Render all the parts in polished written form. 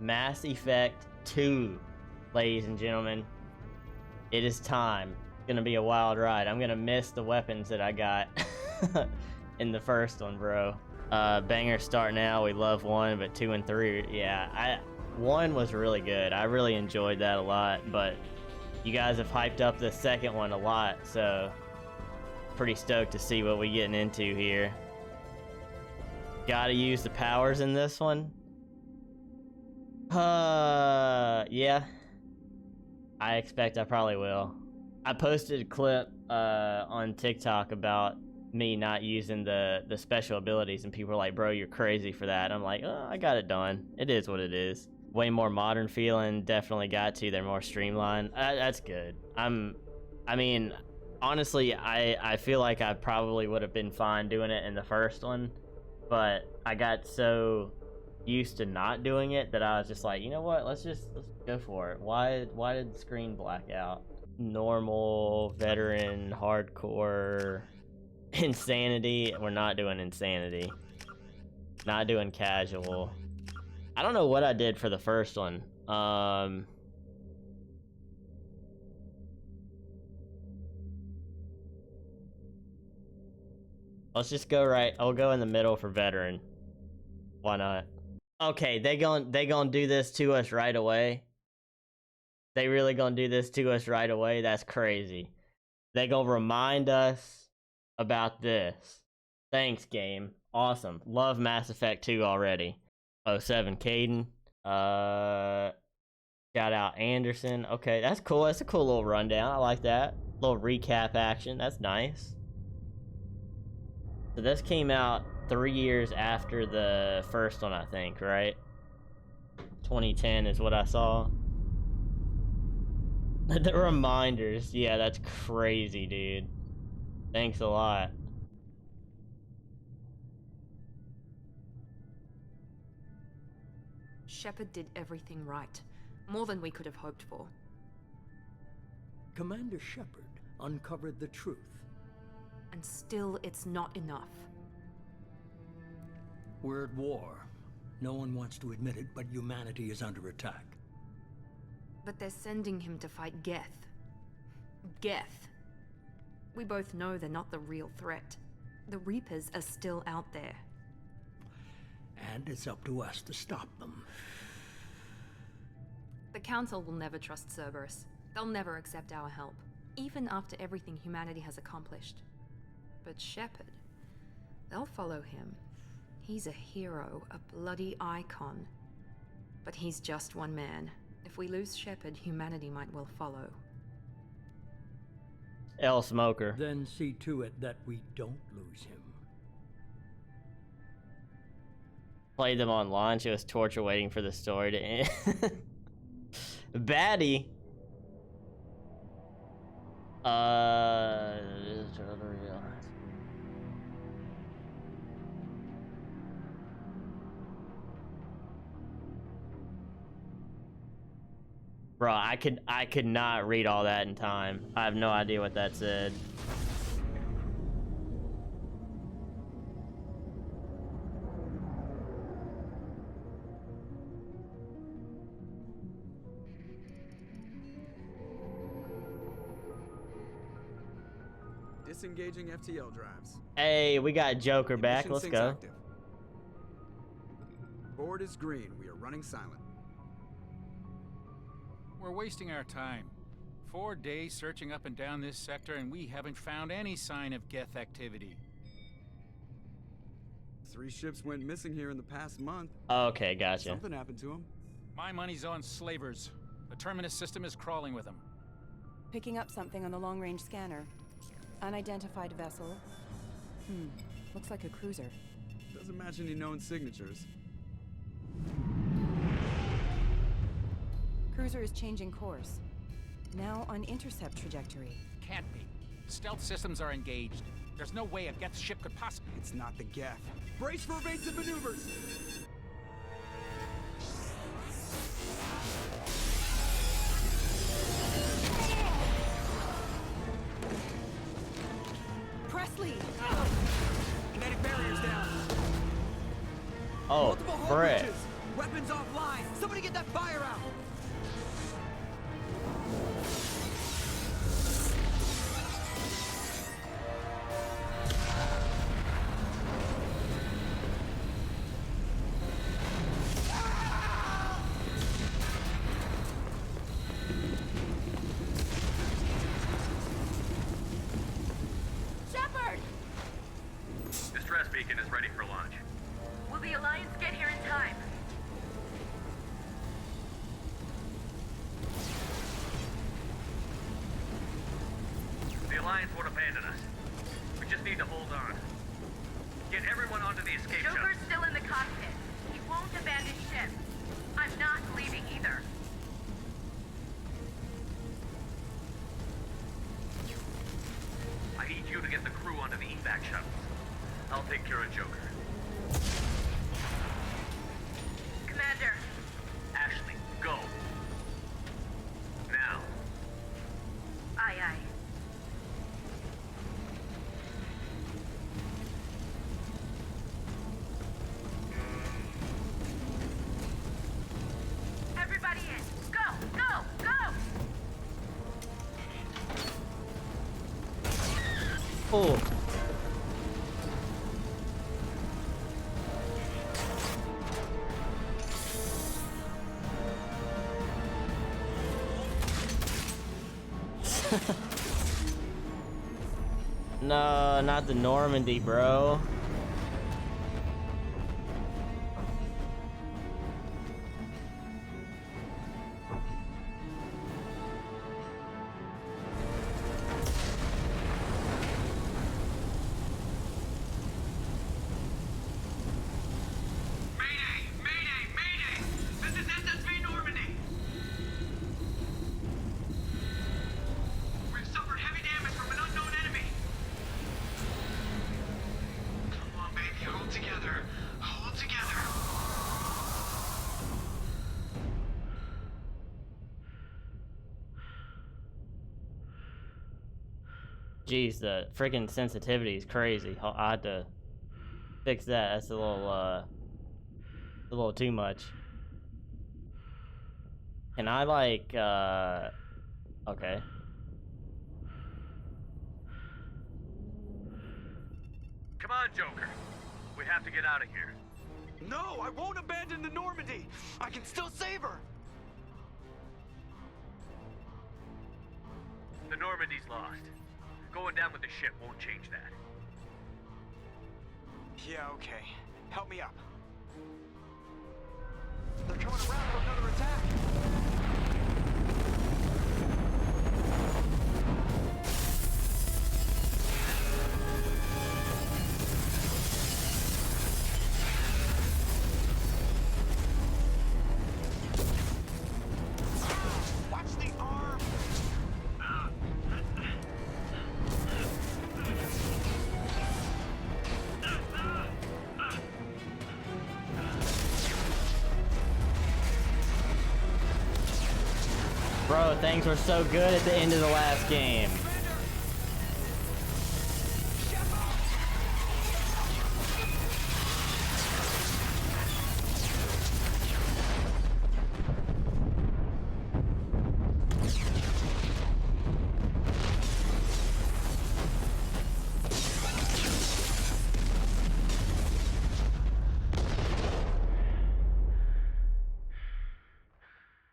Mass Effect 2, ladies and gentlemen. It is time. It's gonna be a wild ride. I'm gonna miss the weapons that I got in the first one, bro. Banger start now. We love 1, but 2 and 3, yeah. 1 was really good. I really enjoyed that a lot, but you guys have hyped up the second one a lot, so pretty stoked to see what we getting into here. Gotta use the powers in this one. Yeah. I expect I probably will. I posted a clip on TikTok about me not using the special abilities, and people were like, bro, you're crazy for that. I'm like, oh, I got it done. It is what it is. Way more modern feeling, definitely got to. They're more streamlined. That's good. I mean, honestly, I feel like I probably would have been fine doing it in the first one, but I got so used to not doing it that I was just like, you know what, let's go for it. Why did the screen black out? Normal, veteran, hardcore, insanity. We're not doing insanity. Not doing casual. I don't know what I did for the first one. Let's just go right. I'll go in the middle for veteran. Why not? Okay, they gonna do this to us right away. They really gonna do this to us right away? That's crazy. They gonna remind us about this. Thanks, game. Awesome. Love Mass Effect 2 already. 07 Caden. Shout out Anderson. Okay, that's cool. That's a cool little rundown. I like that. Little recap action. That's nice. So this came out 3 years after the first one, I think, right? 2010 is what I saw. The reminders. Yeah, that's crazy, dude. Thanks a lot. Shepard did everything right. More than we could have hoped for. Commander Shepard uncovered the truth. And still, it's not enough. We're at war. No one wants to admit it, but humanity is under attack. But they're sending him to fight Geth. Geth. We both know they're not the real threat. The Reapers are still out there. And it's up to us to stop them. The Council will never trust Cerberus. They'll never accept our help, even after everything humanity has accomplished. But Shepard, they'll follow him. He's a hero, a bloody icon. But he's just one man. If we lose Shepard, humanity might well follow. L Smoker. Then see to it that we don't lose him. Played them on launch. It was torture waiting for the story to end. Baddie. Bro, I could not read all that in time. I have no idea what that said. Disengaging FTL drives. Hey, we got Joker back. Ignition Let's sync's go. active. Board is green. We are running silent. We're wasting our time. 4 days searching up and down this sector, and we haven't found any sign of Geth activity. 3 ships went missing here in the past month. Okay, gotcha. Something happened to them. My money's on slavers. The Terminus system is crawling with them. Picking up something on the long-range scanner. Unidentified vessel. Looks like a cruiser. Doesn't match any known signatures. Cruiser is changing course. Now on intercept trajectory. Can't be. Stealth systems are engaged. There's no way a Geth ship could possibly... It's not the Geth. Brace for evasive maneuvers! Presley! Kinetic barriers down. Oh, Multiple hull Brett. breaches. Weapons offline. Somebody get Get that fire out! Shepard! Distress beacon is ready for launch. Will the Alliance get here in time? The Alliance won't abandon us. We just need to hold on. Get everyone onto the escape shuttle. Joker's still in the cockpit. He won't abandon ship. I'm not leaving either. I need you to get the crew onto the evac shuttles. I'll take care of Joker. Commander, Ashley, go. Now. aye aye. Everybody in. Go, go, go! Oh. No, not the Normandy, bro. Mayday! Mayday! Mayday! This is SSV Normandy! We've suffered heavy damage from an unknown enemy! Come on, baby, hold together. Hold together. Jeez, the freaking sensitivity is crazy. I had to fix that. That's a little too much. Can I like okay. Come on, Joker. We have to get out of here. No, I won't abandon the Normandy! I can still save her! The Normandy's lost. Going down with the ship won't change that. Yeah, okay. Help me up. They're coming around for another attack! Watch the arm! Bro, things were so good at the end of the last game.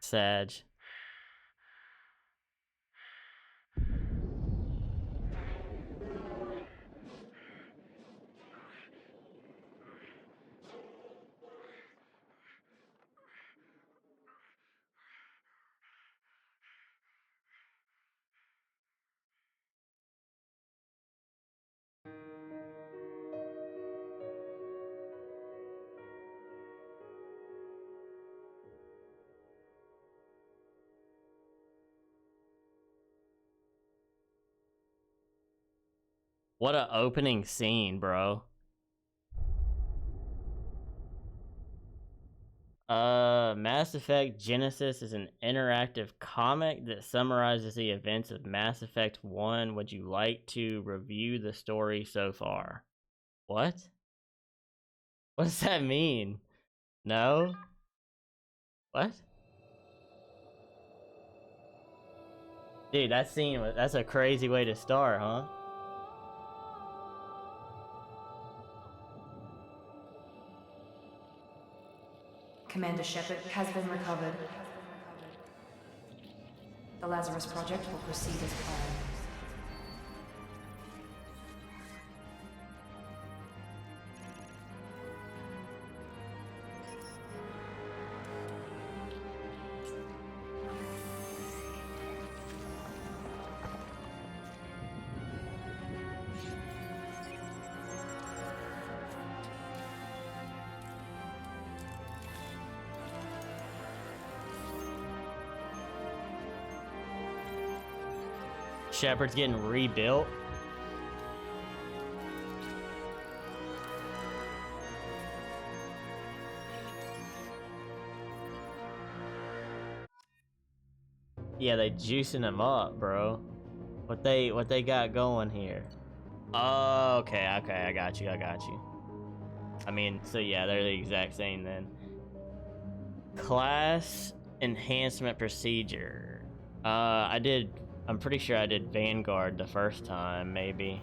Sag. What a opening scene, bro. Mass Effect Genesis is an interactive comic that summarizes the events of Mass Effect 1. Would you like to review the story so far? What? What does that mean? No? What? Dude, that scene was, that's a crazy way to start, huh? Commander Shepard has been recovered. The Lazarus Project will proceed as planned. Shepard's getting rebuilt. Yeah, they juicing him up, bro. What they got going here? Oh, okay, I got you. I mean, so yeah, they're the exact same then. Class enhancement procedure. I'm pretty sure I did Vanguard the first time, maybe.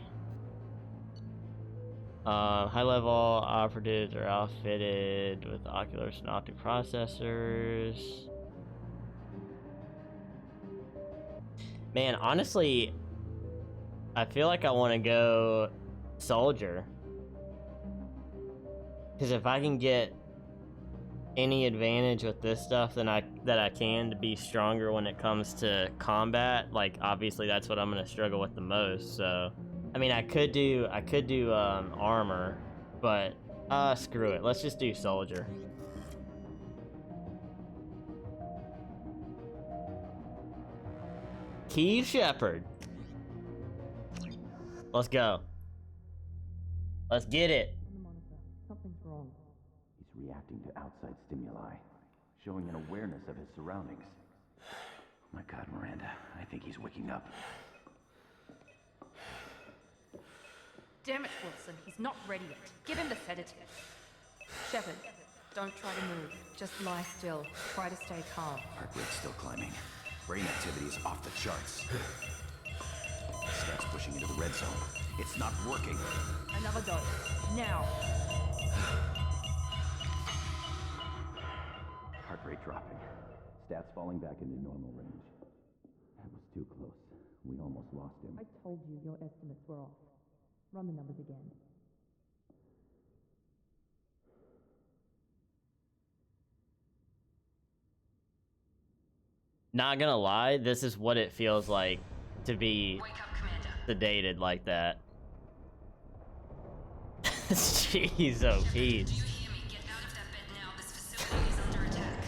High-level operatives are outfitted with ocular synoptic processors. Man, honestly, I feel like I want to go soldier. Because if I can get any advantage with this stuff that I can to be stronger when it comes to combat, like obviously that's what I'm gonna struggle with the most. So I mean I could do armor, but screw it, let's just do soldier. Key Shepard, let's go, let's get it. Something's wrong. He's reacting to outside stimuli, showing an awareness of his surroundings. My God, Miranda, I think he's waking up. Damn it, Wilson, he's not ready yet. Give him the sedative. Shepard, don't try to move. Just lie still. Try to stay calm. Heart rate's still climbing. Brain activity is off the charts. Scout's pushing into the red zone. It's not working. Another dose. Now. Heart rate dropping. Stats falling back into normal range. That was too close. We almost lost him. I told you your estimates were off. Run the numbers again. Not gonna lie, this is what it feels like to be Wake up, Commander. sedated like that. Jeez, oh, Do you jeez. hear me? Get out of that bed now. This facility is under attack.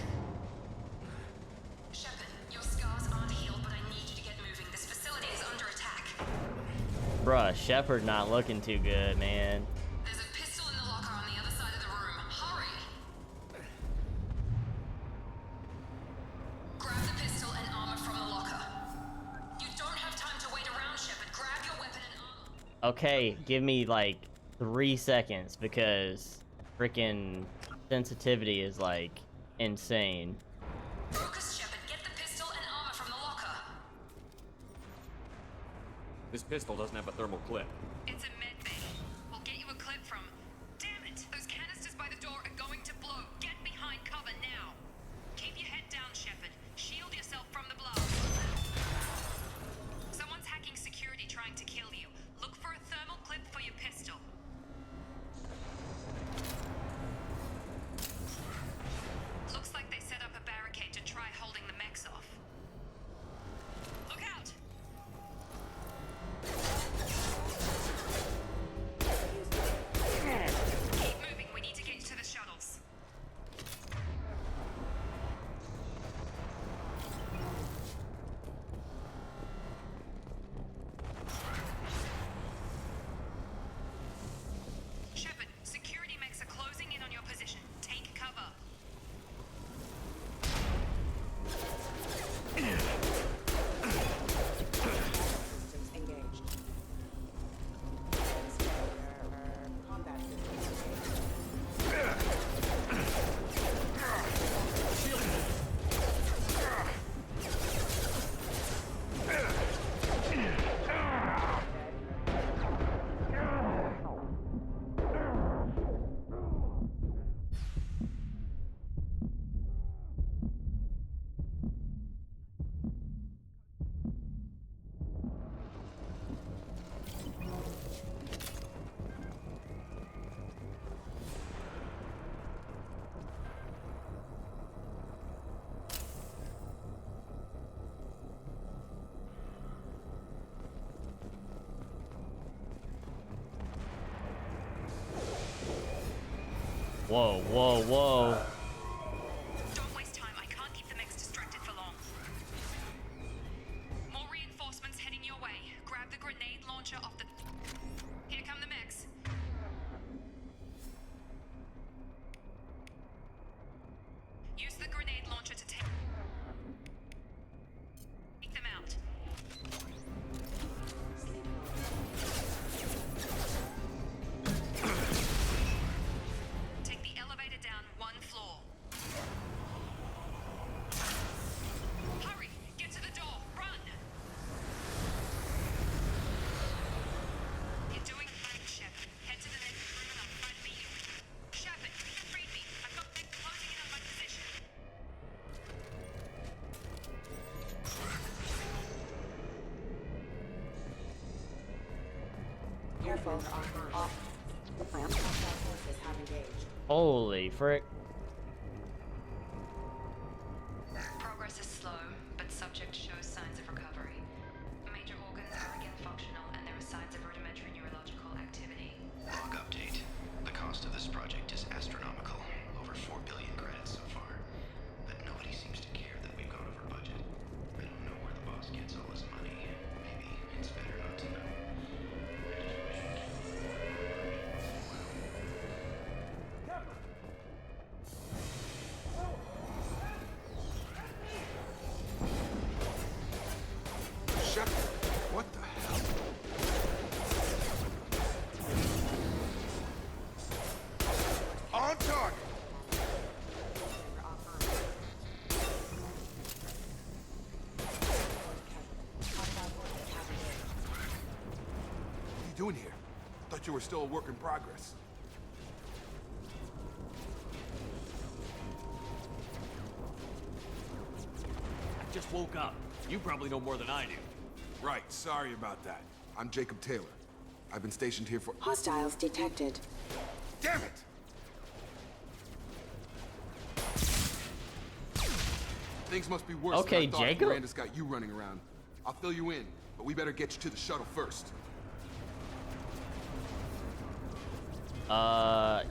Shepard, your scars aren't healed, but I need you to get moving. This facility is under attack. Bruh, Shepard not looking too good, man. There's a pistol in the locker on the other side of the room. Hurry! Grab the pistol and armor from the locker. You don't have time to wait around, Shepard. Grab your weapon and armor. Okay, give me like 3 seconds because freaking sensitivity is like insane. Focus, Shepard. Get the pistol and armor from the locker. This pistol doesn't have a thermal clip. It's a med bay. We'll get you a clip from. Damn it! Those canisters by the door are going to blow. Get behind cover now. Keep your head down, Shepard. Shield yourself from the blast. Someone's hacking security trying to kill you. Look for a thermal clip for your pistol. Looks like they set up a barricade to try holding the mechs off. Look out! Whoa, whoa, whoa. Don't waste time. I can't keep the mechs distracted for long. More reinforcements heading your way. Grab the grenade launcher off the... Here come the mechs. Use the grenade launcher to take them out. Take the elevator down one floor. Hurry! Get to the door! Run! You're doing fine, Shepard. Head to the next room and I'll try to meet you. Shepard, read me. I've got them closing in on my position. Careful. Off. Hostile forces have engaged. Holy frick. Progress is slow, but subject shows signs of recovery. Major organs are again functional, and there are signs of rudimentary neurological activity. Log update. The cost of this project is astronomical. Over 4 billion credits so far. But nobody seems to care that we've gone over budget. I don't know where the boss gets all his money. Maybe it's better not to know. Shepard, what the hell? On target! What are you doing here? Thought you were still a work in progress. I just woke up. You probably know more than I do. Right, sorry about that. I'm Jacob Taylor. I've been stationed here for... Hostiles detected. Damn it! Things must be worse Okay, than I thought. Jacob? Miranda's got you running around. I'll fill you in, but we better get you to the shuttle first.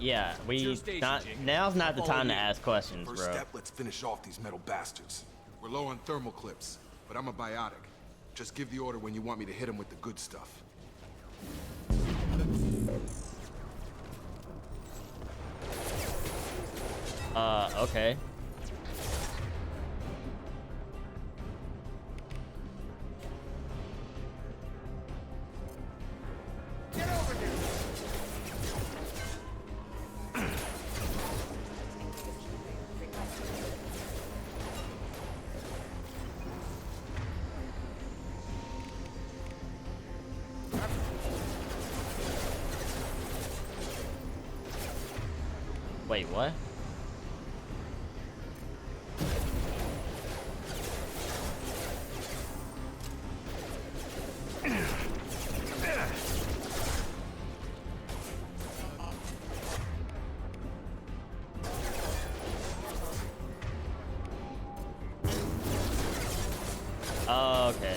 Yeah, your station, Jacob. now's not the Follow time to me. ask questions, First bro. step, let's finish off these metal bastards. We're low on thermal clips, but I'm a biotic. Just give the order when you want me to hit them with the good stuff. Okay. Get over here! Wait, what? Oh, okay.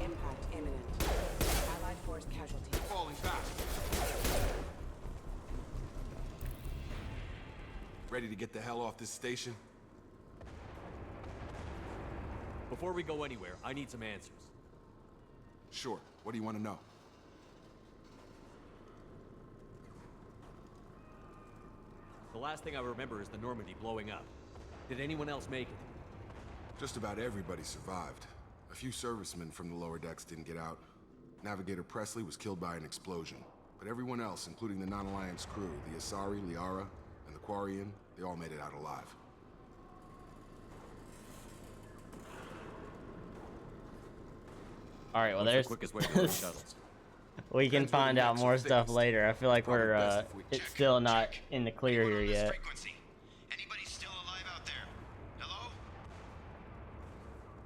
Impact imminent. Allied force casualty. Falling back. Ready to get the hell off this station? Before we go anywhere, I need some answers. Sure. What do you want to know? The last thing I remember is the Normandy blowing up. Did anyone else make it? Just about everybody survived. A few servicemen from the lower decks didn't get out. Navigator Presley was killed by an explosion. But everyone else, including the non-Alliance crew, the Asari, Liara, and the Quarian, they all made it out alive. All right, well, What's there's. the quickest way to those shuttles? We can Depends what find the out next more one stuff thinks. later. I feel like Probably we're best if we it's check. still not in the clear here yet. Frequency. Anybody still alive out there? Hello?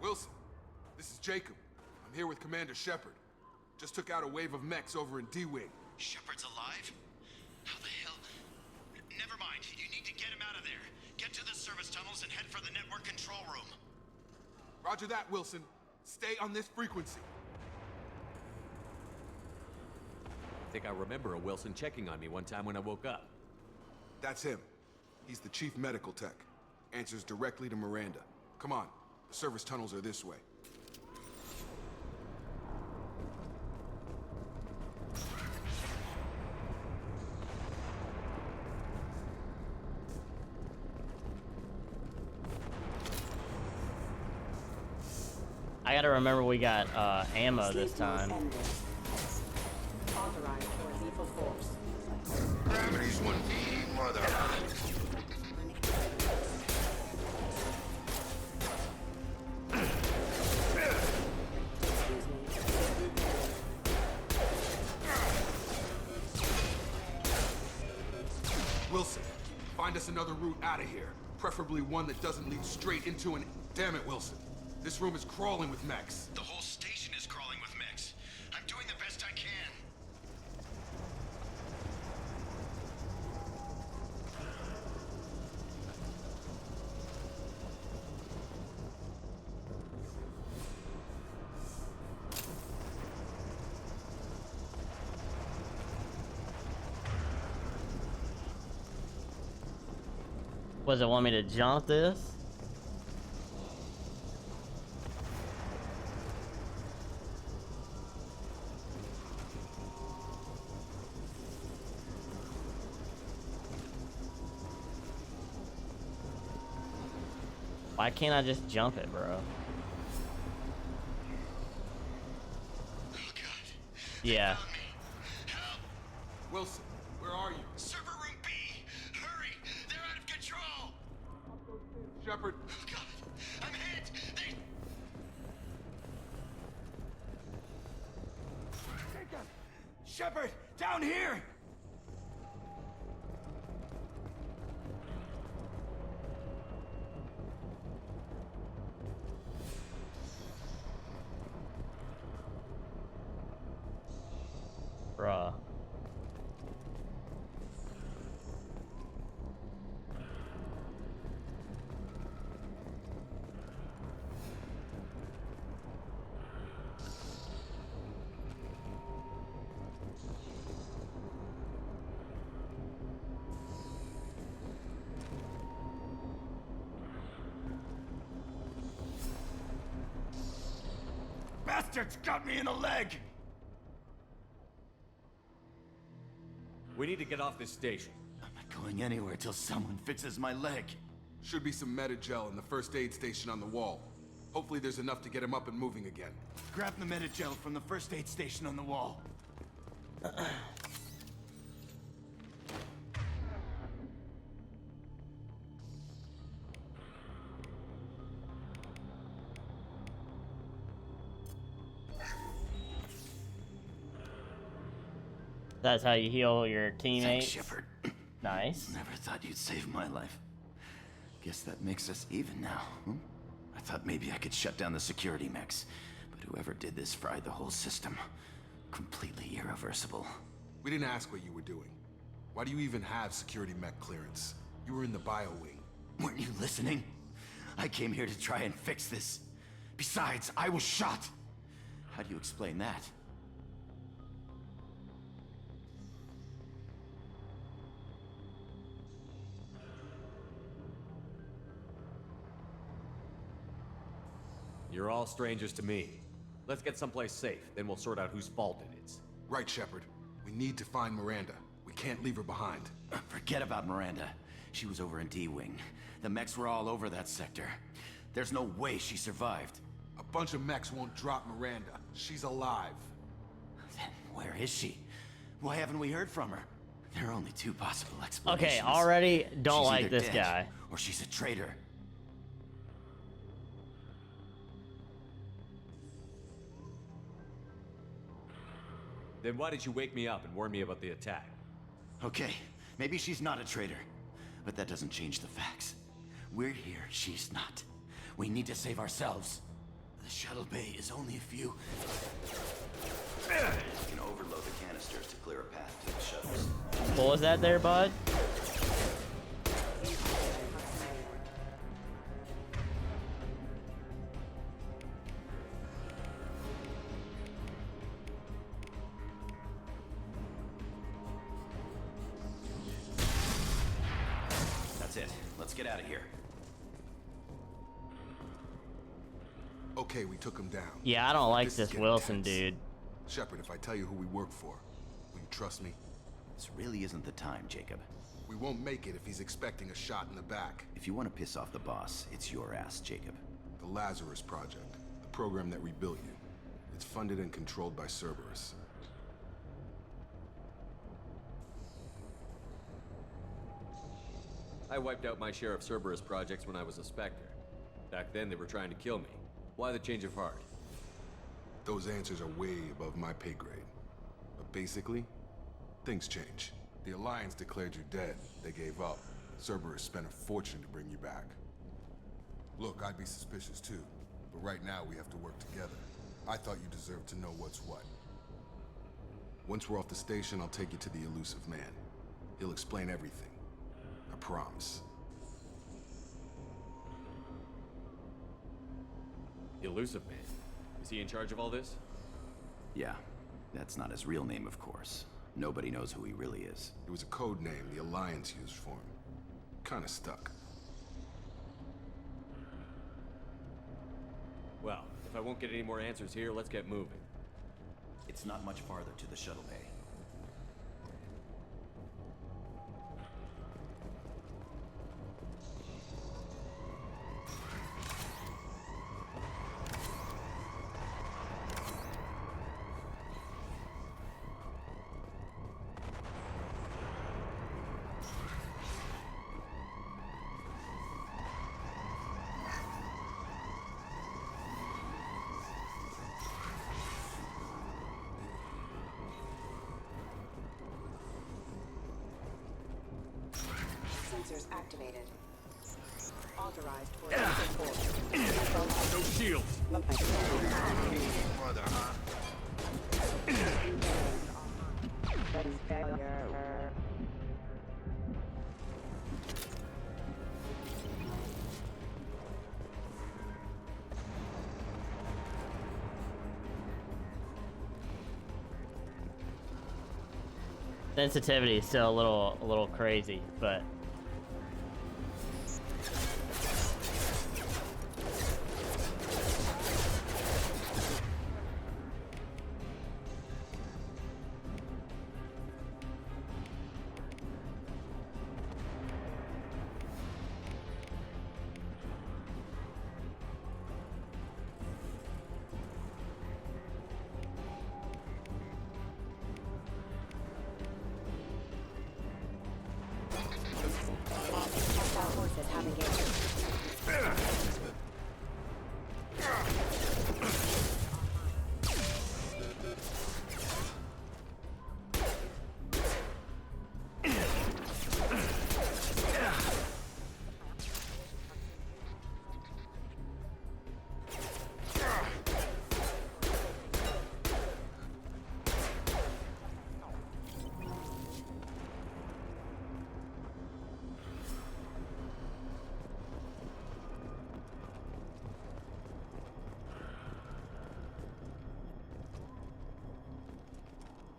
Wilson, this is Jacob. I'm here with Commander Shepard. Just took out a wave of mechs over in D-Wing. Shepard's alive? How the hell? Never mind. You need to get him out of there. Get to the service tunnels and head for the network control room. Roger that, Wilson. Stay on this frequency. I think I remember a Wilson checking on me one time when I woke up. That's him. He's the chief medical tech. Answers directly to Miranda. Come on, the service tunnels are this way. I gotta remember we got ammo this time. Authorized for lethal force. Gravity's 1V, mother. Wilson, find us another route out of here. Preferably one that doesn't lead straight into an... Damn it, Wilson. This room is crawling with mechs. The whole station is crawling with mechs. I'm doing the best I can. Was it want me to jump this? Why can't I just jump it, bro? Oh, God. Yeah. Wilson, where are you? Server room B! Hurry! They're out of control! Shepard. Oh, God! I'm hit! They... Shepard, down here! Bruh. Bastards got me in the leg! We need to get off this station. I'm not going anywhere till someone fixes my leg. Should be some Metagel in the first aid station on the wall. Hopefully there's enough to get him up and moving again. Grab the Metagel from the first aid station on the wall. That's how you heal your teammates. Thanks, Shepard. Nice. Never thought you'd save my life. Guess that makes us even now, hmm? I thought maybe I could shut down the security mechs, but whoever did this fried the whole system. Completely irreversible. We didn't ask what you were doing. Why do you even have security mech clearance? You were in the bio wing. Weren't you listening? I came here to try and fix this. Besides, I was shot. How do you explain that? You're all strangers to me. Let's get someplace safe, then we'll sort out whose fault it is. Right, Shepard. We need to find Miranda. We can't leave her behind. Forget about Miranda. She was over in D-Wing. The mechs were all over that sector. There's no way she survived. A bunch of mechs won't drop Miranda. She's alive. Then where is she? Why haven't we heard from her? There are only two possible explanations. Okay, already don't She's like either this dead, guy. or she's a traitor. Then why did you wake me up and warn me about the attack? Okay, maybe she's not a traitor, but that doesn't change the facts. We're here, she's not. We need to save ourselves. The shuttle bay is only a few... You can overload the canisters to clear a path to the shuttles. What was that there, bud? That's Let's get out of here. Okay, we took him down. Yeah, I don't like is this getting Wilson tense. dude. Shepard, if I tell you who we work for, will you trust me? This really isn't the time, Jacob. We won't make it if he's expecting a shot in the back. If you want to piss off the boss, it's your ass, Jacob. The Lazarus Project, the program that rebuilt you. It's funded and controlled by Cerberus. I wiped out my share of Cerberus projects when I was a Spectre. Back then, they were trying to kill me. Why the change of heart? Those answers are way above my pay grade. But basically, things change. The Alliance declared you dead. They gave up. Cerberus spent a fortune to bring you back. Look, I'd be suspicious too. But right now, we have to work together. I thought you deserved to know what's what. Once we're off the station, I'll take you to the elusive man. He'll explain everything. I promise. The Elusive Man. Is he in charge of all this? Yeah, that's not his real name, of course. Nobody knows who he really is. It was a code name the Alliance used for him. Kinda stuck. Well, if I won't get any more answers here, let's get moving. It's not much farther to the shuttle bay. Sensors activated. Authorized for support. No shield! Sensitivity is still a little crazy, but Forces have engaged.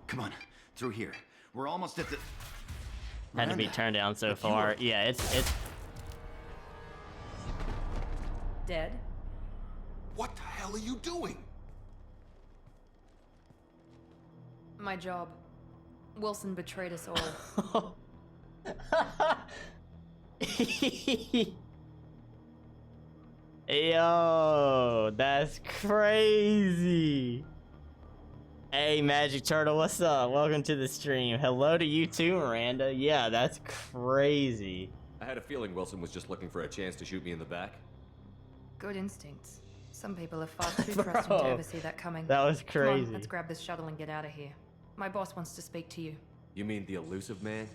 Come on, through here. We're almost at the... had to be Miranda, turned down so look, you far. were- Yeah, it's Dead? What the hell are you doing? My job. Wilson betrayed us all. Yo, that's crazy. Hey, Magic Turtle, what's up? Welcome to the stream. Hello to you too, Miranda. Yeah, that's crazy. I had a feeling Wilson was just looking for a chance to shoot me in the back. Good instincts. Some people are far too trusting to Bro, oversee that coming. that was Come on, crazy. let's grab this shuttle and get out of here. My boss wants to speak to you. You mean the Elusive Man?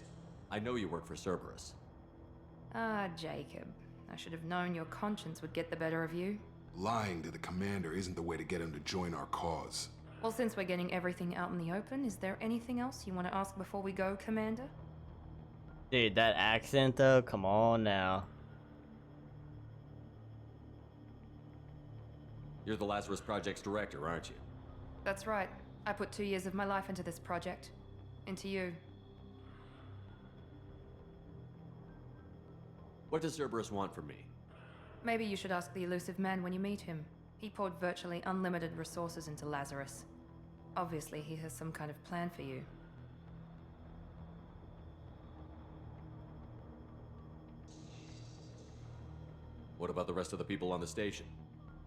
I know you work for Cerberus. Ah, Jacob. I should have known your conscience would get the better of you. Lying to the commander isn't the way to get him to join our cause. Well, since we're getting everything out in the open, is there anything else you want to ask before we go, Commander? Dude, that accent though, come on now. You're the Lazarus Project's director, aren't you? That's right. I put 2 years of my life into this project. Into you. What does Cerberus want from me? Maybe you should ask the elusive man when you meet him. He poured virtually unlimited resources into Lazarus. Obviously, he has some kind of plan for you. What about the rest of the people on the station?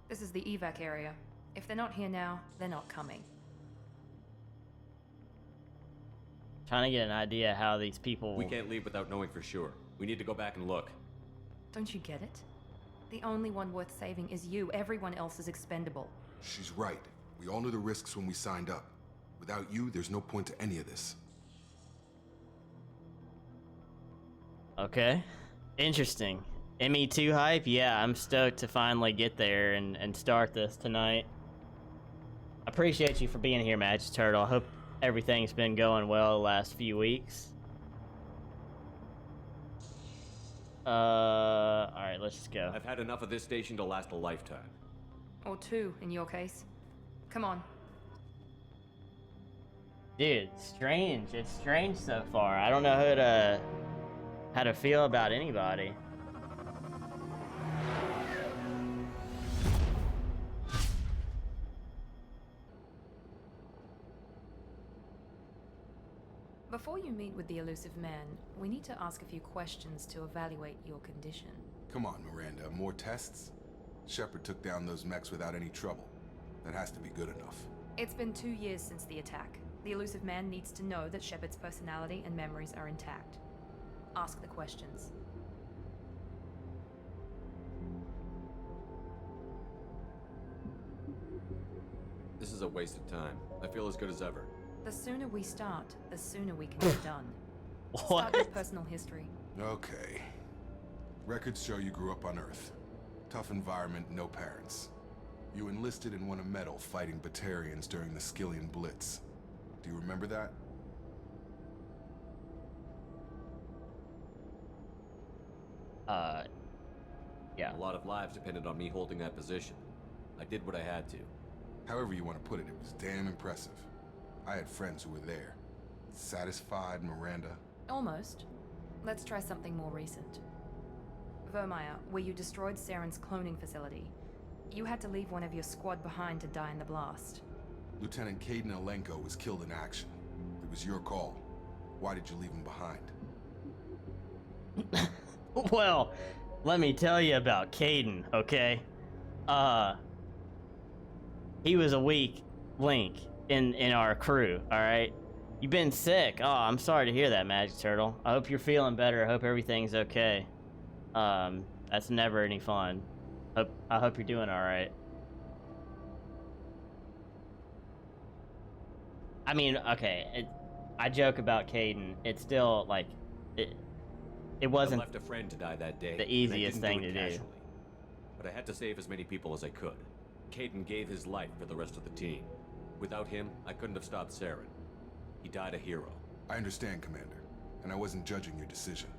This is the evac area. If they're not here now, they're not coming. Trying to get an idea how these people... We can't leave without knowing for sure. We need to go back and look. Don't you get it? The only one worth saving is you. Everyone else is expendable. She's right. We all knew the risks when we signed up. Without you, there's no point to any of this. Okay. Interesting. ME2 hype? Yeah, I'm stoked to finally get there and start this tonight. Appreciate you for being here, Magic Turtle. I hope everything's been going well the last few weeks. Alright, let's just go. I've had enough of this station to last a lifetime. Or two, in your case. Come on. Dude, strange. It's strange so far. I don't know how to feel about anybody. Before you meet with the elusive man, we need to ask a few questions to evaluate your condition. Come on, Miranda, more tests? Shepard took down those mechs without any trouble. That has to be good enough. It's been 2 years since the attack. The elusive man needs to know that Shepard's personality and memories are intact. Ask the questions. This is a waste of time. I feel as good as ever. The sooner we start, the sooner we can get done. What? Start with personal history. Okay. Records show you grew up on Earth. Tough environment, no parents. You enlisted and won a medal fighting Batarians during the Skillian Blitz. Do you remember that? Yeah. A lot of lives depended on me holding that position. I did what I had to. However you want to put it, it was damn impressive. I had friends who were there. Satisfied, Miranda? Almost. Let's try something more recent. Vermeer, where you destroyed Saren's cloning facility. You had to leave one of your squad behind to die in the blast. Lieutenant Caden Alenko was killed in action. It was your call. Why did you leave him behind? Well, let me tell you about Caden, okay? He was a weak link in our crew, alright? You've been sick. Oh, I'm sorry to hear that, Magic Turtle. I hope you're feeling better. I hope everything's okay. That's never any fun. I hope you're doing alright. I mean, okay, I joke about Caden. It's still, like, it wasn't I left a friend to die that day. the easiest thing to do. Casually. But I had to save as many people as I could. Caden gave his life for the rest of the team. Without him, I couldn't have stopped Saren. He died a hero. I understand, Commander, and I wasn't judging your decision.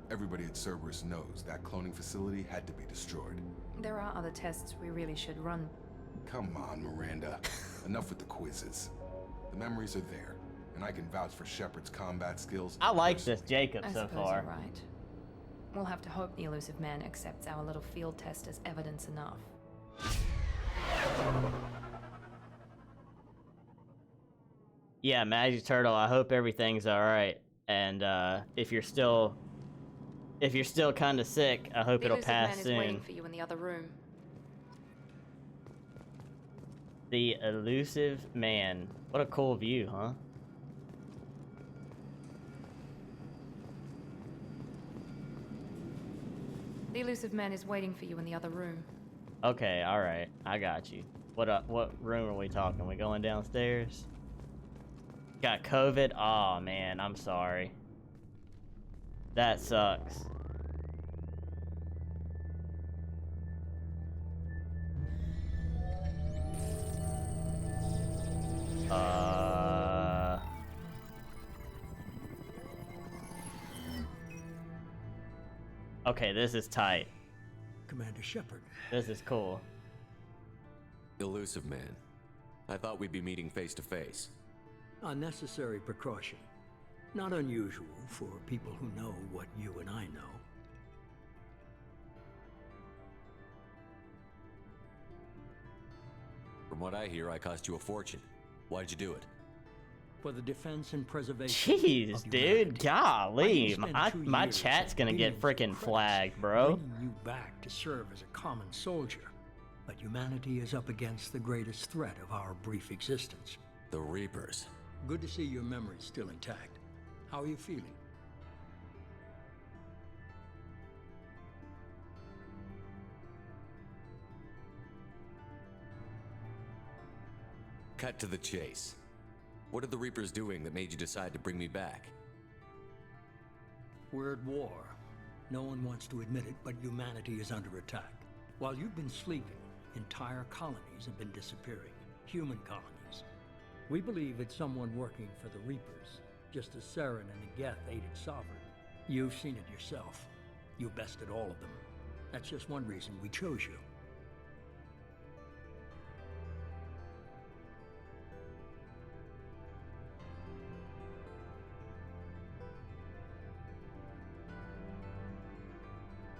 Everybody at Cerberus knows that cloning facility had to be destroyed. There are other tests we really should run. Come on, Miranda. Enough with the quizzes. The memories are there, and I can vouch for Shepard's combat skills. I like this Jacob I so suppose far. you're right. We'll have to hope the elusive man accepts our little field test as evidence enough. Yeah, Magic Turtle, I hope everything's alright. And if you're still kind of sick, I hope The it'll elusive pass man is soon. waiting for you in the other room. The elusive man. What a cool view, huh? The elusive man is waiting for you in the other room. Okay, alright. I got you. What room are we talking? We going downstairs? Got COVID? Aw, man, I'm sorry. That sucks. Okay, this is tight. Commander Shepard. This is cool. Elusive man. I thought we'd be meeting face to face. A necessary precaution. Not unusual for people who know what you and I know. From what I hear, I cost you a fortune. Why'd you do it? For the defense and preservation. Jeez, dude, golly, my chat's gonna get freaking flagged, bro. Bringing you back to serve as a common soldier, but humanity is up against the greatest threat of our brief existence. The Reapers. Good to see your memory's still intact. How are you feeling? Cut to the chase. What are the Reapers doing that made you decide to bring me back? We're at war. No one wants to admit it, but humanity is under attack. While you've been sleeping, entire colonies have been disappearing. Human colonies. We believe it's someone working for the Reapers, just as Saren and the Geth aided Sovereign. You've seen it yourself. You bested all of them. That's just one reason we chose you.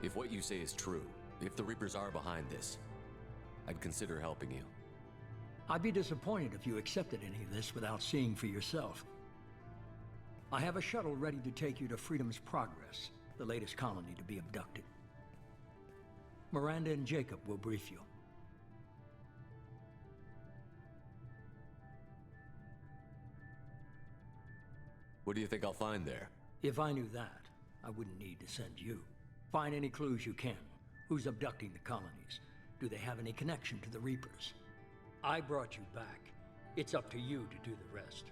If what you say is true, if the Reapers are behind this, I'd consider helping you. I'd be disappointed if you accepted any of this without seeing for yourself. I have a shuttle ready to take you to Freedom's Progress, the latest colony to be abducted. Miranda and Jacob will brief you. What do you think I'll find there? If I knew that, I wouldn't need to send you. Find any clues you can. Who's abducting the colonies? Do they have any connection to the Reapers? I brought you back. It's up to you to do the rest.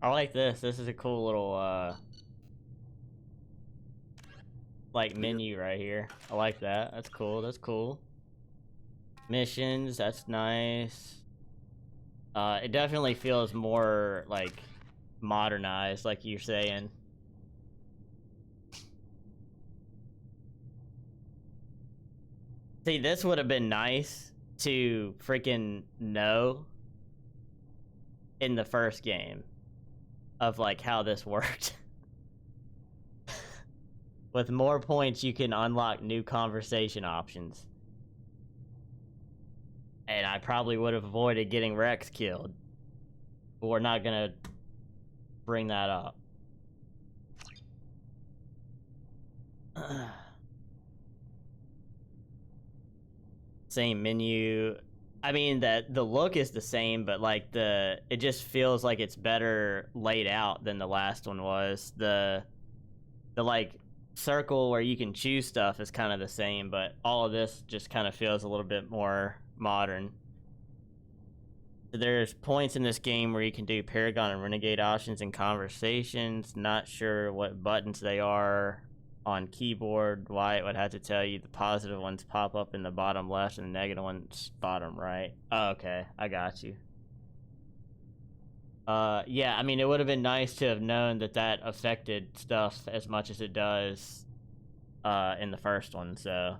I like this. This is a cool little, like, menu right here. I like that. That's cool. That's cool. Missions. That's nice. It definitely feels more, like, modernized, like you're saying. See, this would have been nice to freaking know in the first game. Of like how this worked. With more points you can unlock new conversation options. And I probably would have avoided getting Rex killed. But we're not gonna bring that up. Same menu. I mean, that the look is the same, but like it just feels like it's better laid out than the last one was. The like circle where you can choose stuff is kind of the same, but all of this just kind of feels a little bit more modern. There's points in this game where you can do Paragon and Renegade options and conversations. Not sure what buttons they are on keyboard. Wyatt would have to tell you. The positive ones pop up in the bottom left and the negative ones bottom right. Oh, okay, I got you. Yeah, I mean, it would have been nice to have known that affected stuff as much as it does in the first one, so.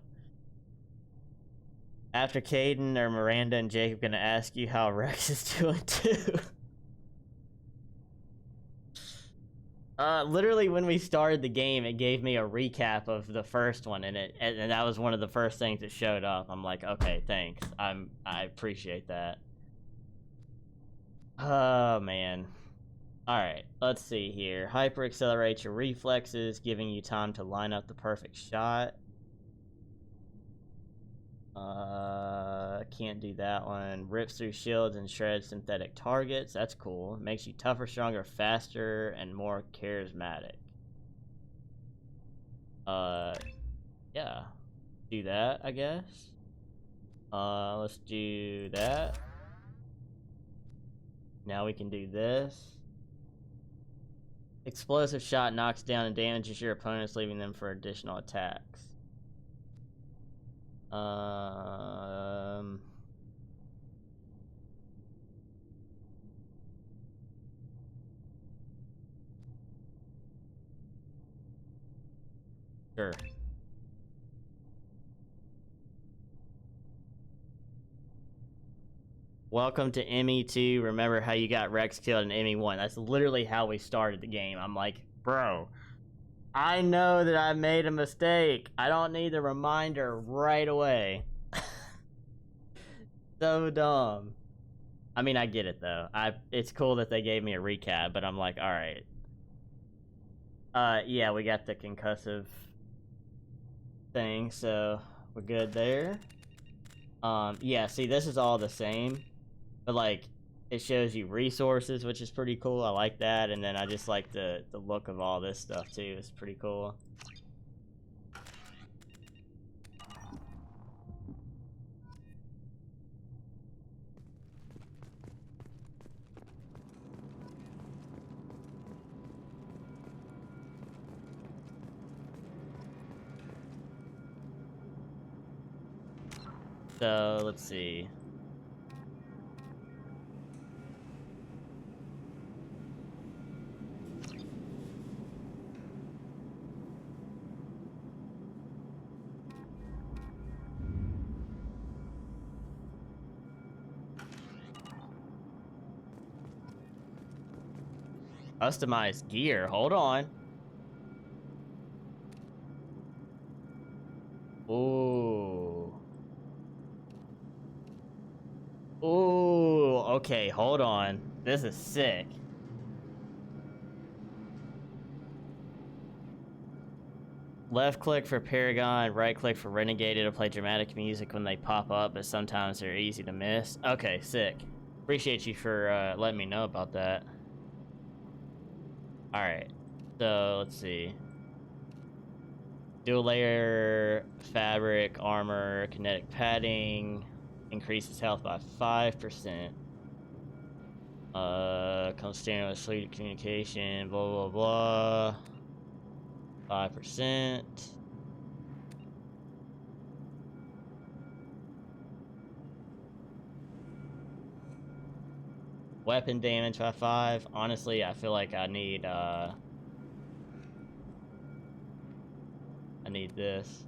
After Caden, are Miranda and Jacob gonna ask you how Rex is doing too? Literally when we started the game, it gave me a recap of the first one, and that was one of the first things that showed up. I'm like, okay, thanks. I appreciate that. Oh man. Alright, let's see here. Hyper accelerates your reflexes, giving you time to line up the perfect shot. Can't do that one. Rips through shields and shreds synthetic targets. That's cool. Makes you tougher, stronger, faster, and more charismatic. Yeah. Do that, I guess. Let's do that. Now we can do this. Explosive shot knocks down and damages your opponents, leaving them for additional attacks. Sure. Welcome to ME2. Remember how you got Rex killed in ME1. That's literally how we started the game. I'm like, bro, I know that I made a mistake. I don't need the reminder right away. So dumb. I mean, I get it though. It's cool that they gave me a recap, but I'm like, all right. Yeah, we got the concussive thing, so we're good there. Yeah, see, this is all the same, but like, it shows you resources, which is pretty cool. I like that, and then I just like the look of all this stuff too. It's pretty cool. So, let's see. Customized gear, hold on. Ooh. Ooh, okay, hold on. This is sick. Left click for Paragon, right click for Renegade. It'll play dramatic music when they pop up, but sometimes they're easy to miss. Okay, sick. Appreciate you for letting me know about that. Alright, so let's see. Dual layer, fabric, armor, kinetic padding. Increases health by 5%. Comes standard with sleep communication, blah, blah, blah. 5%. Weapon damage by 5. Honestly, I feel like I need this.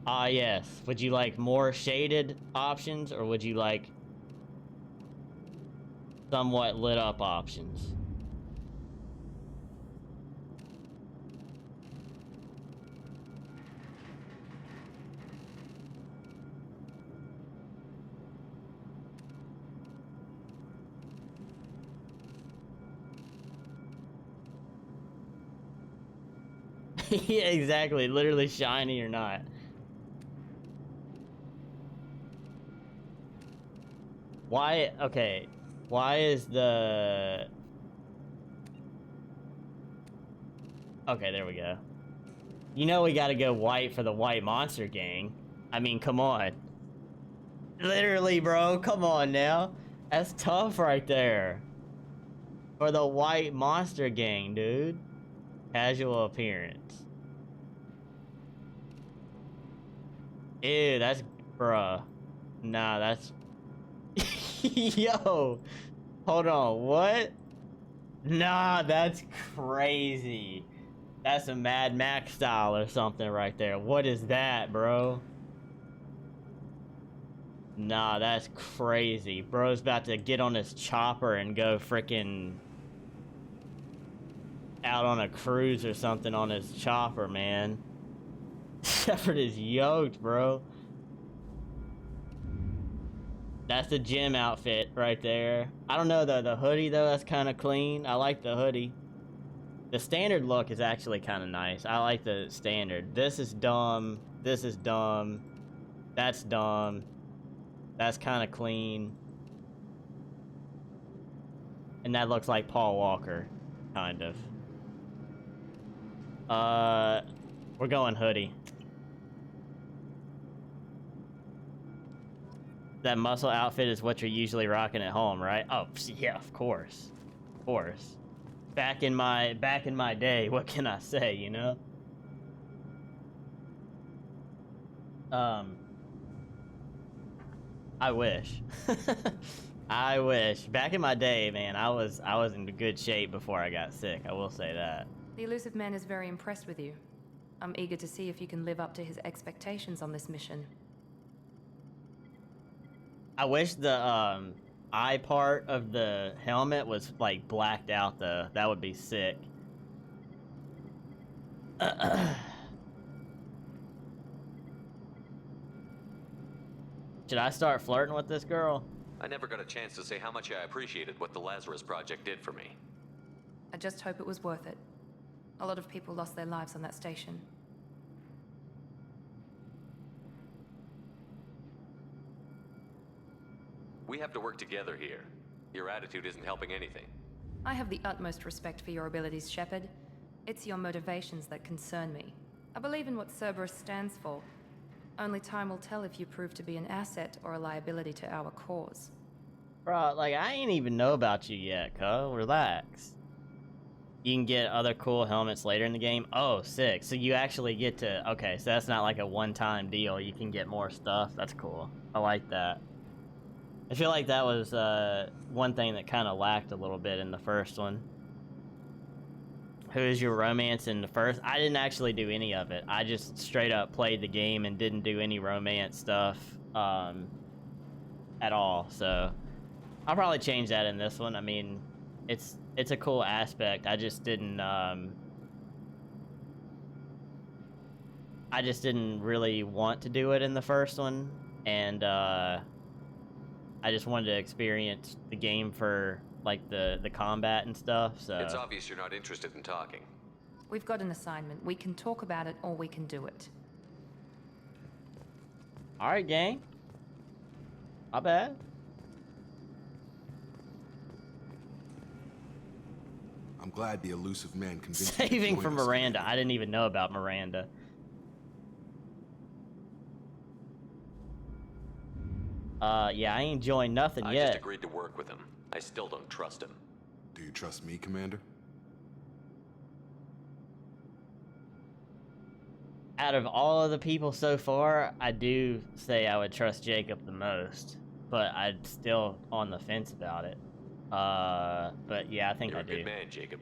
Ah, yes. Would you like more shaded options, or would you like somewhat lit up options? Yeah, exactly. Literally shiny or not. Why? Okay. Why is the... Okay, there we go. You know we gotta go white for the white monster gang. I mean, come on. Literally, bro. Come on now. That's tough right there. For the white monster gang, dude. Casual appearance. Ew, that's... Bruh. Nah, that's... Yo! Hold on, what? Nah, that's crazy. That's a Mad Max style or something right there. What is that, bro? Nah, that's crazy. Bro's about to get on his chopper and go freaking out on a cruise or something on his chopper, man. Shepard is yoked, bro. That's the gym outfit right there. I don't know though, the hoodie though, that's kind of clean. I like the hoodie. The standard look is actually kind of nice. I like the standard. This is dumb. This is dumb. That's dumb. That's kind of clean. And that looks like Paul Walker, kind of. We're going hoodie. That muscle outfit is what you're usually rocking at home, right? Oh, yeah, of course. Of course. Back in my day, what can I say, you know? I wish. I wish. Back in my day, man, I was in good shape before I got sick. I will say that. The elusive man is very impressed with you. I'm eager to see if you can live up to his expectations on this mission. I wish the eye part of the helmet was like blacked out though. That would be sick. Should I start flirting with this girl? I never got a chance to say how much I appreciated what the Lazarus Project did for me. I just hope it was worth it. A lot of people lost their lives on that station. We have to work together here. Your attitude isn't helping anything. I have the utmost respect for your abilities, Shepard. It's your motivations that concern me. I believe in what Cerberus stands for. Only time will tell if you prove to be an asset or a liability to our cause. Bro, like, I ain't even know about you yet, cuz. Relax. You can get other cool helmets later in the game. Oh, sick. So you actually get to... Okay, so that's not like a one-time deal. You can get more stuff. That's cool. I like that. I feel like that was one thing that kind of lacked a little bit in the first one. Who is your romance in the first? I didn't actually do any of it. I just straight up played the game and didn't do any romance stuff at all. So I'll probably change that in this one. I mean, it's a cool aspect. I just didn't really want to do it in the first one, and I just wanted to experience the game for like the combat and stuff. So it's obvious you're not interested in talking. We've got an assignment. We can talk about it or we can do it. All right, gang. Not bad. I'm glad the elusive man convinced you to Saving join for us. Miranda. I didn't even know about Miranda. Yeah, I ain't joined nothing I yet. just agreed to work with him. I still don't trust him. Do you trust me, Commander? Out of all of the people so far, I do say I would trust Jacob the most, but I'm still on the fence about it. But yeah, I think You're I a do. good man, Jacob.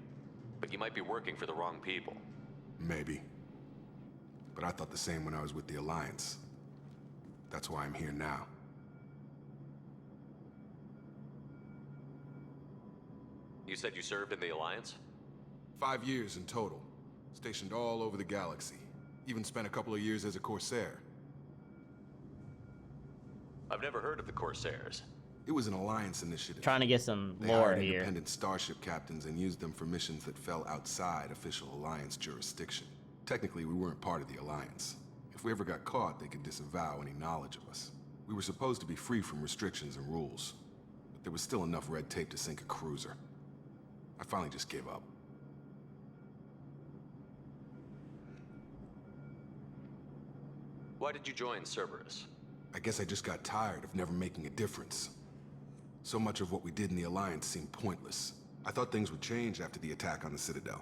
But you might be working for the wrong people. Maybe. But I thought the same when I was with the Alliance. That's why I'm here now. You said you served in the Alliance? 5 years in total. Stationed all over the galaxy. Even spent a couple of years as a Corsair. I've never heard of the Corsairs. It was an Alliance initiative. Trying to get some They lore hired here. independent starship captains and used them for missions that fell outside official Alliance jurisdiction. Technically, we weren't part of the Alliance. If we ever got caught, they could disavow any knowledge of us. We were supposed to be free from restrictions and rules. But there was still enough red tape to sink a cruiser. I finally just gave up. Why did you join Cerberus? I guess I just got tired of never making a difference. So much of what we did in the Alliance seemed pointless. I thought things would change after the attack on the Citadel.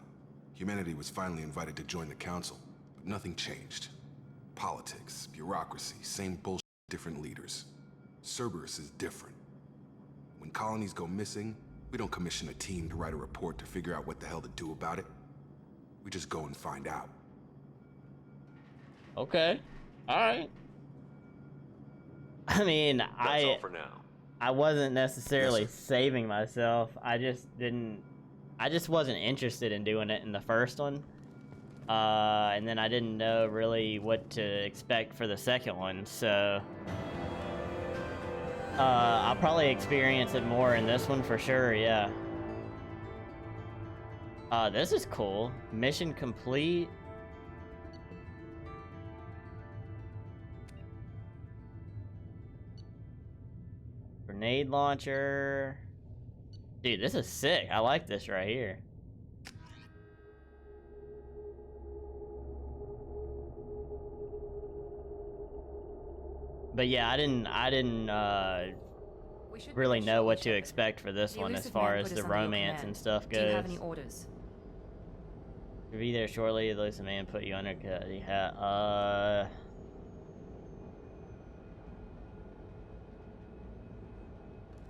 Humanity was finally invited to join the Council, but nothing changed. Politics, bureaucracy, same bullshit, different leaders. Cerberus is different. When colonies go missing, we don't commission a team to write a report to figure out what the hell to do about it. We just go and find out. Okay. All right. I mean, That's all for now. I wasn't necessarily saving myself. I just wasn't interested in doing it in the first one. And then I didn't know really what to expect for the second one, so I'll probably experience it more in this one for sure, yeah. This is cool. Mission complete. Grenade launcher. Dude, this is sick. I like this right here. But yeah, I didn't really know what to expect for this one as far as the romance and stuff goes. Do you have any orders? You'll be there shortly. The elusive man put you under. Yeah.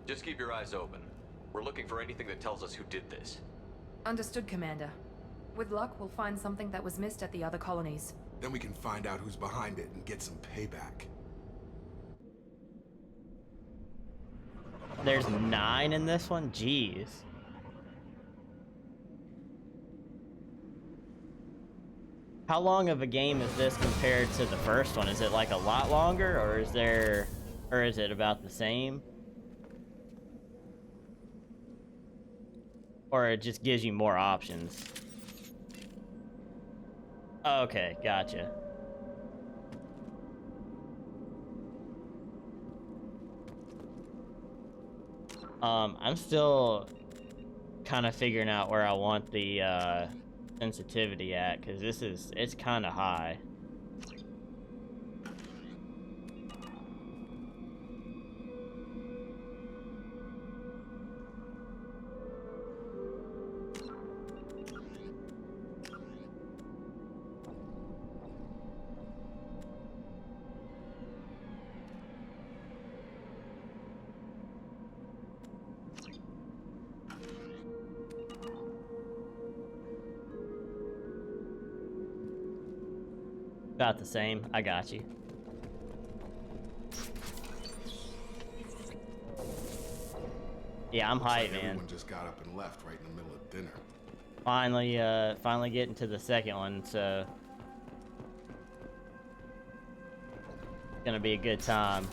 Just keep your eyes open. We're looking for anything that tells us who did this. Understood, Commander. With luck, we'll find something that was missed at the other colonies. Then we can find out who's behind it and get some payback. There's 9 in this one? Jeez. How long of a game is this compared to the first one? Is it like a lot longer, or is it about the same? Or it just gives you more options? Okay, gotcha. I'm still kind of figuring out where I want the sensitivity at, because it's kind of high. About the same. I got you. Yeah, I'm hyped, man. Everyone just got up and left right in the middle of dinner. Finally getting to the second one, so it's gonna be a good time.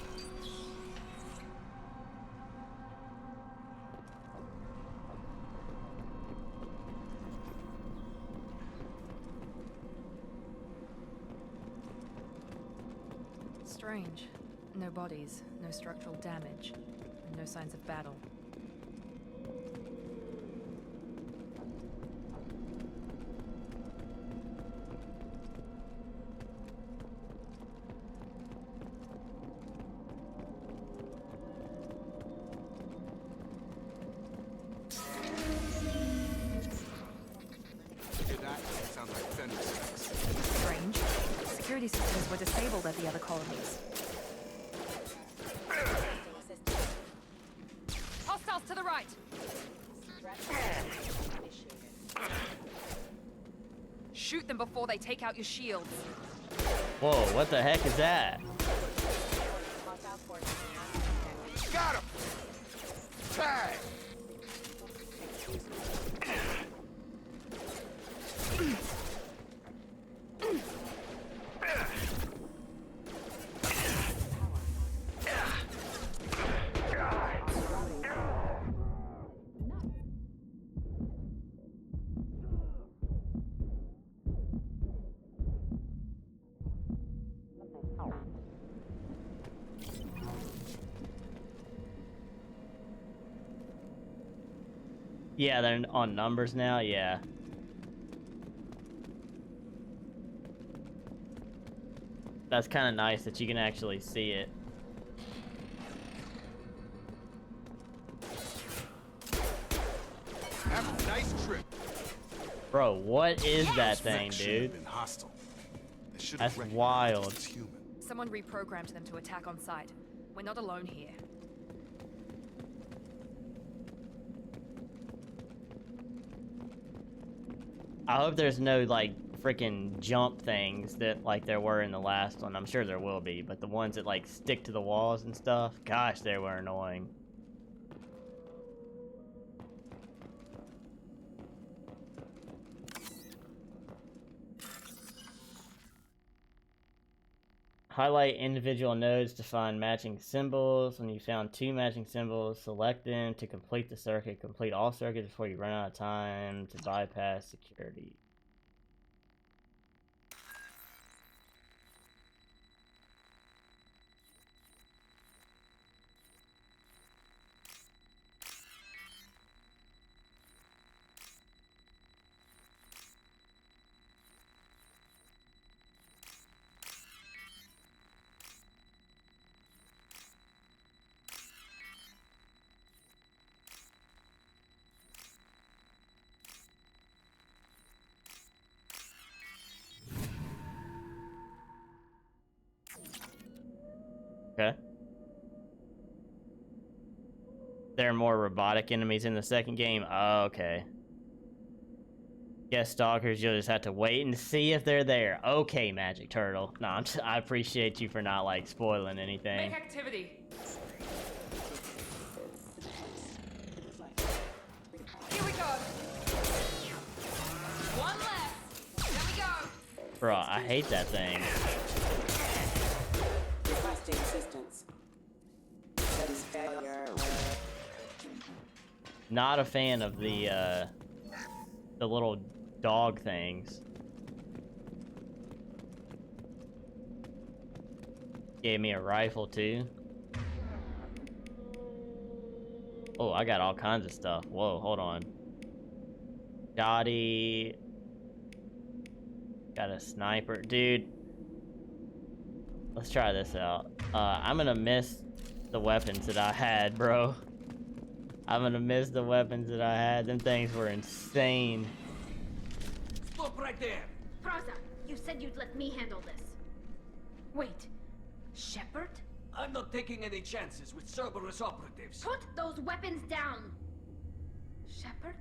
Strange. No bodies, no structural damage, and no signs of battle. Hear that? Sounds like fender specs. Strange. Security systems were disabled at the other colonies. Hostiles to the right! Shoot them before they take out your shields. Whoa, what the heck is that? Got him! Tag! Yeah, they're on numbers now, yeah. That's kind of nice that you can actually see it. Have a nice trip. Bro, what is that thing, Should have dude? been hostile. They should That's have recognized wild. us as human. Someone reprogrammed them to attack on sight. We're not alone here. I hope there's no, like, freaking jump things that, like, there were in the last one. I'm sure there will be, but the ones that, like, stick to the walls and stuff, gosh, they were annoying. Highlight individual nodes to find matching symbols. When you found 2 matching symbols, select them to complete the circuit. Complete all circuits before you run out of time to bypass security. there are more robotic enemies in the second game. Oh, okay. Guess stalkers, you'll just have to wait and see if they're there. Okay, Magic Turtle. No, I appreciate you for not, like, spoiling anything. Make activity. Here we go. One left. There we go. Bro, I hate that thing. Requesting assistance. Status failure. Not a fan of the little dog things. Gave me a rifle too. Oh, I got all kinds of stuff. Whoa, hold on. Dottie. Got a sniper. Dude. Let's try this out. I'm gonna miss the weapons that I had, bro. I'm gonna miss the weapons that I had. Them things were insane. Stop right there! Praza, you said you'd let me handle this. Wait, Shepard? I'm not taking any chances with Cerberus operatives. Put those weapons down! Shepard?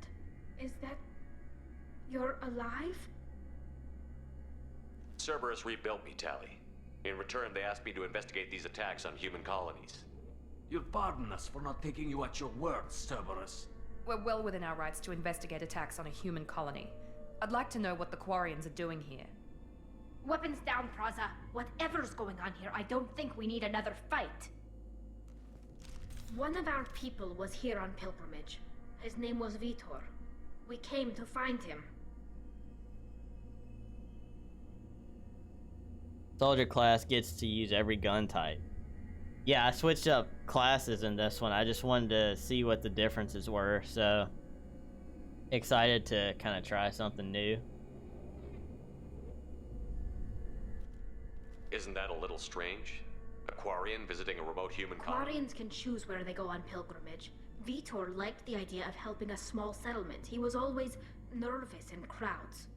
Is that... you're alive? Cerberus rebuilt me, Tally. In return, they asked me to investigate these attacks on human colonies. You'll pardon us for not taking you at your word, Cerberus. We're well within our rights to investigate attacks on a human colony. I'd like to know what the Quarians are doing here. Weapons down, Praza. Whatever's going on here, I don't think we need another fight. One of our people was here on pilgrimage. His name was Vitor. We came to find him. Soldier class gets to use every gun type. Yeah, I switched up classes in this one. I just wanted to see what the differences were, so excited to kind of try something new. Isn't that a little strange? A Quarian visiting a remote human colony? Quarians can choose where they go on pilgrimage. Vitor liked the idea of helping a small settlement. He was always nervous in crowds.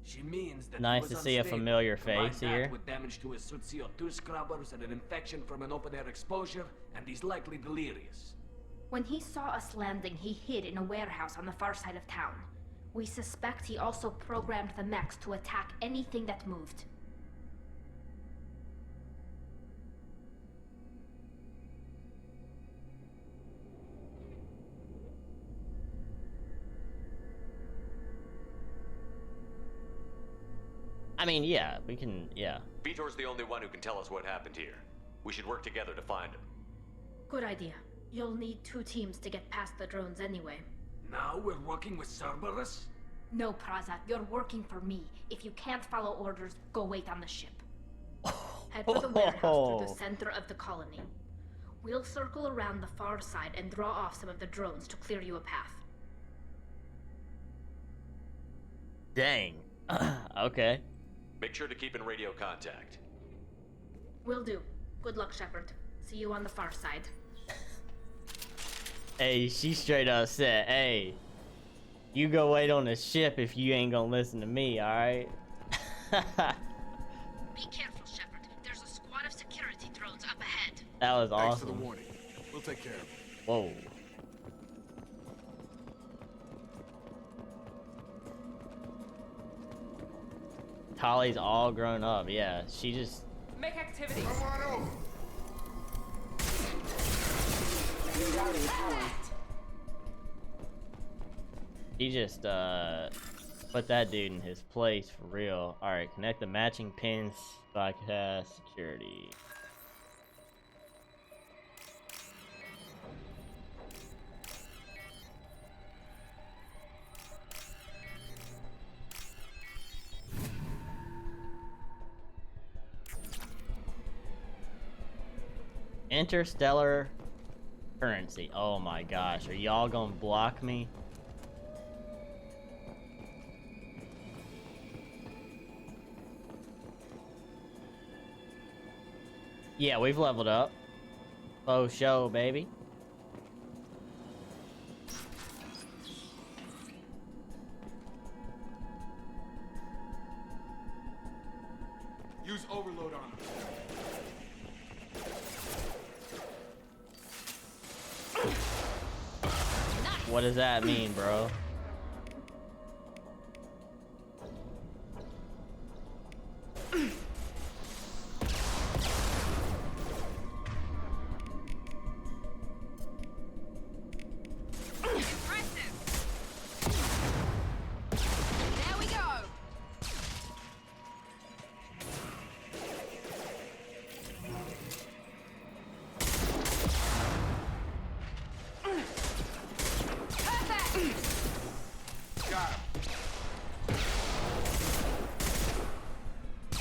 She means that nice to see a familiar face here. With damage to his suit CO2 scrubbers and an infection from an open-air exposure, and he's likely delirious. When he saw us landing, he hid in a warehouse on the far side of town. We suspect he also programmed the mechs to attack anything that moved. I mean, yeah, we can, yeah. Vitor's the only one who can tell us what happened here. We should work together to find him. Good idea. You'll need 2 teams to get past the drones anyway. Now we're working with Cerberus? No, Praza, you're working for me. If you can't follow orders, go wait on the ship. Head for the warehouse through the center of the colony. We'll circle around the far side and draw off some of the drones to clear you a path. Dang. Okay. Make sure to keep in radio contact. Will do. Good luck, Shepard. See you on the far side. Hey, she straight up said, hey, you go wait on the ship if you ain't gonna listen to me, alright? Be careful, Shepard. There's a squad of security drones up ahead. That was awesome. Thanks for the warning. We'll take care of it. Whoa. Tali's all grown up, yeah. She just... Make activity. Come on over. He just, put that dude in his place for real. Alright, connect the matching pins, bypass security. Interstellar currency. Oh my gosh, are y'all gonna block me? Yeah, we've leveled up. Oh, show, baby. Use overload on them. What does that mean, bro?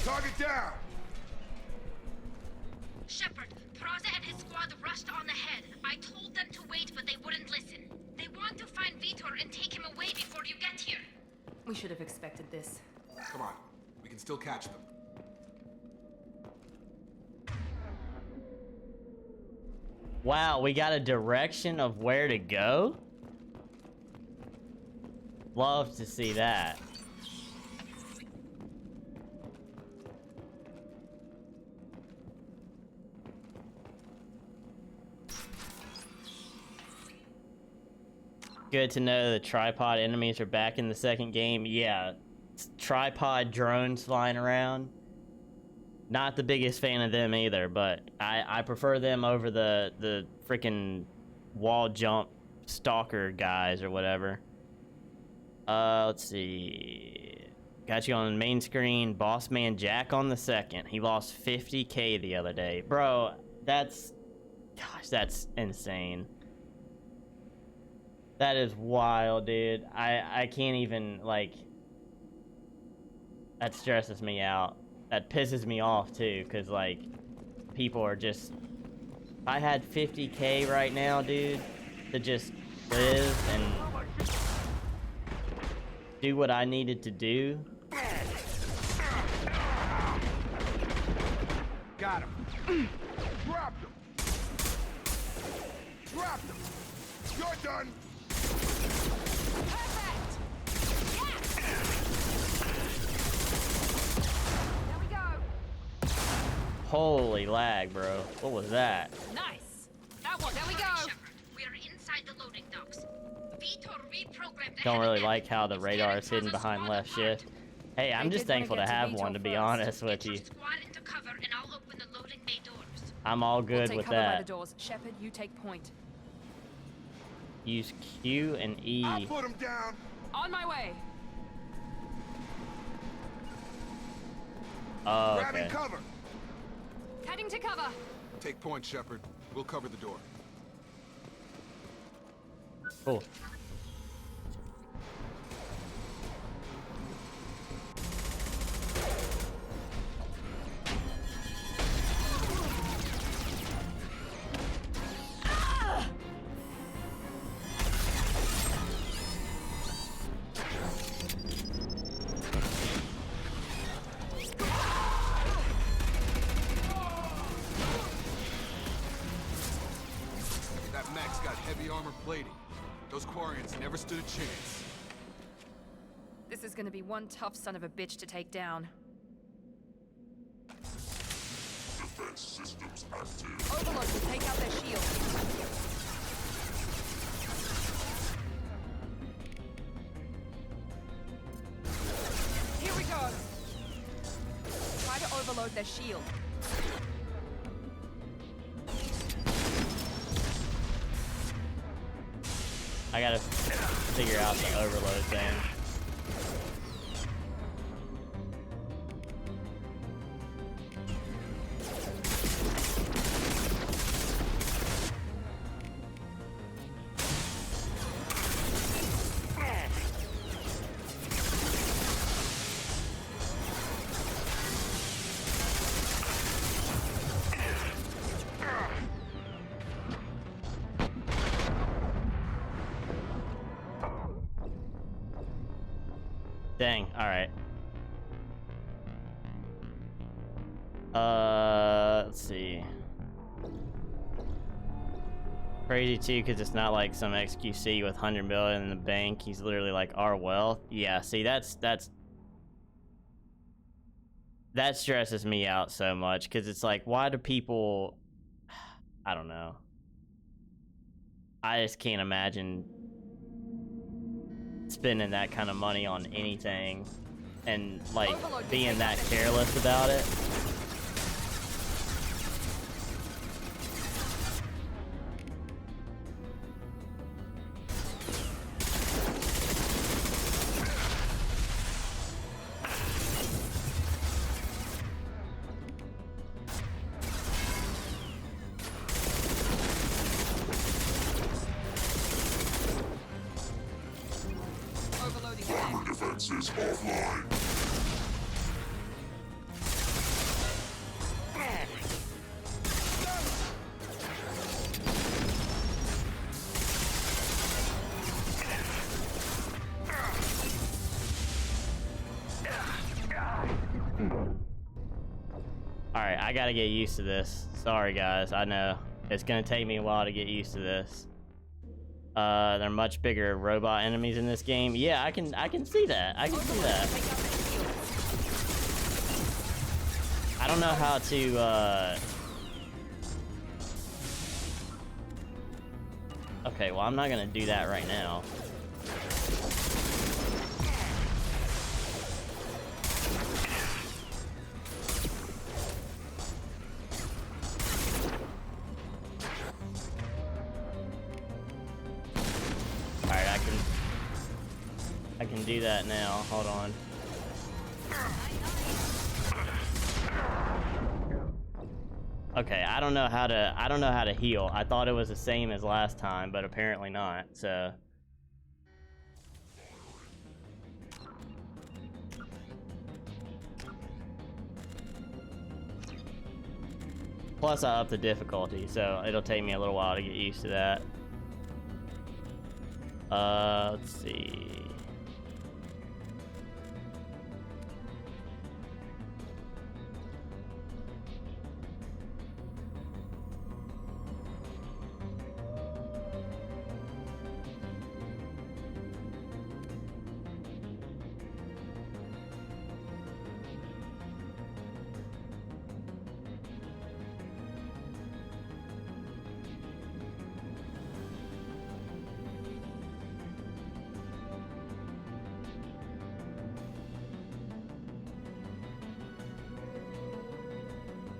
Target down! Shepard, Praza and his squad rushed on ahead. I told them to wait, but they wouldn't listen. They want to find Vitor and take him away before you get here. We should have expected this. Come on, we can still catch them. Wow, we got a direction of where to go? Love to see that. Good to know the tripod enemies are back in the second game. Yeah, tripod drones flying around. Not the biggest fan of them either, but I prefer them over the freaking wall jump stalker guys or whatever. Let's see. Got you on the main screen. Boss man Jack on the second. He lost 50K the other day. Bro, that's insane. That is wild, dude. I can't even, like, that stresses me out. That pisses me off too, because like people are just, if I had 50K right now, dude, to just live and do what I needed to do. Got him. Dropped him. Dropped him. You're done. Holy lag, bro. What was that? Nice. That one. There we go. We are inside the loading docks. Vitor reprogrammed the Don't really heavy like how the radar is hidden behind left shift. Hey, I'm just thankful to have one, to be honest with you. squad into cover and I'll open the loading bay doors. I'm all We'll good take with cover by the that. doors. Shepard, you take point. Use Q and E. I'll put him down. On my way. Oh, Grabbing okay. cover. Heading to cover. Take point, Shepard. We'll cover the door. Cool. That mech's got heavy armor plating. Those Quarians never stood a chance. This is gonna be one tough son of a bitch to take down. Defense systems active. Overlord will take out their shield. Here we go. Try to overload their shield. I gotta figure out the overload thing. Dang, alright. Let's see. Crazy too, because it's not like some XQC with 100 million in the bank. He's literally like our wealth. Yeah, see, that stresses me out so much, because it's like, why do people, I don't know. I just can't imagine spending that kind of money on anything and like being that careless about it. Armor defenses offline. Alright, I gotta get used to this. Sorry guys, I know. It's gonna take me a while to get used to this. They're much bigger robot enemies in this game. Yeah, I can see that. I can see that. I don't know how to, Okay, well, I'm not gonna do that right now. Alright, I can do that now. Hold on. Okay, I don't know how to heal. I thought it was the same as last time, but apparently not. So plus I upped the difficulty, so it'll take me a little while to get used to that. Let's see.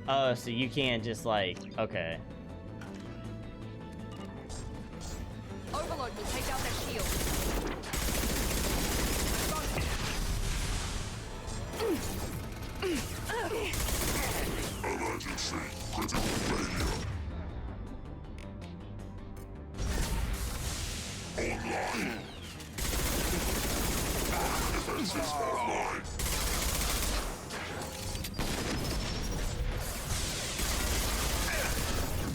Oh, so you can't just like, okay. Overload will take out their shield. Emergency. Critical failure. Online. Armor defenses offline.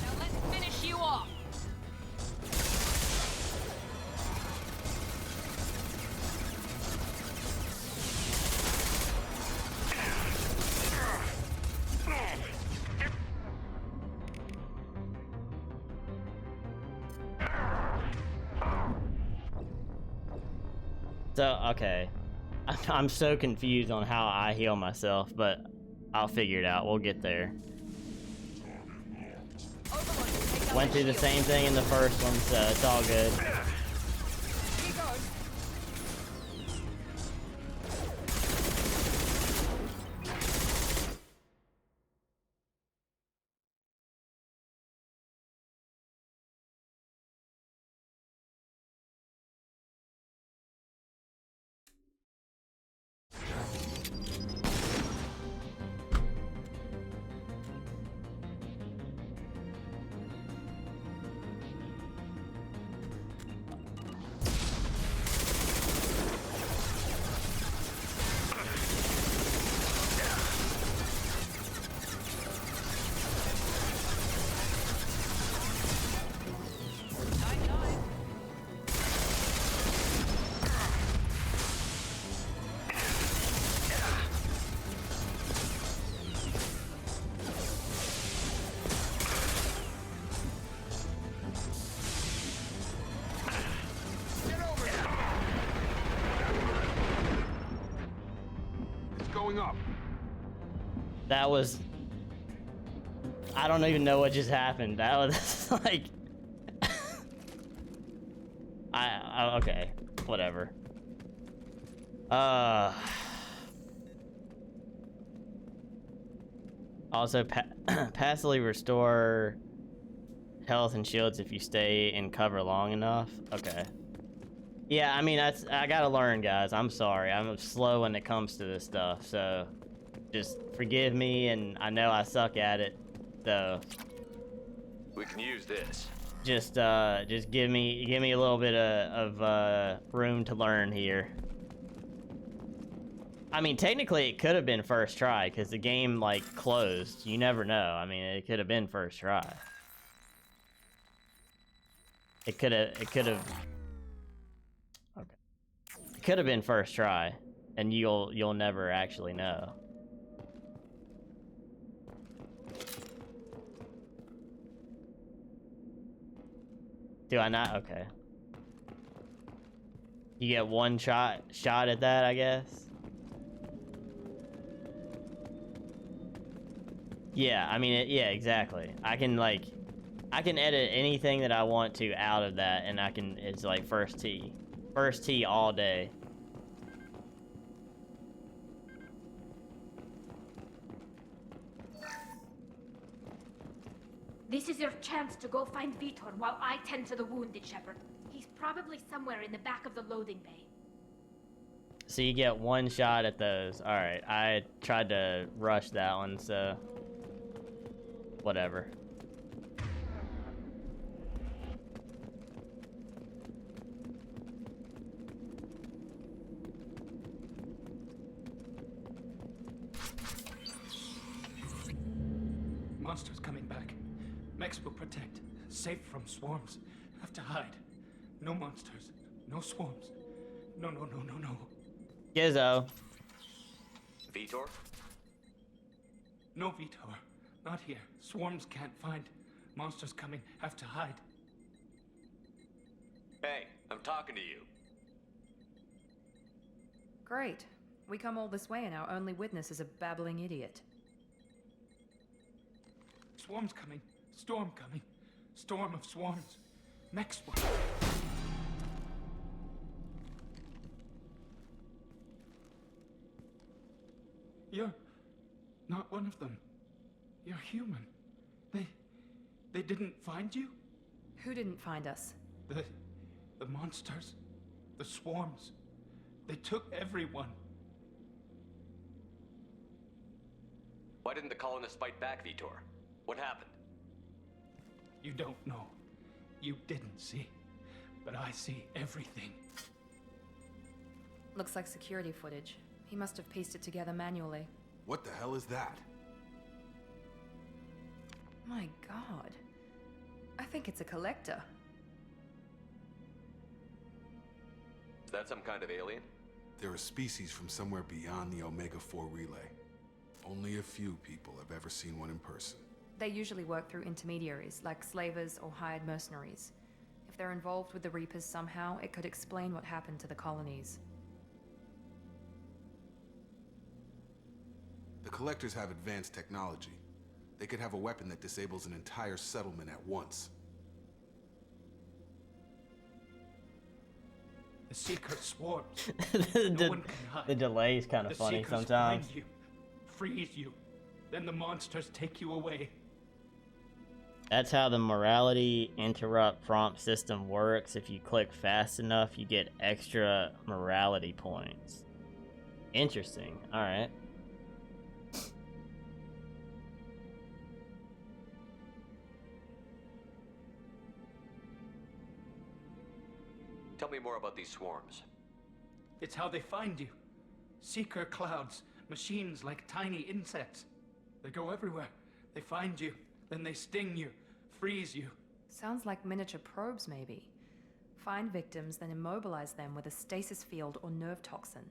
Now let's finish you off. So, okay. I'm so confused on how I heal myself, but I'll figure it out. We'll get there. Went through the same thing in the first one, so it's all good. Here goes. Going up. That was... I don't even know what just happened. That was like... okay, whatever. Also, passively restore health and shields if you stay in cover long enough. Okay. Yeah, I mean, I gotta learn, guys. I'm sorry. I'm slow when it comes to this stuff, so just forgive me, and I know I suck at it, so We can use this. just give me a little bit of room to learn here. I mean, technically, it could have been first try, because the game, like, closed. You never know. I mean, it could have been first try. It could have... Okay. It could have been first try, and you'll never actually know. Do I not? Okay. You get one shot at that, I guess. Yeah, I mean, yeah, exactly. I can edit anything that I want to out of that, and it's like first tee all day. This is your chance to go find Vitor while I tend to the wounded, Shepard. He's probably somewhere in the back of the loading bay. So you get one shot at those. Alright, I tried to rush that one, so... whatever. Monsters coming back. Mechs will protect. Safe from swarms. Have to hide. No monsters. No swarms. No. Gizzo. Vitor? No, Vitor. Not here. Swarms can't find. Monsters coming. Have to hide. Hey, I'm talking to you. Great. We come all this way and our only witness is a babbling idiot. Swarms coming. Storm coming. Storm of swarms. Mech swarm. You're not one of them. You're human. They didn't find you? Who didn't find us? The monsters. The swarms. They took everyone. Why didn't the colonists fight back, Vitor? What happened? You don't know. You didn't see. But I see everything. Looks like security footage. He must have pieced it together manually. What the hell is that? My god. I think it's a collector. Is that some kind of alien? They're a species from somewhere beyond the Omega-4 relay. Only a few people have ever seen one in person. They usually work through intermediaries, like slavers or hired mercenaries. If they're involved with the Reapers somehow, it could explain what happened to the colonies. The Collectors have advanced technology. They could have a weapon that disables an entire settlement at once. The Seeker swarms. No one can hide. The delay is kind of funny sometimes. Find you, freeze you, then the monsters take you away. That's how the morality interrupt prompt system works. If you click fast enough, you get extra morality points. Interesting. Alright. Tell me more about these swarms. It's how they find you. Seeker clouds, machines like tiny insects. They go everywhere. They find you, then they sting you, freeze you. Sounds like miniature probes, maybe. Find victims, then immobilize them with a stasis field or nerve toxin.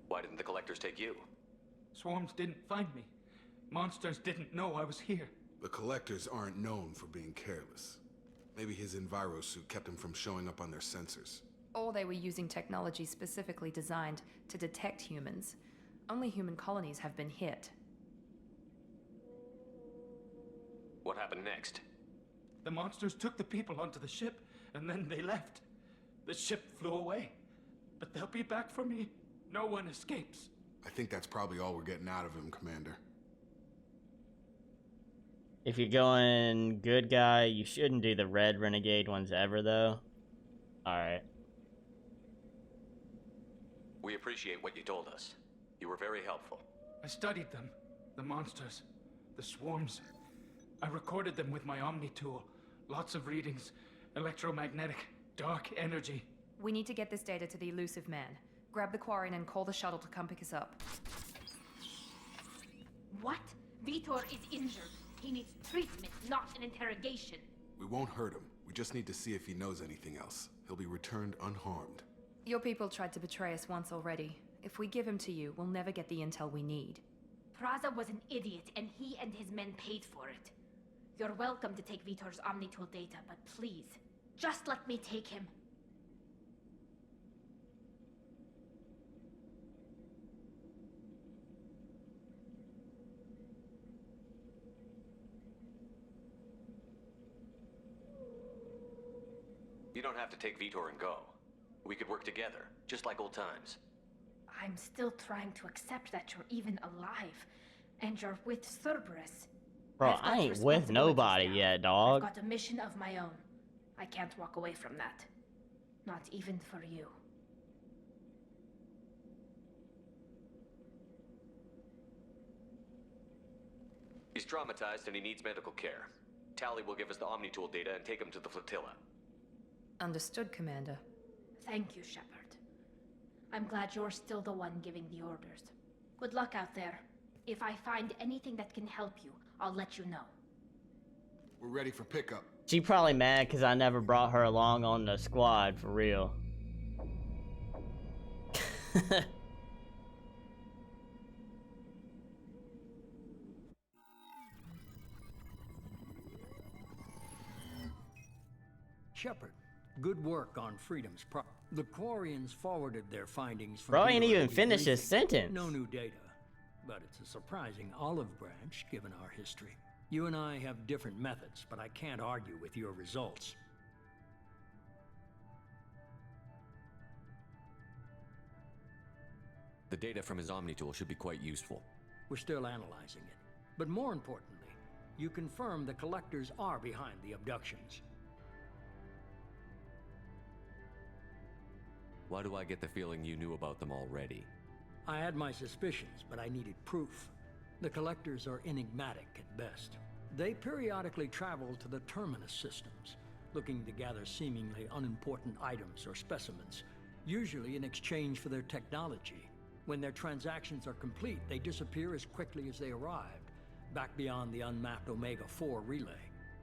Why didn't the Collectors take you? Swarms didn't find me. Monsters didn't know I was here. The Collectors aren't known for being careless. Maybe his envirosuit kept him from showing up on their sensors. Or they were using technology specifically designed to detect humans. Only human colonies have been hit. What happened next? The monsters took the people onto the ship, and then they left. The ship flew away. But they'll be back for me. No one escapes. I think that's probably all we're getting out of him, Commander. If you're going good guy, you shouldn't do the red renegade ones ever, though. Alright. We appreciate what you told us. You were very helpful. I studied them. The monsters. The swarms. I recorded them with my Omni tool. Lots of readings. Electromagnetic. Dark energy. We need to get this data to the elusive man. Grab the Quarian and call the shuttle to come pick us up. What? Vitor is injured. He needs treatment, not an interrogation. We won't hurt him. We just need to see if he knows anything else. He'll be returned unharmed. Your people tried to betray us once already. If we give him to you, we'll never get the intel we need. Praza was an idiot, and he and his men paid for it. You're welcome to take Vitor's Omnitool data, but please, just let me take him. You don't have to take Vitor and go. We could work together, just like old times. I'm still trying to accept that you're even alive, and you're with Cerberus. Bro, I ain't with nobody yet, dog. I've got a mission of my own. I can't walk away from that. Not even for you. He's traumatized and he needs medical care. Tally will give us the Omnitool data and take him to the flotilla. Understood, Commander. Thank you, Shepard. I'm glad you're still the one giving the orders. Good luck out there. If I find anything that can help you, I'll let you know. We're ready for pickup. She probably mad because I never brought her along on the squad, for real. Shepard, good work on Freedom's The Quarians forwarded their findings from... Bro ain't even finished his sentence. No new data, but it's a surprising olive branch given our history. You and I have different methods, but I can't argue with your results. The data from his Omnitool should be quite useful. We're still analyzing it. But more importantly, you confirm the collectors are behind the abductions. Why do I get the feeling you knew about them already? I had my suspicions, but I needed proof. The collectors are enigmatic at best. They periodically travel to the terminus systems, looking to gather seemingly unimportant items or specimens, usually in exchange for their technology. When their transactions are complete, they disappear as quickly as they arrived, back beyond the unmapped Omega-4 relay.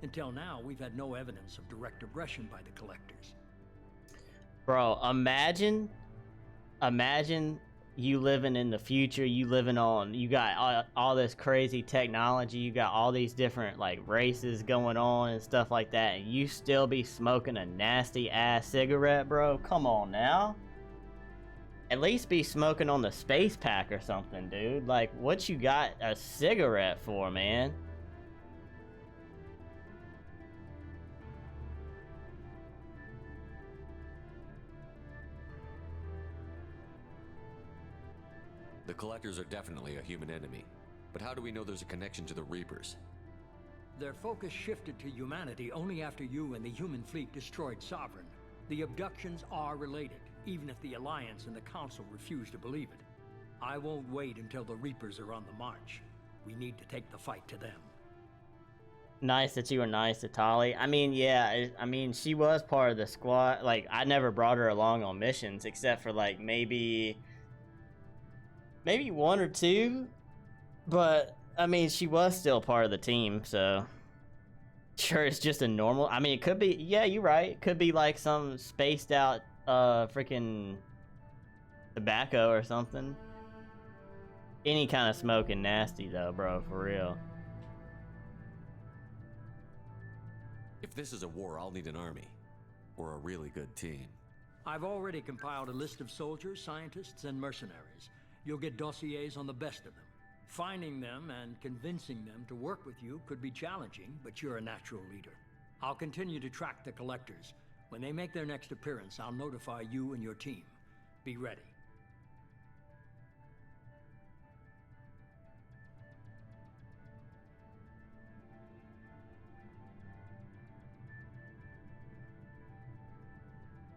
Until now, we've had no evidence of direct aggression by the collectors. Bro, imagine you living in the future, you got all this crazy technology, you got all these different like races going on and stuff like that, and you still be smoking a nasty ass cigarette, bro. Come on now. At least be smoking on the space pack or something, dude. Like, what you got a cigarette for, man? The Collectors are definitely a human enemy. But how do we know there's a connection to the Reapers? Their focus shifted to humanity only after you and the human fleet destroyed Sovereign. The abductions are related, even if the Alliance and the Council refuse to believe it. I won't wait until the Reapers are on the march. We need to take the fight to them. Nice that you were nice to Tali. I mean, yeah, I mean, she was part of the squad. Like, I never brought her along on missions, except for, like, maybe one or two. But, I mean, she was still part of the team, so... Sure, it's just a normal... I mean, it could be... Yeah, you're right. It could be, like, some spaced out, freaking... tobacco or something. Any kind of smoking nasty, though, bro, for real. If this is a war, I'll need an army. Or a really good team. I've already compiled a list of soldiers, scientists, and mercenaries. You'll get dossiers on the best of them. Finding them and convincing them to work with you could be challenging, but you're a natural leader. I'll continue to track the collectors. When they make their next appearance, I'll notify you and your team. Be ready.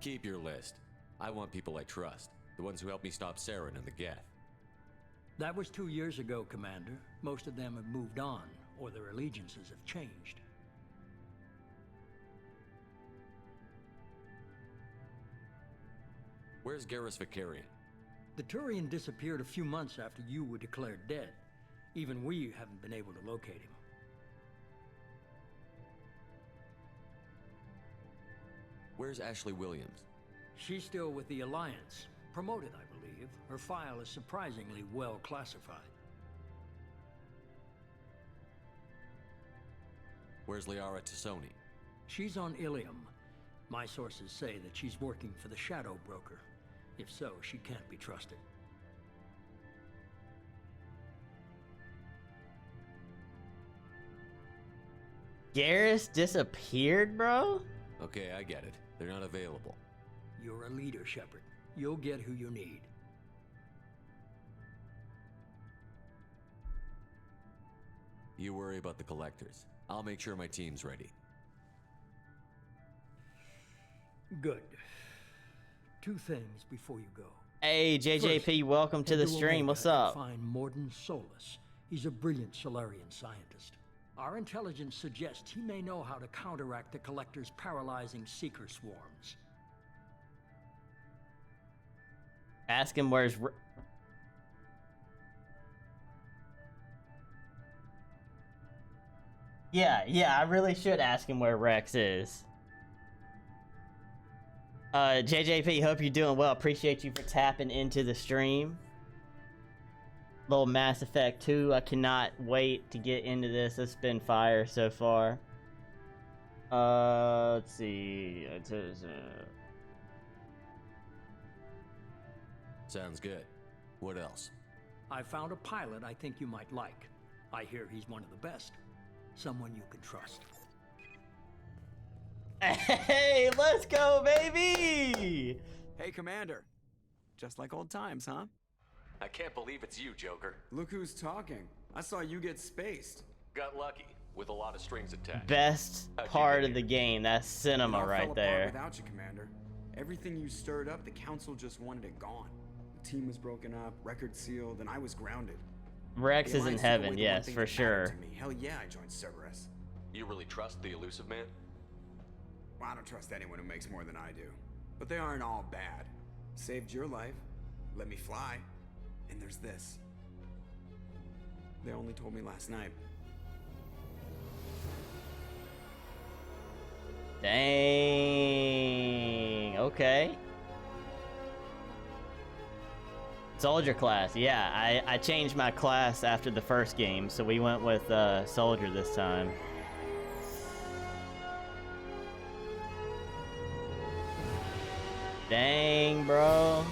Keep your list. I want people I trust. The ones who helped me stop Saren and the Geth. That was 2 years ago, Commander. Most of them have moved on, or their allegiances have changed. Where's Garrus Vicarian? The Turian disappeared a few months after you were declared dead. Even we haven't been able to locate him. Where's Ashley Williams? She's still with the Alliance. Promoted, I believe. Her file is surprisingly well classified. Where's Liara Tassoni? She's on Ilium. My sources say that she's working for the Shadow Broker. If so, she can't be trusted. Garrus disappeared, bro? Okay, I get it. They're not available. You're a leader, Shepard. You'll get who you need. You worry about the collectors. I'll make sure my team's ready. Good. 2 things before you go. Hey, JJP, First, welcome to the head stream. Omega What's and up? Find Mordin Solus. He's a brilliant Solarian scientist. Our intelligence suggests he may know how to counteract the Collector's paralyzing Seeker swarms. Ask him where's... Yeah, I really should ask him where Rex is. JJP, hope you're doing well. Appreciate you for tapping into the stream. Little Mass Effect 2. I cannot wait to get into this. It's been fire so far. Let's see. Sounds good. What else? I found a pilot I think you might like. I hear he's one of the best. Someone you can trust. Hey, let's go, baby! Hey, Commander. Just like old times, huh? I can't believe it's you, Joker. Look who's talking. I saw you get spaced. Got lucky, with a lot of strings attached. Best part of the game. That's cinema right there. Without you, Commander. Everything you stirred up, the Council just wanted it gone. The team was broken up, record sealed, and I was grounded. Rex is in heaven, yes, for sure. Hell yeah, I joined Cerberus. You really trust the Elusive Man? Well, I don't trust anyone who makes more than I do. But they aren't all bad. Saved your life, let me fly, and there's this. They only told me last night. Dang. Okay. Soldier class. Yeah, I changed my class after the first game, so we went with Soldier this time. Dang, bro.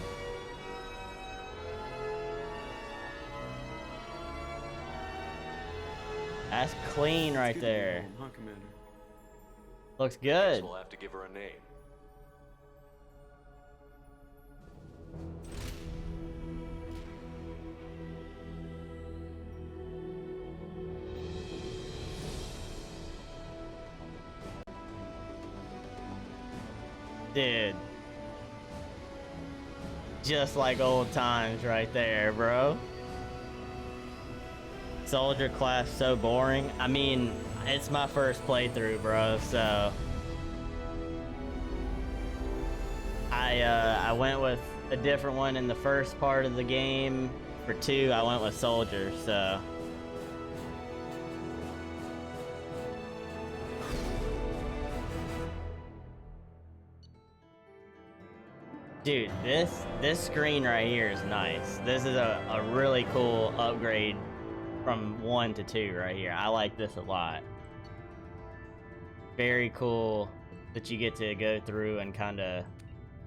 That's clean right there. Huh, Commander? Looks good. We'll have to give her a name. Dude. Just like old times right there, bro. Soldier class so boring. I mean, it's my first playthrough, bro, so I went with a different one in the first part of the game. For 2, I went with Soldier, so dude, this screen right here is nice. This is a really cool upgrade from 1 to 2 right here. I like this a lot. Very cool that you get to go through and kind of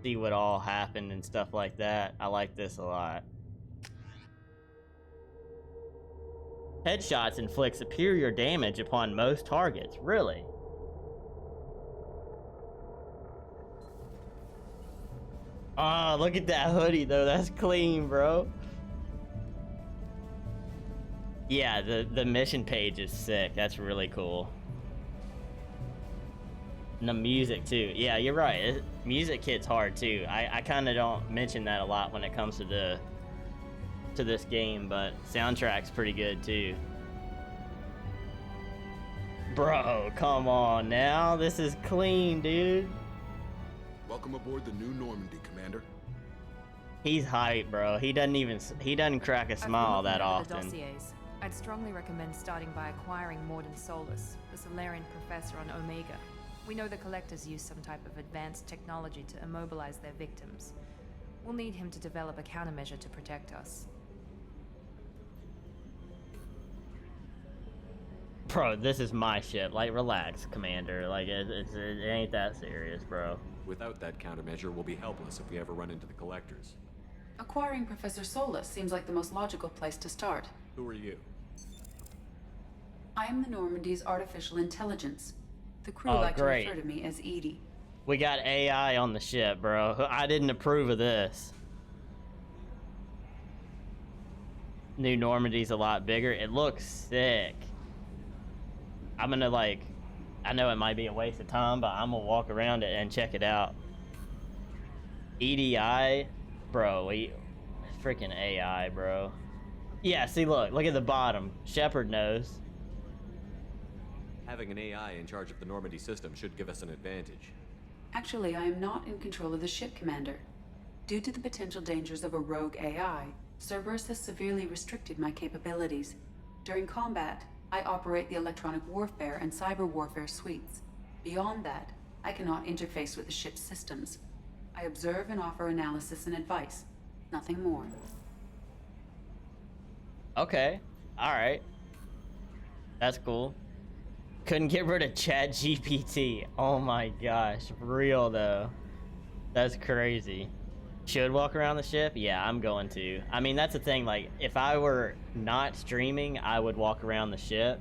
see what all happened and stuff like that. I like this a lot. Headshots inflict superior damage upon most targets. Really? Oh, look at that hoodie though. That's clean, bro. Yeah, the mission page is sick. That's really cool. And the music too. Yeah, you're right. Music hits hard too. I kind of don't mention that a lot when it comes to this game, but soundtrack's pretty good too. Bro, come on now. This is clean, dude. Welcome aboard the new Normandy, Commander. He's hype, bro. He doesn't crack a smile that often. Dossiers. I'd strongly recommend starting by acquiring Morden Solus, the Solarian professor on Omega. We know the Collectors use some type of advanced technology to immobilize their victims. We'll need him to develop a countermeasure to protect us. Bro, this is my ship. Like, relax, Commander. Like, it ain't that serious, bro. Without that countermeasure, we'll be helpless if we ever run into the Collectors. Acquiring Professor Solus seems like the most logical place to start. Who are you? I am the Normandy's artificial intelligence. The crew Oh, like great. to refer to me as Edie. We got AI on the ship, bro. I didn't approve of this. New Normandy's a lot bigger. It looks sick. I'm gonna I know it might be a waste of time, but I'm gonna walk around it and check it out. EDI, bro, freaking AI, bro. Yeah, see, look at the bottom. Shepard knows. Having an AI in charge of the Normandy system should give us an advantage. Actually, I am not in control of the ship, Commander. Due to the potential dangers of a rogue AI, Cerberus has severely restricted my capabilities. During combat, I operate the electronic warfare and cyber warfare suites. Beyond that, I cannot interface with the ship's systems. I observe and offer analysis and advice. Nothing more. Okay, alright. That's cool. Couldn't get rid of ChatGPT. Oh my gosh, real though. That's crazy. Should walk around the ship? Yeah, I'm going to. I mean, that's the thing, like, if I were not streaming, I would walk around the ship.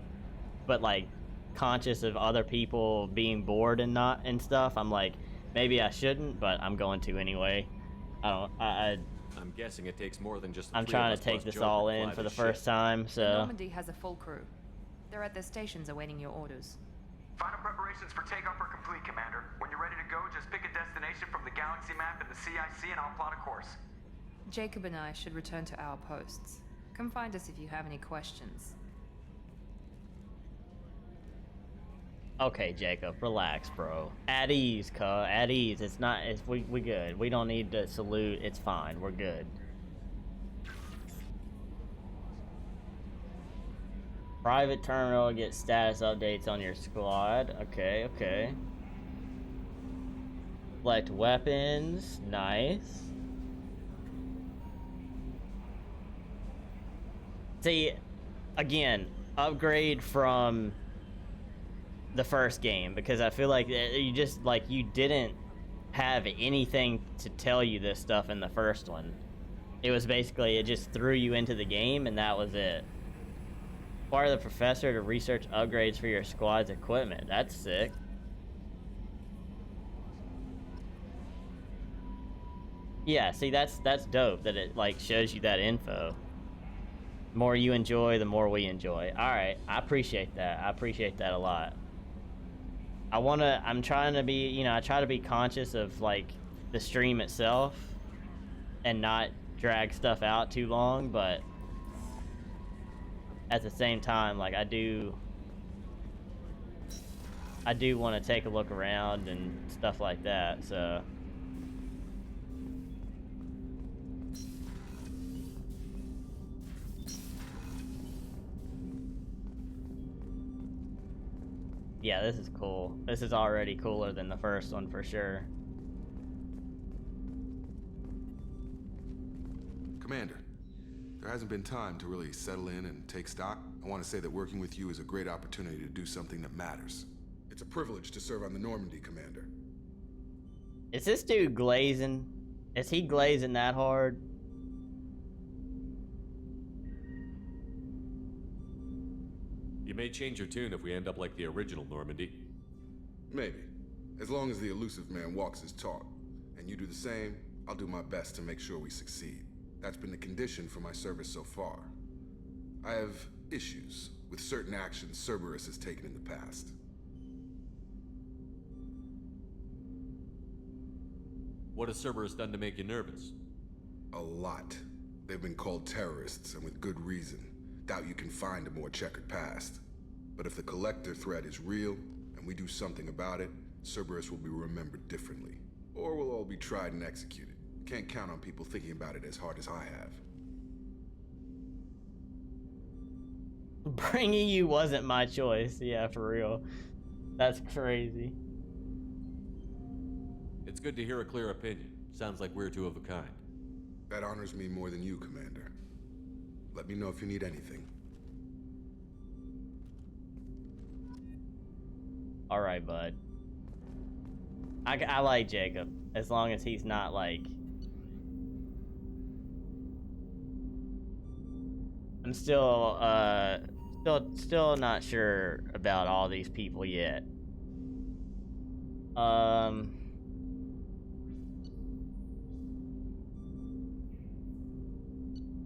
But, like, conscious of other people being bored and stuff, I'm like, maybe I shouldn't, but I'm going to anyway. I'm guessing it takes more than just the I'm three trying of to us take plus this Joe all to in fly for the this first ship. time, so... Normandy has a full crew. They're at their stations awaiting your orders. Final preparations for takeoff are complete, Commander. When you're ready to go, just pick a destination from the galaxy map in the CIC and I'll plot a course. Jacob and I should return to our posts. Come find us if you have any questions. Okay, Jacob, relax, bro. At ease, cuh. At ease. We good. We don't need to salute. It's fine. We're good. Private terminal gets status updates on your squad. Okay, okay. Select weapons. Nice. See, again, upgrade from the first game, because I feel like you didn't have anything to tell you this stuff in the first one. It was basically, it just threw you into the game and that was it. Require the professor to research upgrades for your squad's equipment. That's sick. Yeah, see, that's dope that it like shows you that info. The more you enjoy, the more we enjoy. Alright, I appreciate that. I appreciate that a lot. I'm trying to be, I try to be conscious of like the stream itself and not drag stuff out too long, but at the same time, like I do want to take a look around and stuff like that, so. Yeah, this is cool. This is already cooler than the first one for sure. Commander, there hasn't been time to really settle in and take stock. I want to say that working with you is a great opportunity to do something that matters. It's a privilege to serve on the Normandy, Commander. Is this dude glazing? Is he glazing that hard? You may change your tune if we end up like the original Normandy. Maybe. As long as the elusive man walks his talk. And you do the same, I'll do my best to make sure we succeed. That's been the condition for my service so far. I have issues with certain actions Cerberus has taken in the past. What has Cerberus done to make you nervous? A lot. They've been called terrorists, and with good reason. Doubt you can find a more checkered past. But if the Collector threat is real, and we do something about it, Cerberus will be remembered differently. Or we'll all be tried and executed. Can't count on people thinking about it as hard as I have. Bringing you wasn't my choice. Yeah, for real. That's crazy. It's good to hear a clear opinion. Sounds like we're two of a kind. That honors me more than you, Commander. Let me know if you need anything. Alright, bud. I like Jacob, as long as he's not like... I'm still not sure about all these people yet.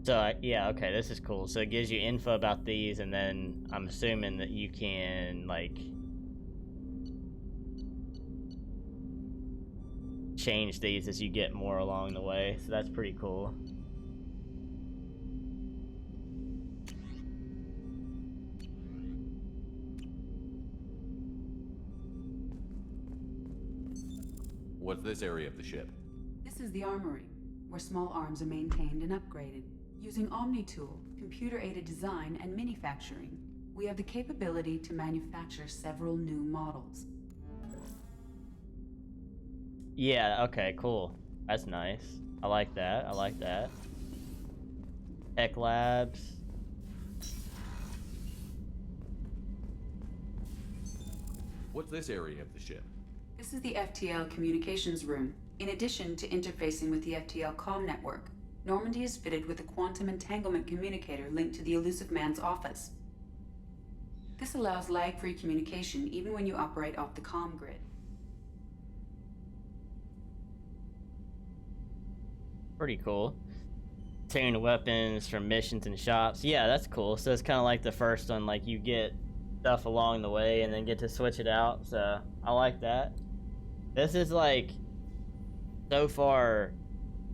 So, yeah, okay, this is cool. So it gives you info about these, and then I'm assuming that you can, like, change these as you get more along the way. So that's pretty cool. What's this area of the ship? This is the armory, where small arms are maintained and upgraded. Using Omni-Tool, computer-aided design, and manufacturing, we have the capability to manufacture several new models. Yeah, okay, cool. That's nice. I like that. I like that. Tech labs. What's this area of the ship? This is the FTL communications room. In addition to interfacing with the FTL comm network, Normandy is fitted with a quantum entanglement communicator linked to the Elusive Man's office. This allows lag-free communication even when you operate off the comm grid. Pretty cool. Tuned weapons from missions and shops. Yeah, that's cool. So it's kind of like the first one, like you get stuff along the way and then get to switch it out. So I like that. This is like, so far,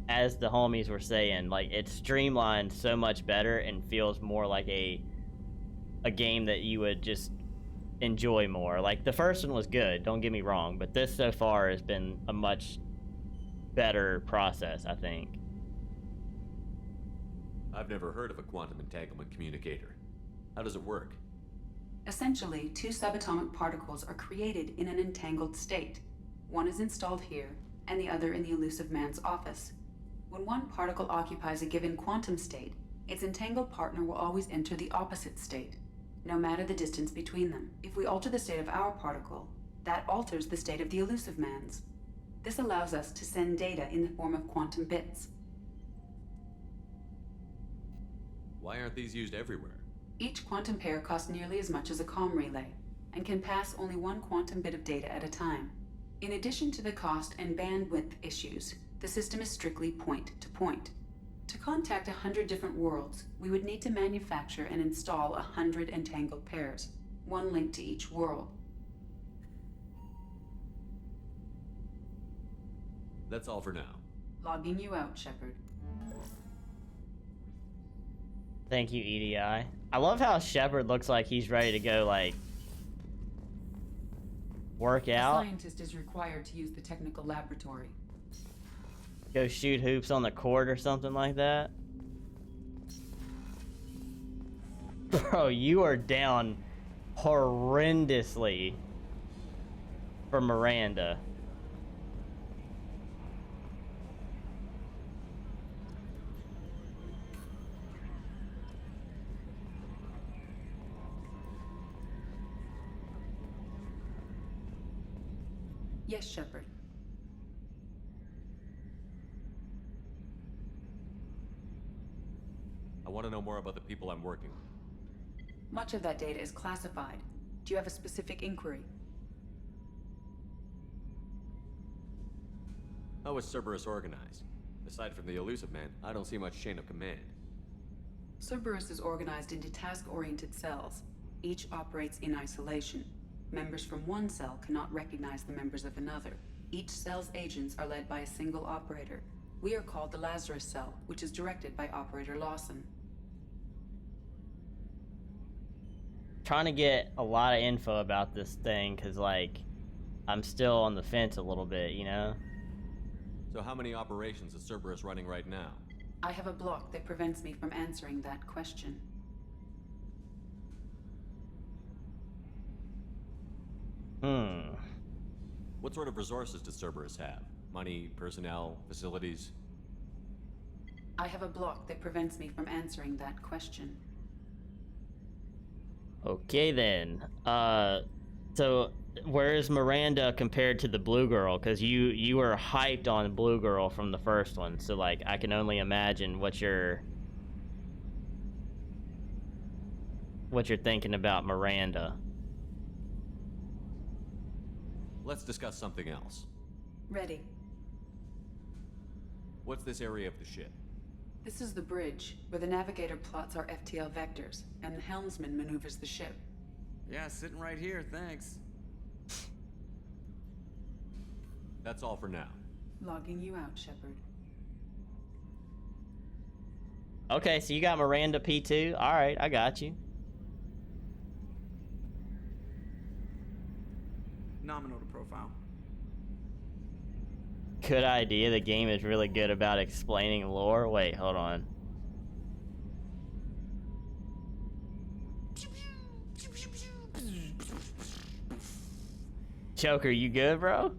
as the homies were saying, like it's streamlined so much better and feels more like a game that you would just enjoy more. Like the first one was good, don't get me wrong, but this so far has been a much better process, I think. I've never heard of a quantum entanglement communicator. How does it work? Essentially, two subatomic particles are created in an entangled state. One is installed here, and the other in the Elusive Man's office. When one particle occupies a given quantum state, its entangled partner will always enter the opposite state, no matter the distance between them. If we alter the state of our particle, that alters the state of the Elusive Man's. This allows us to send data in the form of quantum bits. Why aren't these used everywhere? Each quantum pair costs nearly as much as a comm relay, and can pass only one quantum bit of data at a time. In addition to the cost and bandwidth issues, the system is strictly point-to-point. To contact 100 different worlds, we would need to manufacture and install 100 entangled pairs, one linked to each world. That's all for now. Logging you out, Shepard. Thank you, EDI. I love how Shepard looks like he's ready to go, like, work out. A scientist is required to use the technical laboratory. Go shoot hoops on the court or something like that. Bro, you are down horrendously for Miranda. Yes, Shepard. I want to know more about the people I'm working with. Much of that data is classified. Do you have a specific inquiry? How is Cerberus organized? Aside from the elusive man, I don't see much chain of command. Cerberus is organized into task-oriented cells. Each operates in isolation. Members from one cell cannot recognize the members of another. Each cell's agents are led by a single operator. We are called the Lazarus Cell, which is directed by Operator Lawson. Trying to get a lot of info about this thing, because, like, I'm still on the fence a little bit, you know? So how many operations is Cerberus running right now? I have a block that prevents me from answering that question. What sort of resources does Cerberus have? Money, personnel, facilities? I have a block that prevents me from answering that question. Okay then. So where's Miranda compared to the Blue Girl? Because you were hyped on Blue Girl from the first one, so like I can only imagine what you're thinking about Miranda. Let's discuss something else. Ready. What's this area of the ship? This is the bridge, where the navigator plots our FTL vectors, and the helmsman maneuvers the ship. Yeah, sitting right here, thanks. That's all for now. Logging you out, Shepard. Okay, so you got Miranda P2? Alright, I got you. Nominal to profile. Good idea. The game is really good about explaining lore. Wait, hold on. Joker, you good, bro?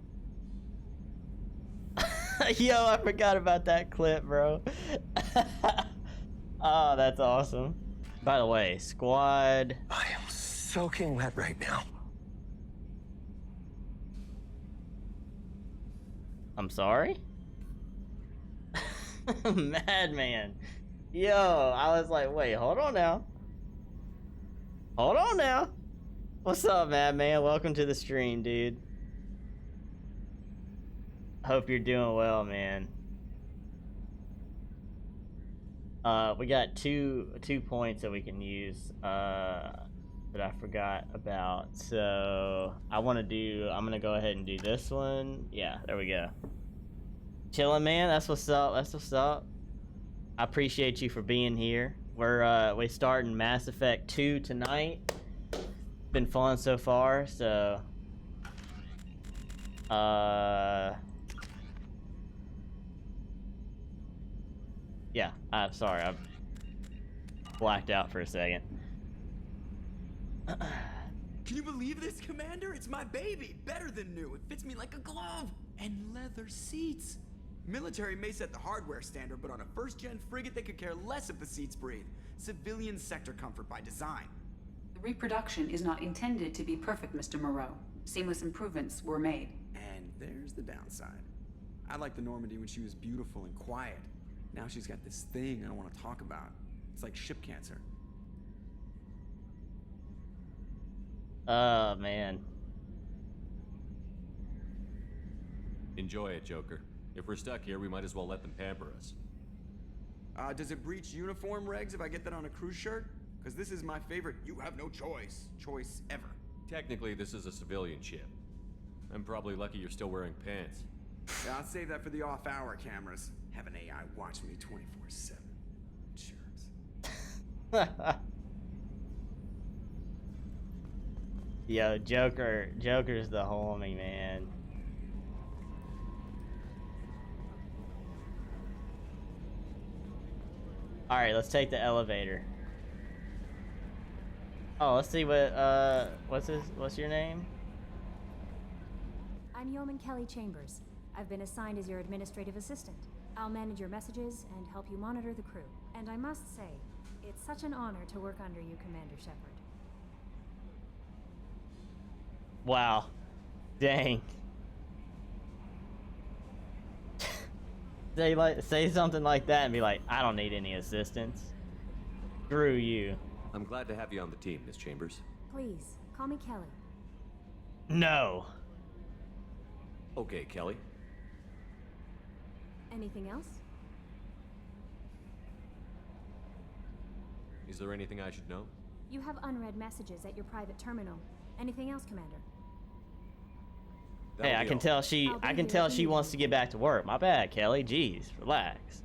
Yo, I forgot about that clip, bro. Oh, that's awesome. By the way, squad... I am soaking wet right now. I'm sorry? Madman. Yo, I was like, wait, hold on now. Hold on now. What's up, Madman? Welcome to the stream, dude. Hope you're doing well, man. We got two points that we can use that I forgot about. So I'm gonna go ahead and do this one. Yeah, there we go. Chillin', man. That's what's up. That's what's up. I appreciate you for being here. We're starting Mass Effect 2 tonight. Been fun so far. So yeah. I'm sorry. I blacked out for a second. Can you believe this, Commander? It's my baby! Better than new. It fits me like a glove! And leather seats! Military may set the hardware standard, but on a first-gen frigate, they could care less if the seats breathe. Civilian sector comfort by design. The reproduction is not intended to be perfect, Mr. Moreau. Seamless improvements were made. And there's the downside. I liked the Normandy when she was beautiful and quiet. Now she's got this thing I don't want to talk about. It's like ship cancer. Oh, man. Enjoy it, Joker. If we're stuck here, we might as well let them pamper us. Does it breach uniform regs if I get that on a cruise shirt? Because this is my favorite you have no choice ever. Technically, this is a civilian ship. I'm probably lucky you're still wearing pants. Yeah, I'll save that for the off-hour cameras. Have an AI watch me 24/7. Insurance. Yo, Joker's the homie, man. All right, let's take the elevator. Oh, let's see what's your name? I'm Yeoman Kelly Chambers. I've been assigned as your administrative assistant. I'll manage your messages and help you monitor the crew. And I must say, it's such an honor to work under you, Commander Shepard. Wow. Dang. Say something like that and be like, I don't need any assistance. Screw you. I'm glad to have you on the team, Miss Chambers. Please, call me Kelly. No. Okay, Kelly. Anything else? Is there anything I should know? You have unread messages at your private terminal. Anything else, Commander? Hey, I can tell she wants to get back to work. My bad, Kelly. Jeez, relax.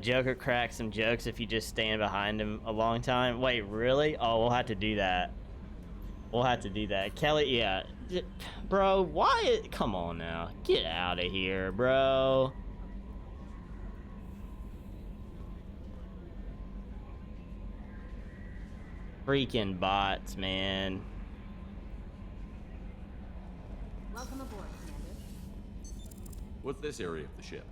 Joker cracks some jokes if you just stand behind him a long time. Wait, really? Oh, we'll have to do that. We'll have to do that. Kelly, yeah. Bro, why? Come on now. Get out of here, bro. Freaking bots, man. Welcome aboard, Commander. What's this area of the ship?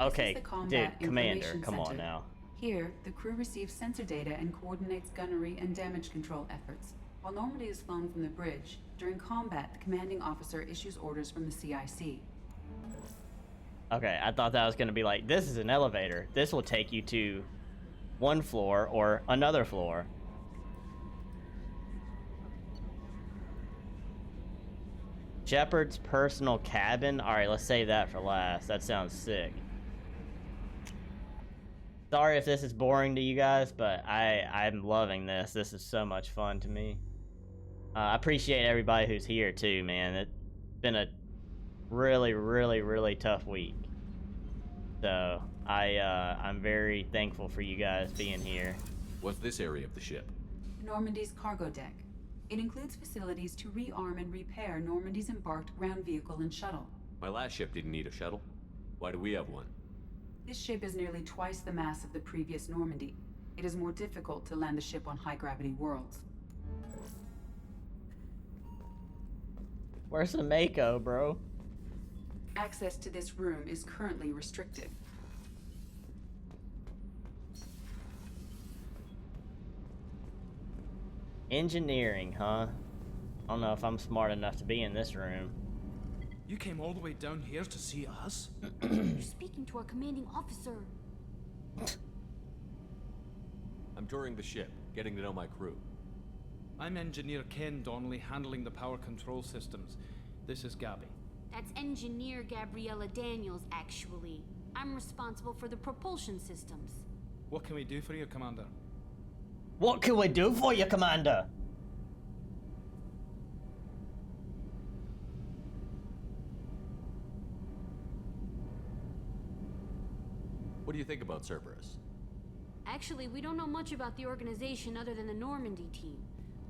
Okay, This is the Combat dude, Commander, Information come on Center. now. Here, the crew receives sensor data and coordinates gunnery and damage control efforts. While Normandy is flown from the bridge, during combat, the commanding officer issues orders from the CIC. Okay, I thought that was gonna be like, this is an elevator. This will take you to one floor or another floor. Shepard's personal cabin? Alright, let's save that for last. That sounds sick. Sorry if this is boring to you guys, but I'm loving this. This is so much fun to me. I appreciate everybody who's here too, man. It's been a really, really, really tough week. So, I'm very thankful for you guys being here. What's this area of the ship? Normandy's cargo deck. It includes facilities to rearm and repair Normandy's embarked ground vehicle and shuttle. My last ship didn't need a shuttle. Why do we have one? This ship is nearly twice the mass of the previous Normandy. It is more difficult to land the ship on high-gravity worlds. Where's the Mako, bro? Access to this room is currently restricted. Engineering, huh? I don't know if I'm smart enough to be in this room. You came all the way down here to see us? You're speaking to our commanding officer. I'm touring the ship, getting to know my crew. I'm Engineer Ken Donnelly, handling the power control systems. This is Gabby. That's Engineer Gabriella Daniels, actually. I'm responsible for the propulsion systems. What can we do for you, Commander? What can we do for you, Commander? What do you think about Cerberus? Actually, we don't know much about the organization other than the Normandy team.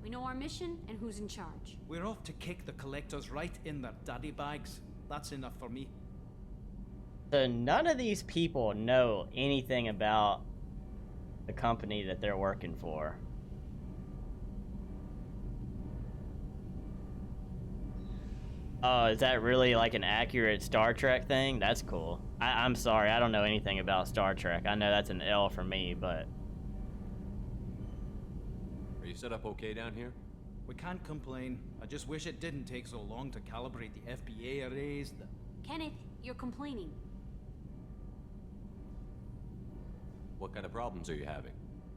We know our mission and who's in charge. We're off to kick the collectors right in their daddy bags. That's enough for me. So none of these people know anything about the company that they're working for. Oh, is that really like an accurate Star Trek thing? That's cool. I'm sorry, I don't know anything about Star Trek. I know that's an L for me, but... Are you set up okay down here? We can't complain. I just wish it didn't take so long to calibrate the FBA arrays. Kenneth, you're complaining. What kind of problems are you having?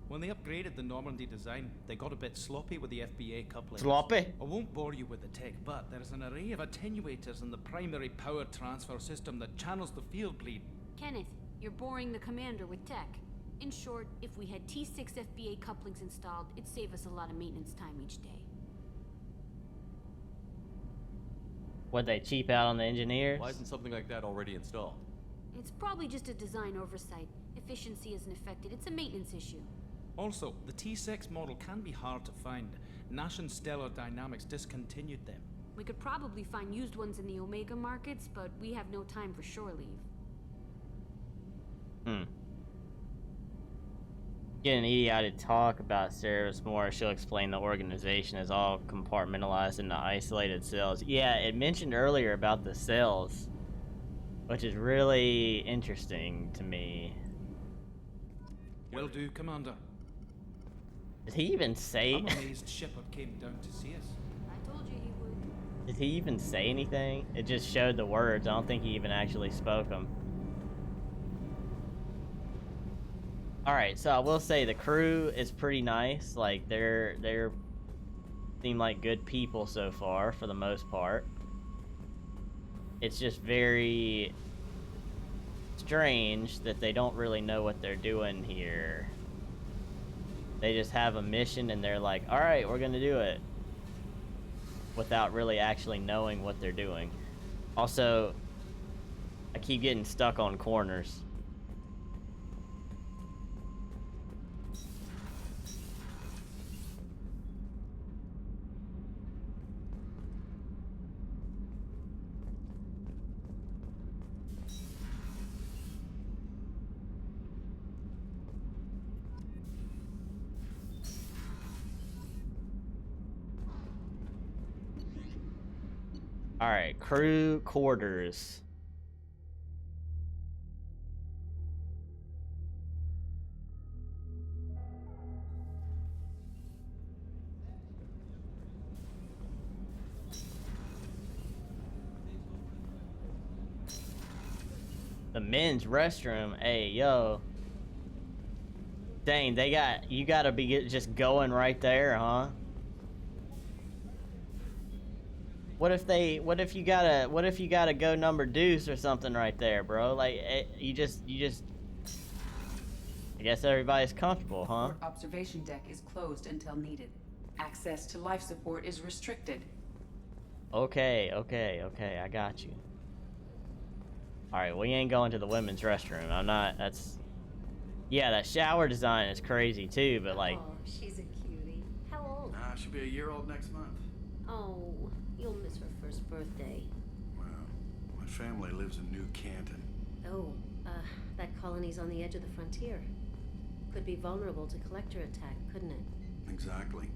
When they upgraded the Normandy design, they got a bit sloppy with the FBA couplings. Sloppy? I won't bore you with the tech, but there's an array of attenuators in the primary power transfer system that channels the field bleed. Kenneth, you're boring the commander with tech. In short, if we had T6 FBA couplings installed, it'd save us a lot of maintenance time each day. Would they cheap out on the engineers? Why isn't something like that already installed? It's probably just a design oversight. Efficiency isn't affected. It's a maintenance issue. Also, the T6 model can be hard to find. Nash and Stellar Dynamics discontinued them. We could probably find used ones in the Omega markets, but we have no time for shore leave. Get an idiotic talk about Cerberus more. She'll explain the organization is all compartmentalized into isolated cells. Yeah, it mentioned earlier about the cells, which is really interesting to me. Will do, Commander. Did he even say? I'm amazed Shepard came down to see us. I told you he would. Did he even say anything? It just showed the words. I don't think he even actually spoke them. Alright, so I will say the crew is pretty nice. Like, they're seem like good people so far, for the most part. It's just very strange that they don't really know what they're doing here. They just have a mission and they're like, all right, we're gonna do it, without really actually knowing what they're doing. Also, I keep getting stuck on corners. All right, crew quarters. The men's restroom. Hey, yo. Dang, you gotta be just going right there, huh? What if you gotta go number deuce or something right there, bro? Like, you just, I guess everybody's comfortable, huh? Our observation deck is closed until needed. Access to life support is restricted. Okay, I got you. Alright, we ain't going to the women's restroom. Yeah, that shower design is crazy too, but like... Oh, she's a cutie. How old? She'll be a year old next month. Oh, you'll miss her first birthday. Well, my family lives in New Canton. Oh, that colony's on the edge of the frontier. Could be vulnerable to collector attack, couldn't it? Exactly.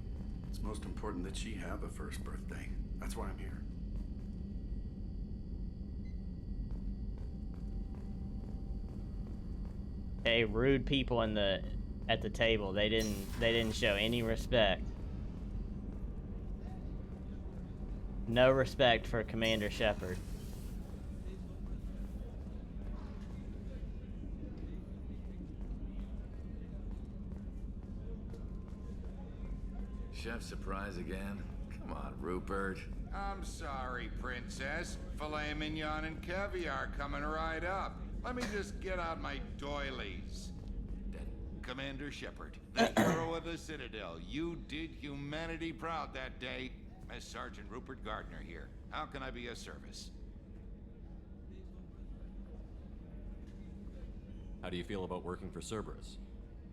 It's most important that she have a first birthday. That's why I'm here. Hey, rude people at the table. They didn't show any respect. No respect for Commander Shepard. Chef surprise again? Come on, Rupert. I'm sorry, Princess. Filet mignon and caviar coming right up. Let me just get out my doilies. Commander Shepard, the hero of the Citadel. You did humanity proud that day. As Sergeant Rupert Gardner here. How can I be of service? How do you feel about working for Cerberus?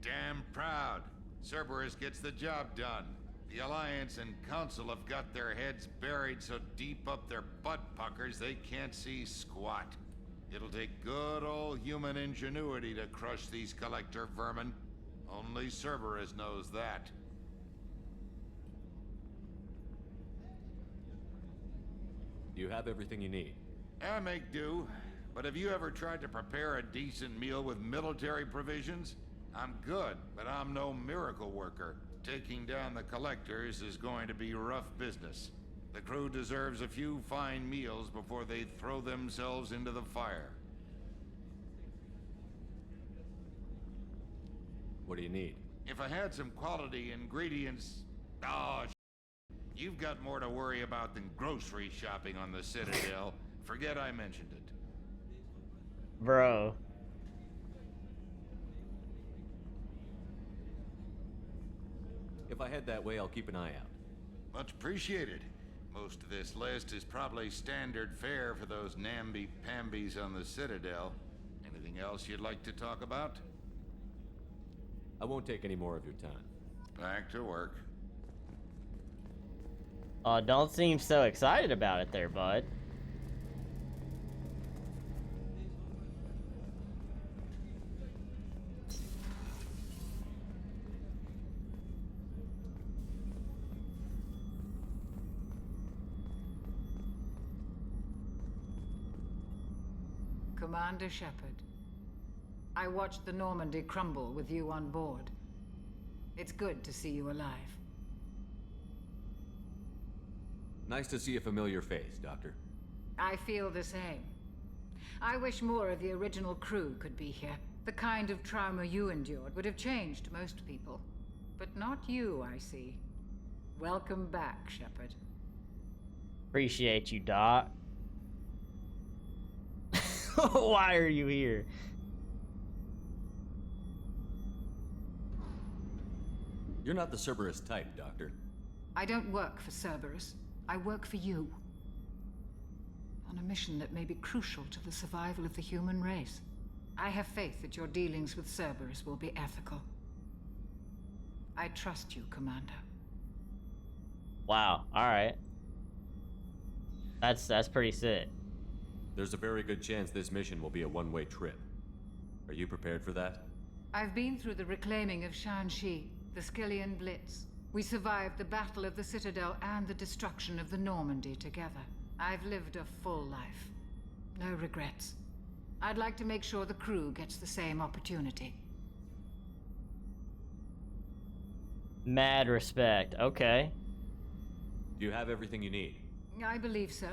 Damn proud. Cerberus gets the job done. The Alliance and Council have got their heads buried so deep up their butt puckers they can't see squat. It'll take good old human ingenuity to crush these collector vermin. Only Cerberus knows that. You have everything you need. I make do. But have you ever tried to prepare a decent meal with military provisions? I'm good, but I'm no miracle worker. Taking down the collectors is going to be rough business. The crew deserves a few fine meals before they throw themselves into the fire. What do you need? If I had some quality ingredients... Oh, you've got more to worry about than grocery shopping on the Citadel. Forget I mentioned it. Bro. If I head that way, I'll keep an eye out. Much appreciated. Most of this list is probably standard fare for those namby-pambies on the Citadel. Anything else you'd like to talk about? I won't take any more of your time. Back to work. Don't seem so excited about it there, bud. Commander Shepard, I watched the Normandy crumble with you on board. It's good to see you alive. Nice to see a familiar face, Doctor. I feel the same. I wish more of the original crew could be here. The kind of trauma you endured would have changed most people. But not you, I see. Welcome back, Shepard. Appreciate you, Doc. Why are you here? You're not the Cerberus type, Doctor. I don't work for Cerberus. I work for you. On a mission that may be crucial to the survival of the human race. I have faith that your dealings with Cerberus will be ethical. I trust you, Commander. Wow, alright. That's pretty sick. There's a very good chance this mission will be a one-way trip. Are you prepared for that? I've been through the reclaiming of Shanxi, the Skillian Blitz. We survived the Battle of the Citadel and the destruction of the Normandy together. I've lived a full life. No regrets. I'd like to make sure the crew gets the same opportunity. Mad respect. Okay. Do you have everything you need? I believe so.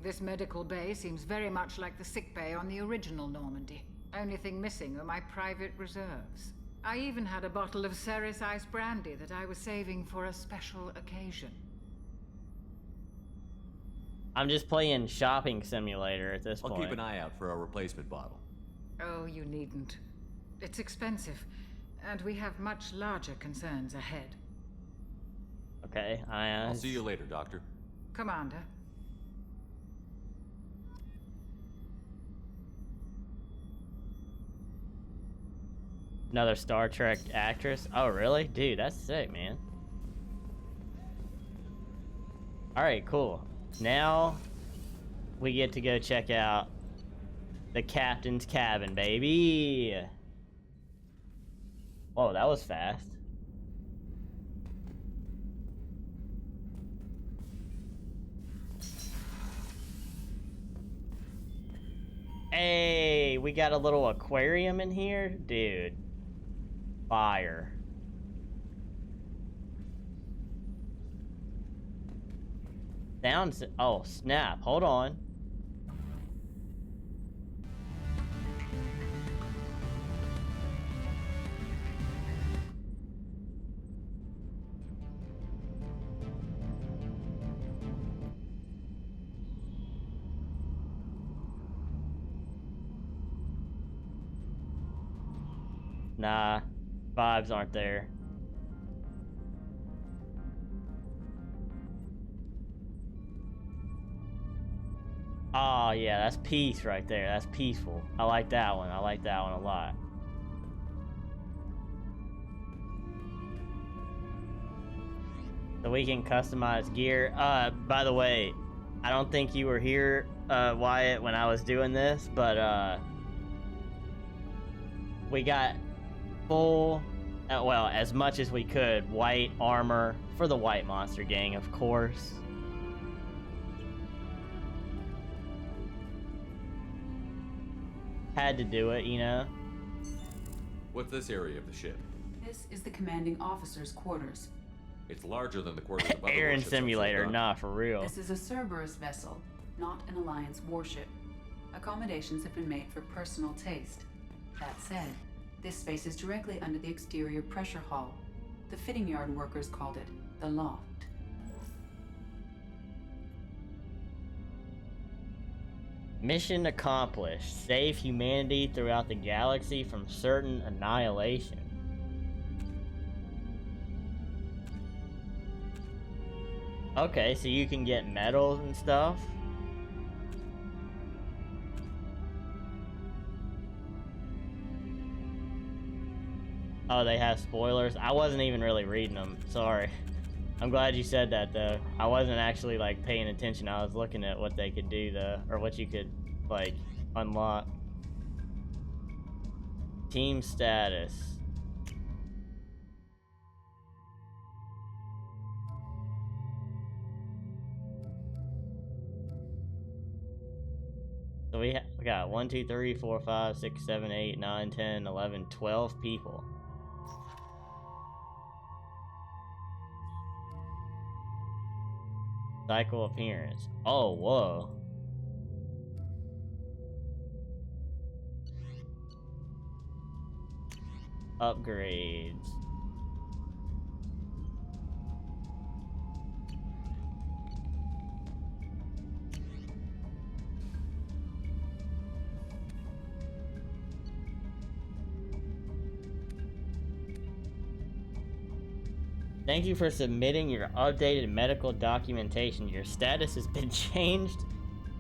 This medical bay seems very much like the sick bay on the original Normandy. Only thing missing are my private reserves. I even had a bottle of Ceres Ice Brandy that I was saving for a special occasion. I'm just playing shopping simulator at this point. I'll keep an eye out for a replacement bottle. Oh, you needn't. It's expensive, and we have much larger concerns ahead. Okay, I'll see you later, Doctor. Commander. Another Star Trek actress? Oh, really? Dude, that's sick, man. Alright, cool. Now, we get to go check out the captain's cabin, baby! Whoa, that was fast. Hey, we got a little aquarium in here? Dude. Fire. Sounds... Oh, snap. Hold on. Nah, vibes aren't there. Oh, yeah, that's peace right there. That's peaceful. I like that one. I like that one a lot. So we can customize gear. By the way, I don't think you were here, Wyatt, when I was doing this, but, we got full, well, as much as we could, white armor for the White Monster Gang, of course. Had to do it, you know? What's this area of the ship? This is the commanding officer's quarters. It's larger than the quarters of other Aaron warships Simulator, I've nah, for real. This is a Cerberus vessel, not an Alliance warship. Accommodations have been made for personal taste. That said, this space is directly under the exterior pressure hull. The fitting yard workers called it the loft. Mission accomplished. Save humanity throughout the galaxy from certain annihilation. Okay, so you can get medals and stuff. Oh, they have spoilers? I wasn't even really reading them. Sorry. I'm glad you said that, though. I wasn't actually, like, paying attention. I was looking at what they could do, though. Or what you could, like, unlock. Team status. So we got 1, 2, 3, 4, 5, 6, 7, 8, 9, 10, 11, 12 people. Cycle appearance. Oh, whoa. Upgrades. Thank you for submitting your updated medical documentation. Your status has been changed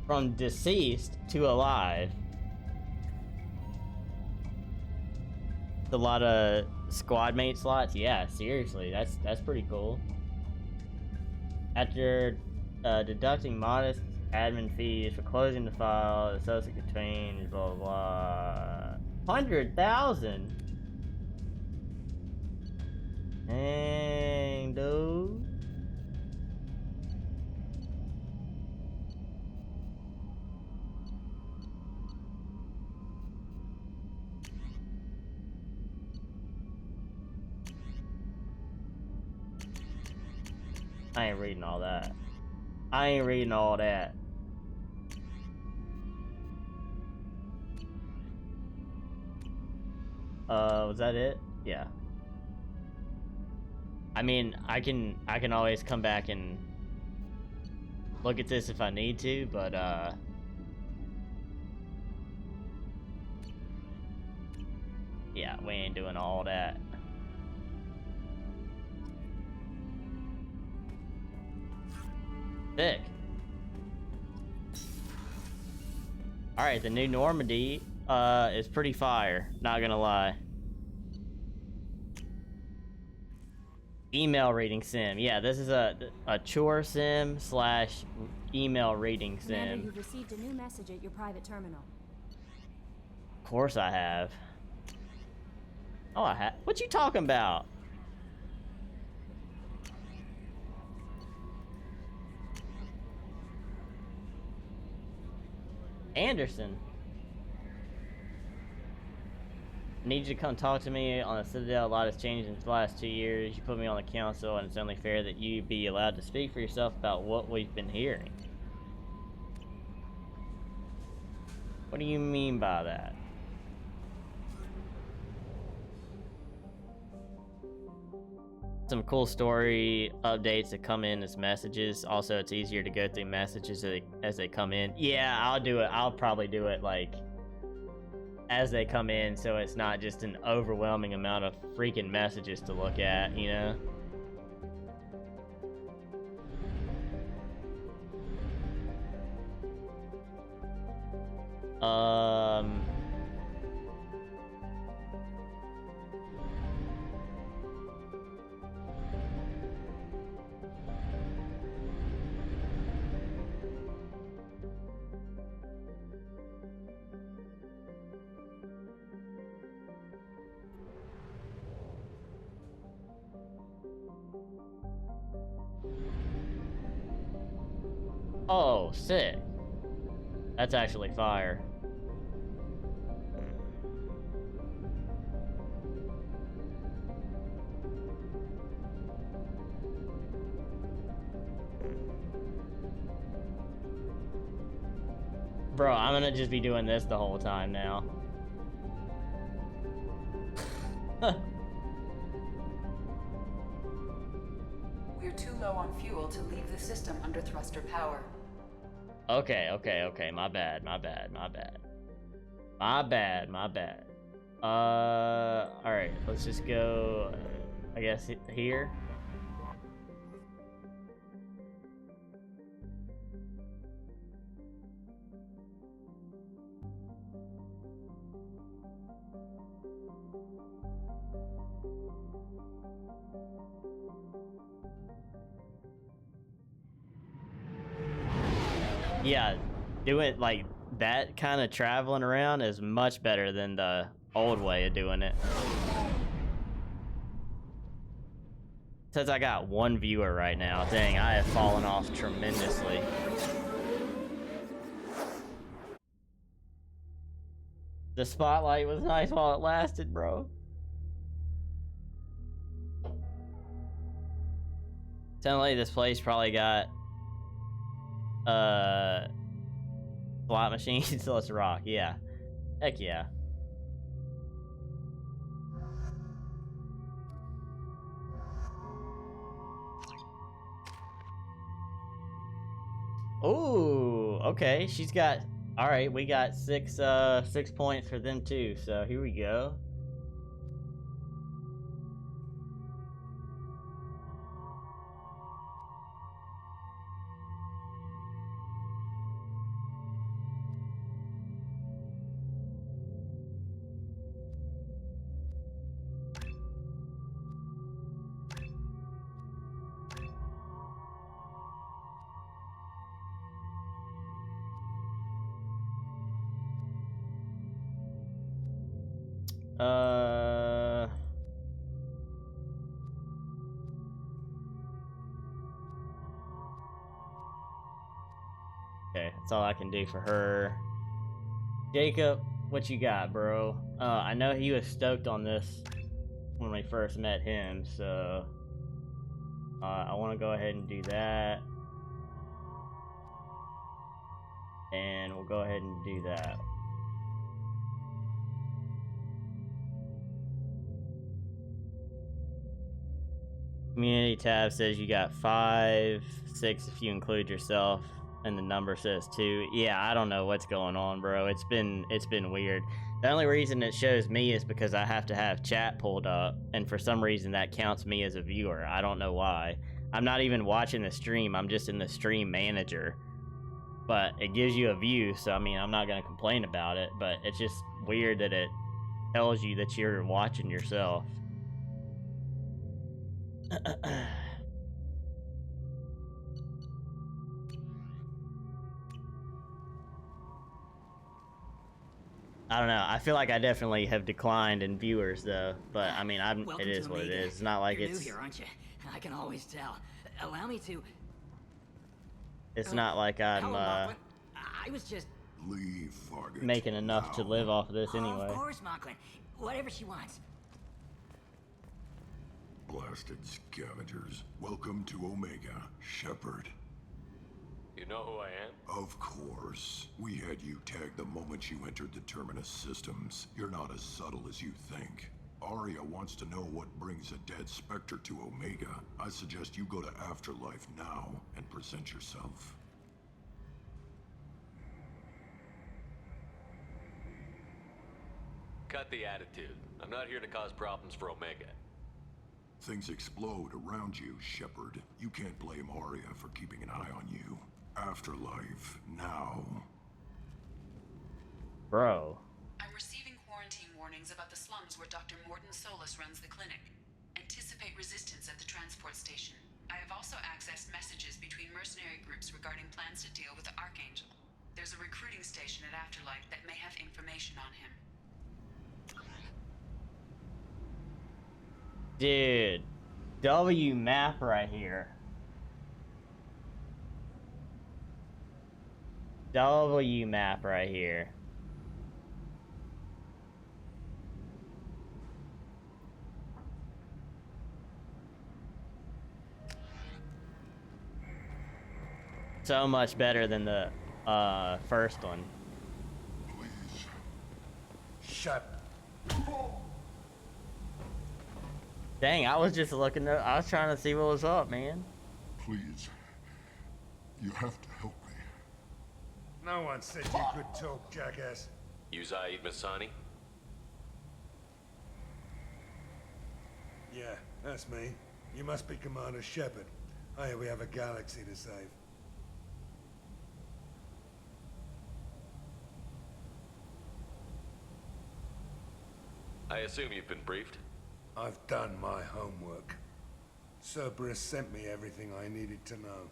from deceased to alive. A lot of squad mate slots. Yeah, seriously, that's pretty cool. After deducting modest admin fees for closing the file, the subsequent change, blah blah blah. 100,000. Dang, dude. I ain't reading all that. I ain't reading all that. Was that it? Yeah. I mean, I can always come back and look at this if I need to, but yeah, we ain't doing all that. Sick. Alright, the new Normandy is pretty fire, not gonna lie. Email reading sim. Yeah, this is a chore sim slash email reading Commander, sim. you've received a new message at your private terminal. Of course I have. Oh, I have. What you talking about? Anderson. I need you to come talk to me on the Citadel. A lot has changed in the last 2 years. You put me on the council, and it's only fair that you be allowed to speak for yourself about what we've been hearing. What do you mean by that? Some cool story updates that come in as messages. Also, it's easier to go through messages as they come in. Yeah, I'll do it. I'll probably do it like as they come in, so it's not just an overwhelming amount of freaking messages to look at, you know? Oh, sick. That's actually fire. Bro, I'm gonna just be doing this the whole time now. We're too low on fuel to leave the system under thruster power. Okay, my bad. Alright, let's just go, I guess, here. Yeah, doing like that kind of traveling around is much better than the old way of doing it. Says I got 1 viewer right now. Dang, I have fallen off tremendously. The spotlight was nice while it lasted, bro. Sounds like this place probably got slot machines. So let's rock. Yeah, heck yeah. Ooh, okay. She's got. All right, we got 6 points for them too. So here we go. Okay, that's all I can do for her. Jacob, what you got, bro? I know he was stoked on this when we first met him, so I want to go ahead and do that. And we'll go ahead and do that. Community tab says you got 5, 6 if you include yourself, and the number says 2. Yeah, I don't know what's going on, bro. It's been weird. The only reason it shows me is because I have to have chat pulled up, and for some reason that counts me as a viewer. I don't know why. I'm not even watching the stream. I'm just in the stream manager. But it gives you a view, so I mean, I'm not gonna complain about it, but it's just weird that it tells you that you're watching yourself. I don't know. I feel like I definitely have declined in viewers, though. But I mean, it is what it is. It's not like You're it's. new here, aren't you? I can always tell. Allow me to. It's not like I'm Hello, Mocklin. I was just Leave, Fargate. making enough to live off of this anyway. Of course, Mocklin. Whatever she wants. Blasted scavengers. Welcome to Omega, Shepard. You know who I am? Of course. We had you tagged the moment you entered the Terminus systems. You're not as subtle as you think. Arya wants to know what brings a dead Spectre to Omega. I suggest you go to Afterlife now and present yourself. Cut the attitude. I'm not here to cause problems for Omega. Things explode around you, Shepard. You can't blame Arya for keeping an eye on you. Afterlife, now. Bro. I'm receiving quarantine warnings about the slums where Dr. Morton Solus runs the clinic. Anticipate resistance at the transport station. I have also accessed messages between mercenary groups regarding plans to deal with the Archangel. There's a recruiting station at Afterlife that may have information on him. Dude. W map right here. W map right here. So much better than the first one. Please. Shut. Dang, I was just looking up. I was trying to see what was up, man. Please. You have to help me. No one said you could talk, jackass. You Zaid Masani? Yeah, that's me. You must be Commander Shepard. I hear we have a galaxy to save. I assume you've been briefed? I've done my homework. Cerberus sent me everything I needed to know.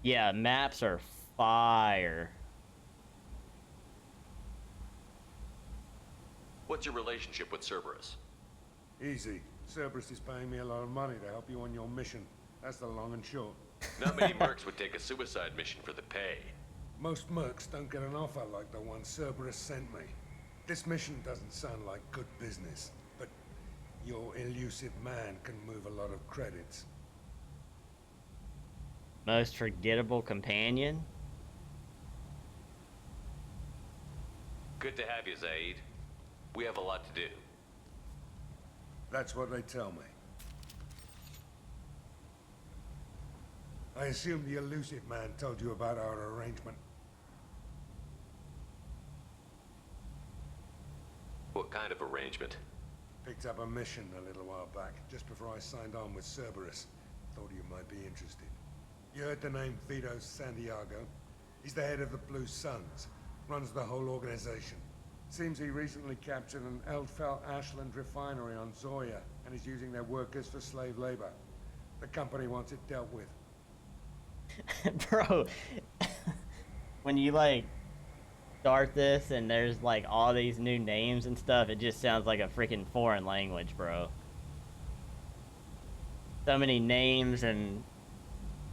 Yeah, maps are fire. What's your relationship with Cerberus? Easy. Cerberus is paying me a lot of money to help you on your mission. That's the long and short. Not many mercs would take a suicide mission for the pay. Most mercs don't get an offer like the one Cerberus sent me. This mission doesn't sound like good business, but your elusive man can move a lot of credits. Most forgettable companion? Good to have you, Zaid. We have a lot to do. That's what they tell me. I assume the elusive man told you about our arrangement. What kind of arrangement? Picked up a mission a little while back, just before I signed on with Cerberus. Thought you might be interested. You heard the name Vito Santiago? He's the head of the Blue Suns, runs the whole organization. Seems he recently captured an Eldfell Ashland refinery on Zoya, and is using their workers for slave labor. The company wants it dealt with. Bro, when you like start this and there's like all these new names and stuff, it just sounds like a freaking foreign language, bro. So many names and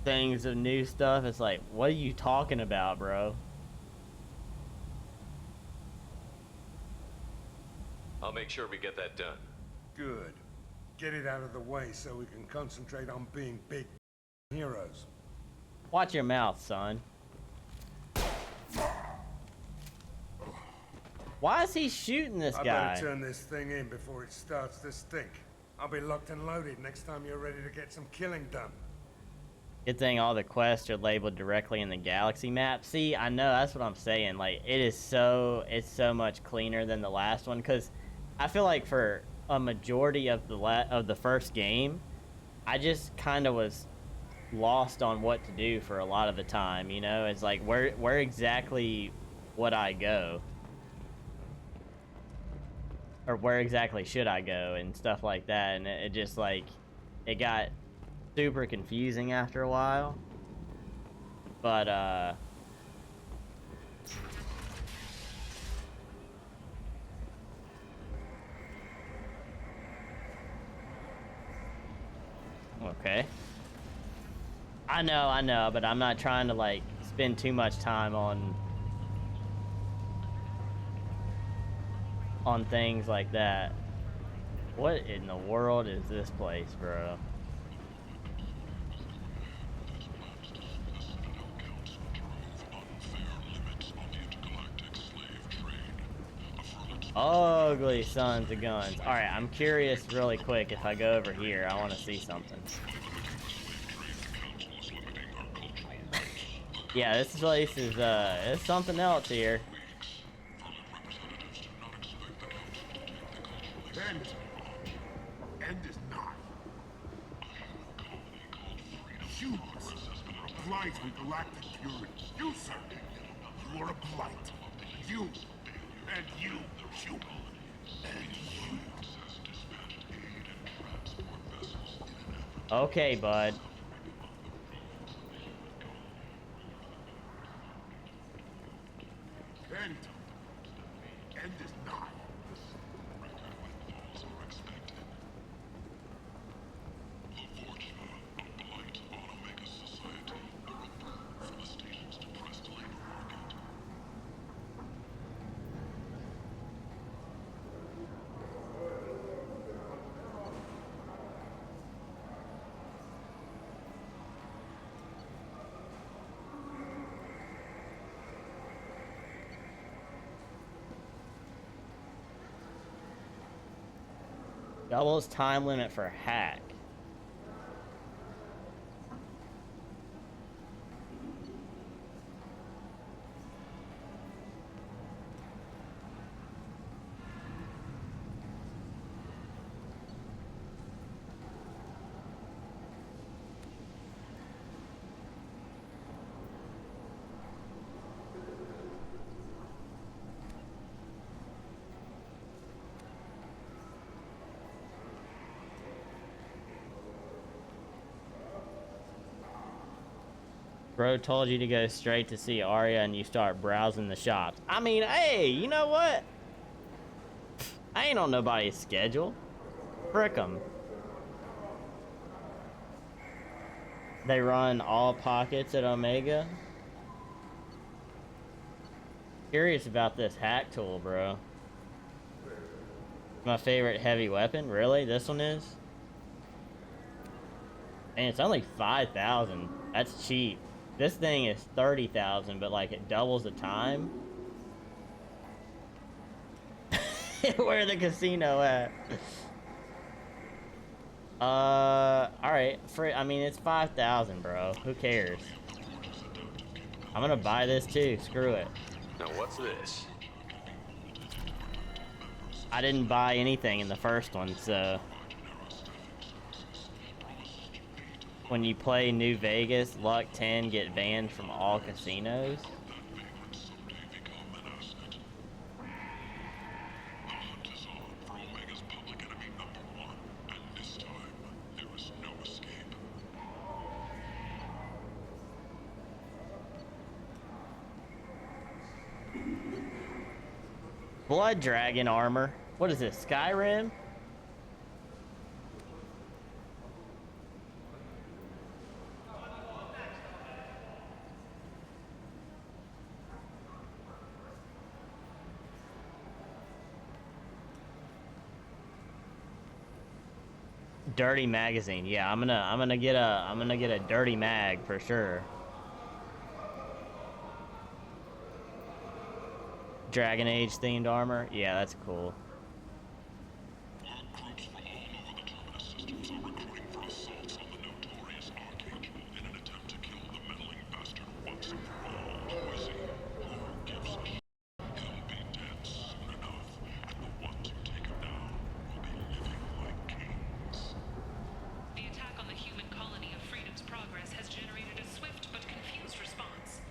things of new stuff. It's like, what are you talking about, bro? I'll make sure we get that done. Good. Get it out of the way so we can concentrate on being big heroes. Watch your mouth, son. Why is he shooting this I guy? better turn this thing in before it starts to stink. I'll be locked and loaded next time you're ready to get some killing done. Good thing all the quests are labeled directly in the galaxy map. See, I know, that's what I'm saying. Like, it's so much cleaner than the last one, because I feel like for a majority of the first game, I just kind of was lost on what to do for a lot of the time, you know? It's like, where exactly would I go? Or where exactly should I go and stuff like that, and it just like, it got super confusing after a while. But okay. I know, but I'm not trying to like spend too much time on things like that. What in the world is this place, bro? Ugly sons of guns. Alright, I'm curious really quick if I go over here. I want to see something. Yeah, this place is, it's something else here. End is not. Humans are blight on galactic purity. You, sir, you are a blight. You, and you, human. And you. Okay, bud. End is not. Doubles time limit for hack. Bro told you to go straight to see Arya and you start browsing the shops. I mean, hey, you know what? I ain't on nobody's schedule. Frick 'em. They run all pockets at Omega. Curious about this hack tool, bro. My favorite heavy weapon? Really? This one is? And it's only 5,000. That's cheap. This thing is 30,000, but like it doubles the time. Where the casino at? Alright. I mean, it's 5,000, bro. Who cares? I'm gonna buy this too. Screw it. Now what's this? I didn't buy anything in the first one, so... When you play New Vegas, Luck 10 get banned from all casinos. Blood Dragon armor. What is this, Skyrim? Dirty magazine. Yeah, I'm gonna get a dirty mag for sure. Dragon Age themed armor. Yeah, that's cool. The attack on the human colony of Freedom's Progress has generated a swift but confused response.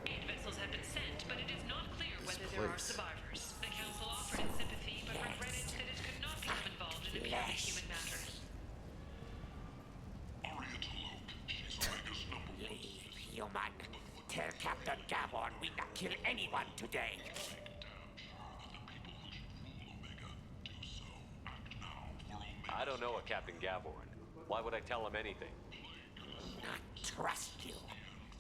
8 vessels have been sent, but it is not clear whether there are survivors. The Council offered its sympathy, but regretted that it could not become involved in purely human matters. Leave, human. Tell Captain Gavon we not kill anyone today. I don't know a Captain Gavorn. Why would I tell him anything? Not trust you.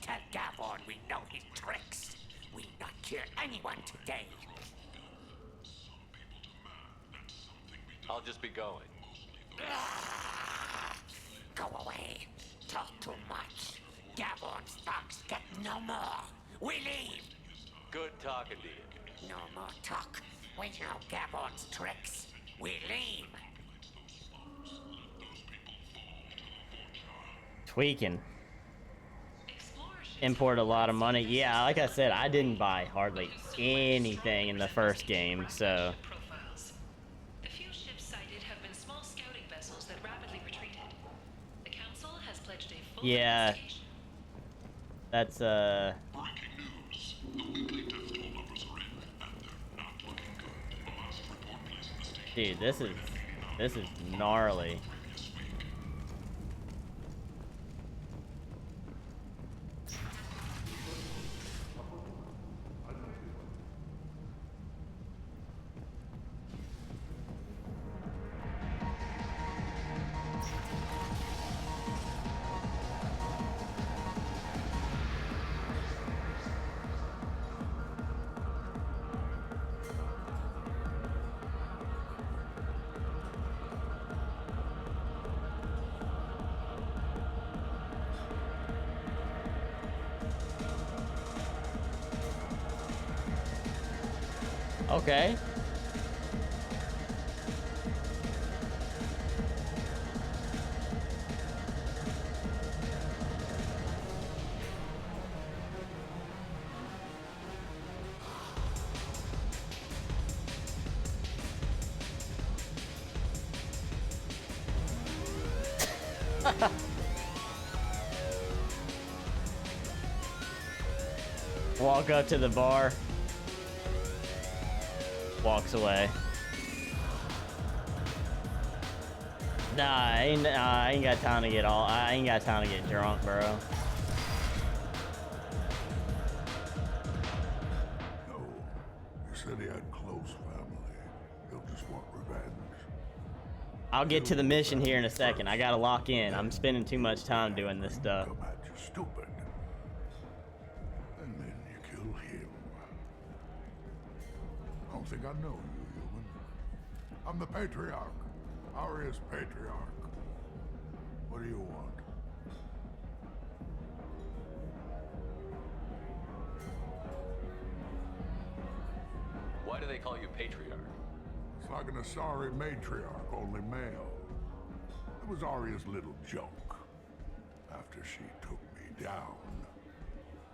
Tell Gavon we know his tricks. We not kill anyone today. I'll just be going. Go away. Talk too much. Gavon's thugs get no more. We leave. Good talking to you. No more talk. We know Gavon's tricks. We leave. Tweaking. Import a lot of money. Yeah, like I said, I didn't buy hardly anything in the first game, so. The few ships sighted have been small scouting vessels that rapidly retreated. The Council has pledged a full Yeah. That's dude, this is gnarly. Okay. Walk up to the bar. Walks away. Nah, I ain't got time to get I ain't got time to get drunk, bro. No. You said he had close family. He'll just want revenge. I'll get to the mission here in a second. I gotta lock in. I'm spending too much time doing this stuff. Come at you stupid. And then you kill him. I don't think I know you, human. I'm the Patriarch. Aria's Patriarch. What do you want? Why do they call you Patriarch? It's like an Asari matriarch, only male. It was Aria's little joke. After she took me down,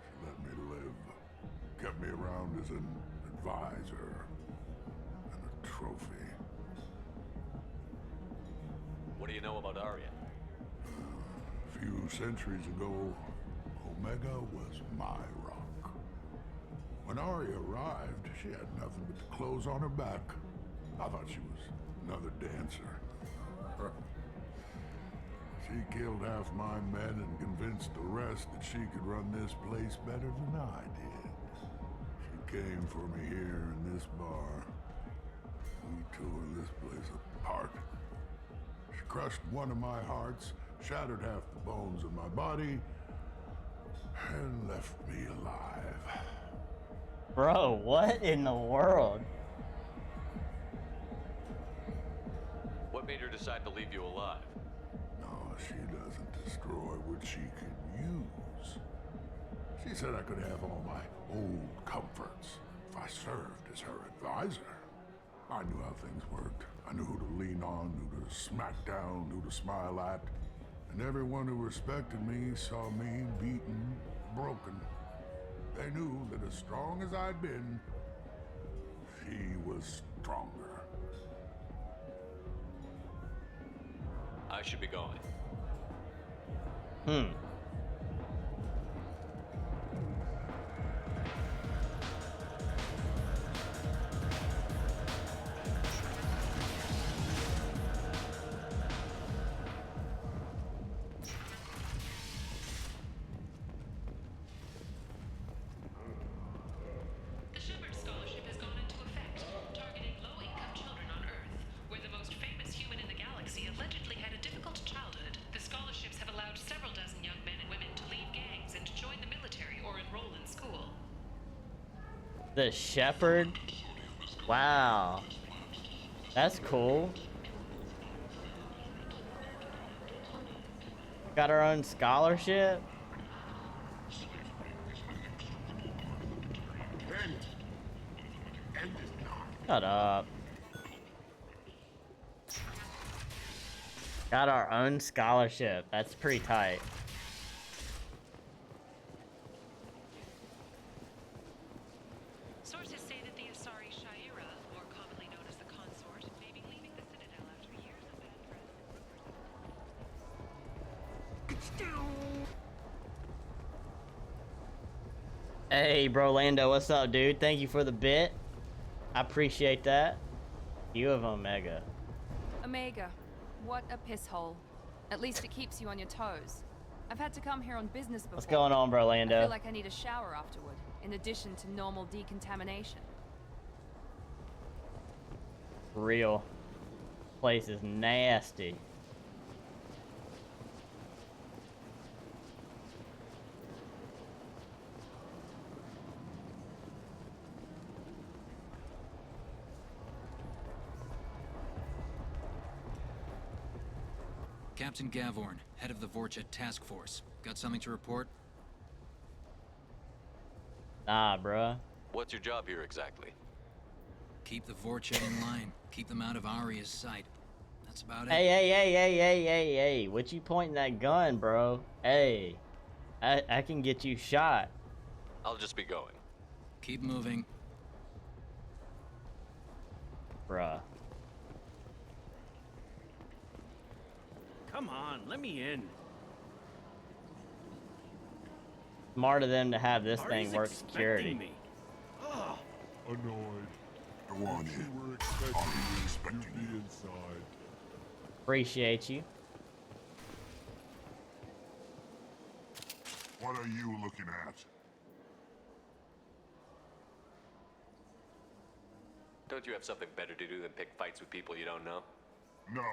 she let me live. Kept me around as an advisor and a trophy. What do you know about Arya? A few centuries ago, Omega was my rock. When Arya arrived, she had nothing but the clothes on her back. I thought she was another dancer. She killed half my men and convinced the rest that she could run this place better than I did. She came for me here in this bar. We tore this place apart. She crushed one of my hearts, shattered half the bones of my body, and left me alive. Bro, what in the world? What made her decide to leave you alive? No, she doesn't destroy what she can use. She said I could have all my old comforts if I served as her advisor. I knew how things worked. I knew who to lean on, who to smack down, who to smile at. And everyone who respected me saw me beaten, broken. They knew that as strong as I'd been, she was stronger. I should be going. The Shepard Scholarship has gone into effect, targeting low-income children on Earth, where the most famous human in the galaxy allegedly had a difficult childhood. The scholarships have allowed several dozen young men and women to leave gangs and join the military or enroll in school. The Shepherd? Wow. That's cool. Got our own scholarship? Shut up. Got our own scholarship. That's pretty tight. Sources say that the Asari Shaira, more commonly known as the Consort, may be leaving the Citadel after years of bad press. Hey, bro, Lando, what's up, dude? Thank you for the bit. I appreciate that. You of Omega. Omega, what a piss hole. At least it keeps you on your toes. I've had to come here on business before. What's going on, bro, Lando? I feel like I need a shower afterward, in addition to normal decontamination. Real. Place is nasty. Captain Gavorn, head of the Vorchet Task Force. Got something to report? Nah, bruh. What's your job here exactly? Keep the Vorchet in line. Keep them out of Aria's sight. That's about it. Hey. What you pointing that gun, bro? Hey. I can get you shot. I'll just be going. Keep moving. Bruh. Come on, let me in. Smart of them to have this thing Ari's work expecting security. me. Ugh. Annoyed. Go on in. Are you expecting you inside? Appreciate you. What are you looking at? Don't you have something better to do than pick fights with people you don't know? No,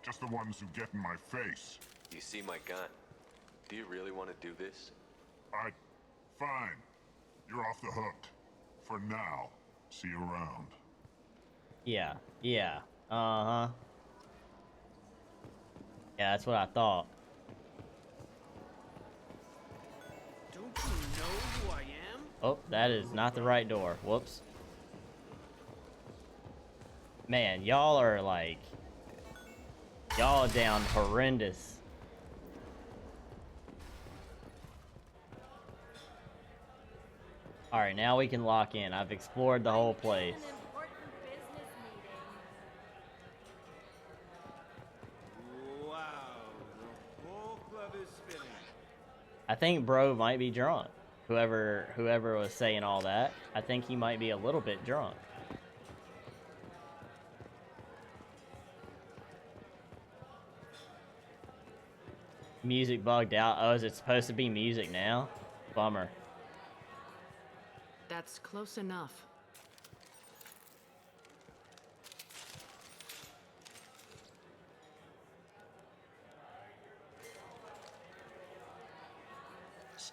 just the ones who get in my face. You see my gun. Do you really want to do this? Fine. You're off the hook. For now. See you around. Yeah. Uh-huh. Yeah, that's what I thought. Don't you know who I am? Oh, that is not the right door. Whoops. Man, y'all are like... Y'all down horrendous. Alright, now we can lock in. I've explored the whole place. Wow, the whole club is spinning. I think bro might be drunk. Whoever was saying all that, I think he might be a little bit drunk. Music bugged out. Oh, is it supposed to be music now? Bummer. That's close enough.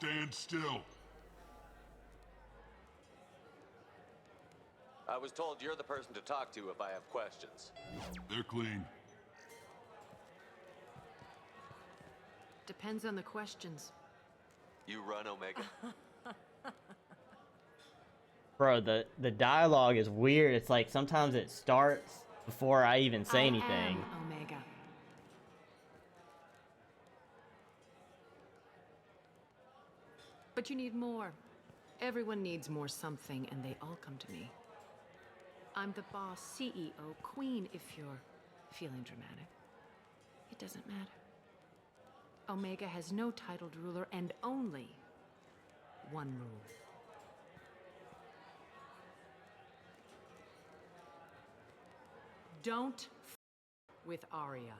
stand still. I was told you're the person to talk to if I have questions. They're clean. Depends on the questions. You run, Omega. Bro, the dialogue is weird. It's like sometimes it starts before I even say anything. Am Omega. But you need more. Everyone needs more something, and they all come to me. I'm the boss, CEO, queen, if you're feeling dramatic. It doesn't matter. Omega has no titled ruler and only one rule. Don't f with Arya.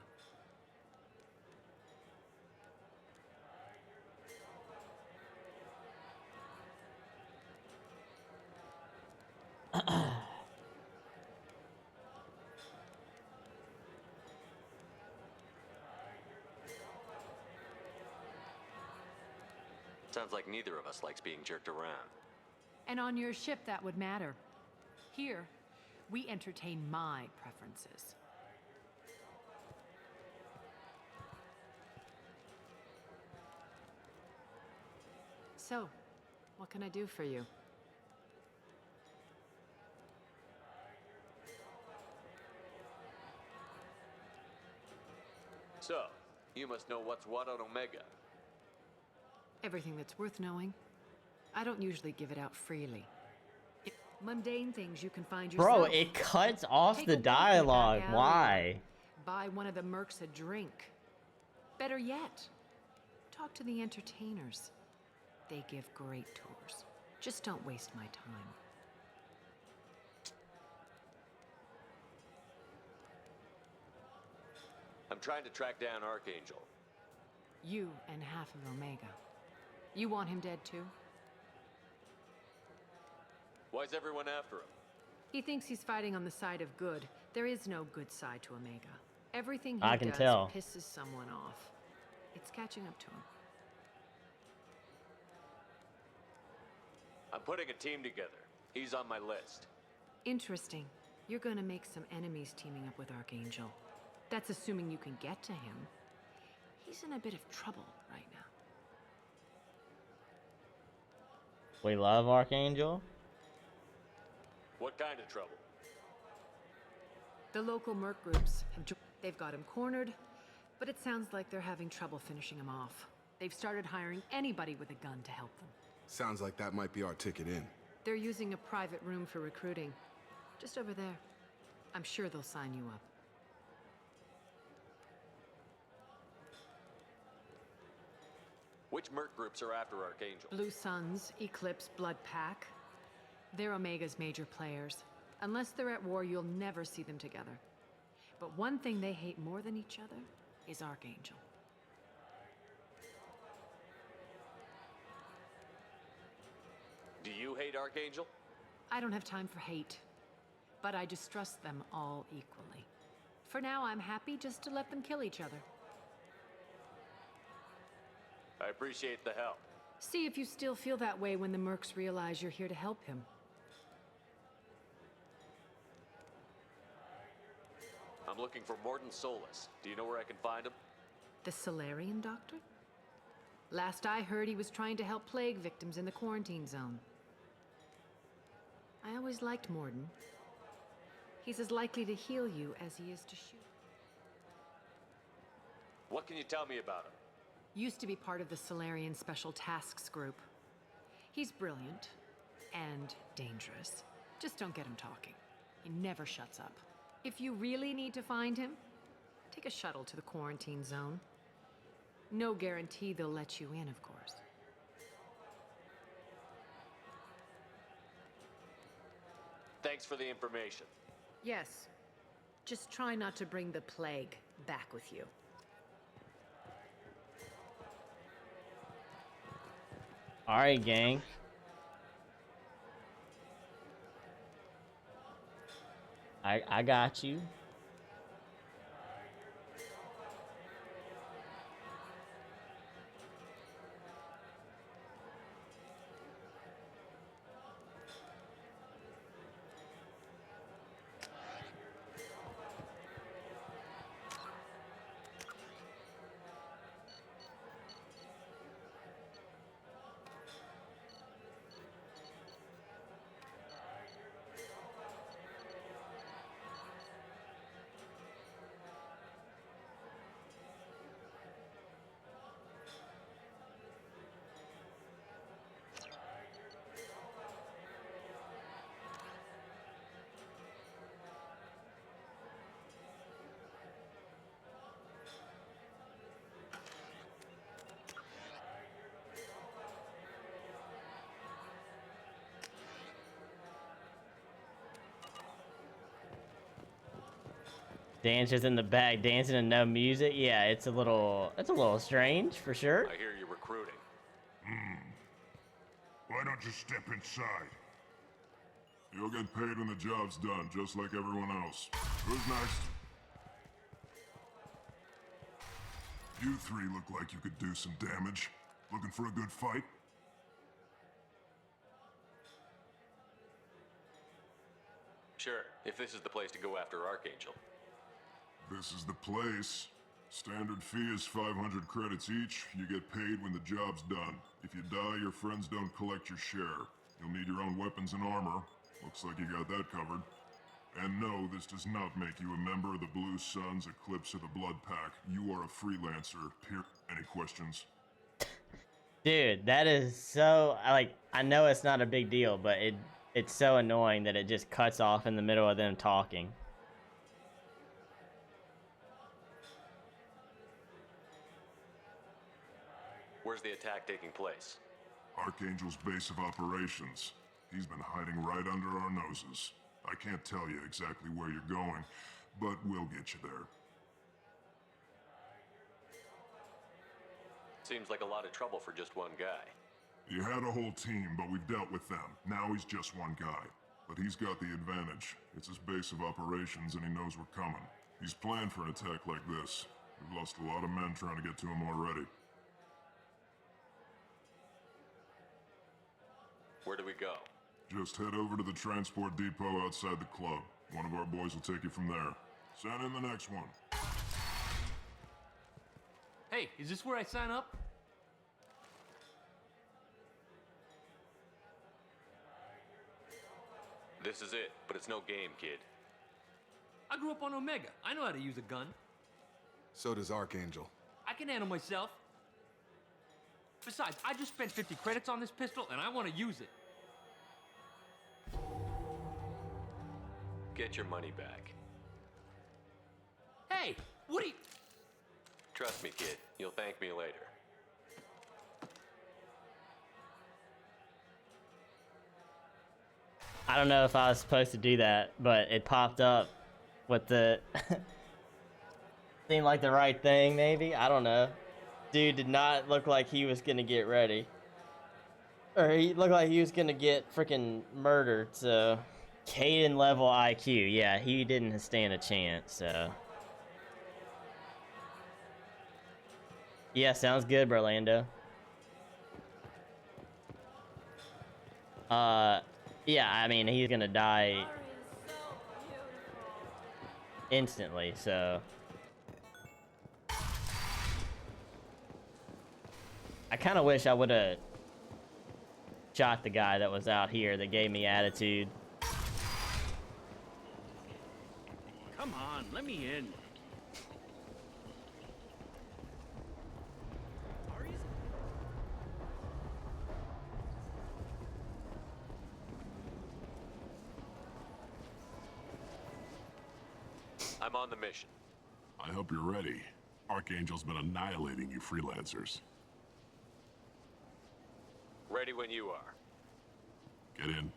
Sounds like neither of us likes being jerked around. And on your ship, that would matter. Here, we entertain my preferences. So, what can I do for you? So, you must know what's what on Omega. Everything that's worth knowing. I don't usually give it out freely. Mundane things you can find yourself. Bro, it cuts off Take the a walk in the back dialogue. alley. Why? Buy one of the mercs a drink. Better yet, talk to the entertainers. They give great tours. Just don't waste my time. I'm trying to track down Archangel. You and half of Omega. You want him dead too? Why's everyone after him? He thinks he's fighting on the side of good. There is no good side to Omega. Everything he I can does tell. pisses someone off. It's catching up to him. I'm putting a team together. He's on my list. Interesting. You're gonna make some enemies teaming up with Archangel. That's assuming you can get to him. He's in a bit of trouble right now. We love Archangel. What kind of trouble? The local merc groups they've got him cornered, but it sounds like they're having trouble finishing him off. They've started hiring anybody with a gun to help them. Sounds like that might be our ticket in. They're using a private room for recruiting. Just over there. I'm sure they'll sign you up. Which merc groups are after Archangel? Blue Suns, Eclipse, Blood Pack. They're Omega's major players. Unless they're at war, you'll never see them together. But one thing they hate more than each other is Archangel. Do you hate Archangel? I don't have time for hate, but I distrust them all equally. For now, I'm happy just to let them kill each other. I appreciate the help. See if you still feel that way when the mercs realize you're here to help him. I'm looking for Morton Solus. Do you know where I can find him? The Solarian doctor? Last I heard, he was trying to help plague victims in the quarantine zone. I always liked Morden. He's as likely to heal you as he is to shoot. What can you tell me about him? Used to be part of the Solarian Special Tasks Group. He's brilliant and dangerous. Just don't get him talking. He never shuts up. If you really need to find him, take a shuttle to the quarantine zone. No guarantee they'll let you in, of course. Thanks for the information. Yes. Just try not to bring the plague back with you. Alright, gang. I got you. Dancers in the back, dancing and no music. Yeah, it's a little strange for sure. I hear you're recruiting. Why don't you step inside? You'll get paid when the job's done, just like everyone else. Who's next? You three look like you could do some damage. Looking for a good fight? Sure, if this is the place to go after Archangel. This is the place. Standard fee is 500 credits each. You get paid when the job's done. If you die, your friends don't collect your share. You'll need your own weapons and armor. Looks like you got that covered. And no, this does not make you a member of the Blue Suns, Eclipse, or the Blood Pack. You are a freelancer. Any questions? Dude, that is so, like, I know it's not a big deal, but it's so annoying that it just cuts off in the middle of them talking. Where's the attack taking place? Archangel's base of operations. He's been hiding right under our noses. I can't tell you exactly where you're going, but we'll get you there. Seems like a lot of trouble for just one guy. You had a whole team, but we've dealt with them. Now he's just one guy. But he's got the advantage. It's his base of operations and he knows we're coming. He's planned for an attack like this. We've lost a lot of men trying to get to him already. Where do we go? Just head over to the transport depot outside the club. One of our boys will take you from there. Send in the next one. Hey, is this where I sign up? This is it, but it's no game, kid. I grew up on Omega. I know how to use a gun. So does Archangel. I can handle myself. Besides, I just spent 50 credits on this pistol, and I want to use it. Get your money back. Hey, what are you... Trust me, kid. You'll thank me later. I don't know if I was supposed to do that, but it popped up with the... Seemed like the right thing, maybe? I don't know. Dude did not look like he was gonna get ready. Or he looked like he was gonna get freaking murdered, so... Caden level IQ, yeah, he didn't stand a chance, so... Yeah, sounds good, Berlando. Yeah, I mean, he's gonna die instantly, so... I kind of wish I would have shot the guy that was out here that gave me attitude. Come on, let me in. I'm on the mission. I hope you're ready. Archangel's been annihilating you freelancers. Ready when you are. Get in.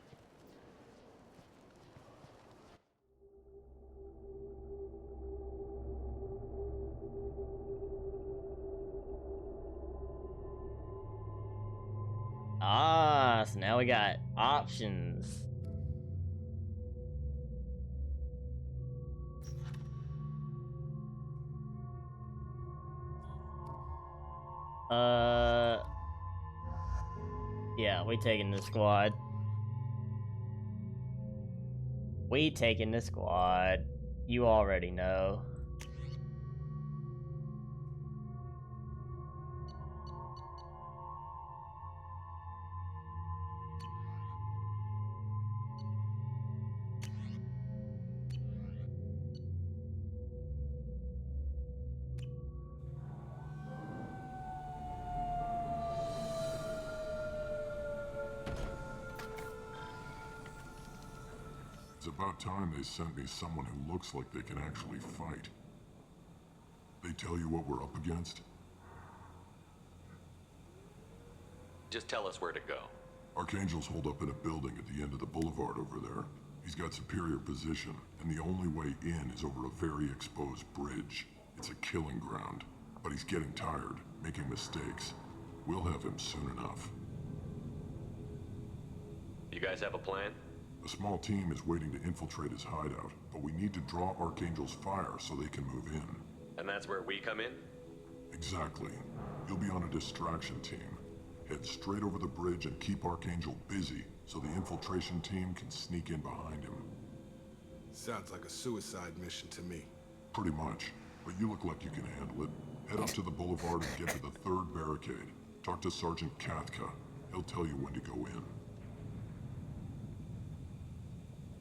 Ah, so now we got options. Yeah, we taking the squad. We taking the squad. You already know. It's about time they sent me someone who looks like they can actually fight. They tell you what we're up against? Just tell us where to go. Archangel's holed up in a building at the end of the boulevard over there. He's got superior position, and the only way in is over a very exposed bridge. It's a killing ground, but he's getting tired, making mistakes. We'll have him soon enough. You guys have a plan? A small team is waiting to infiltrate his hideout, but we need to draw Archangel's fire so they can move in. And that's where we come in? Exactly. You'll be on a distraction team. Head straight over the bridge and keep Archangel busy so the infiltration team can sneak in behind him. Sounds like a suicide mission to me. Pretty much, but you look like you can handle it. Head up to the boulevard and get to the 3rd barricade. Talk to Sergeant Kathka. He'll tell you when to go in.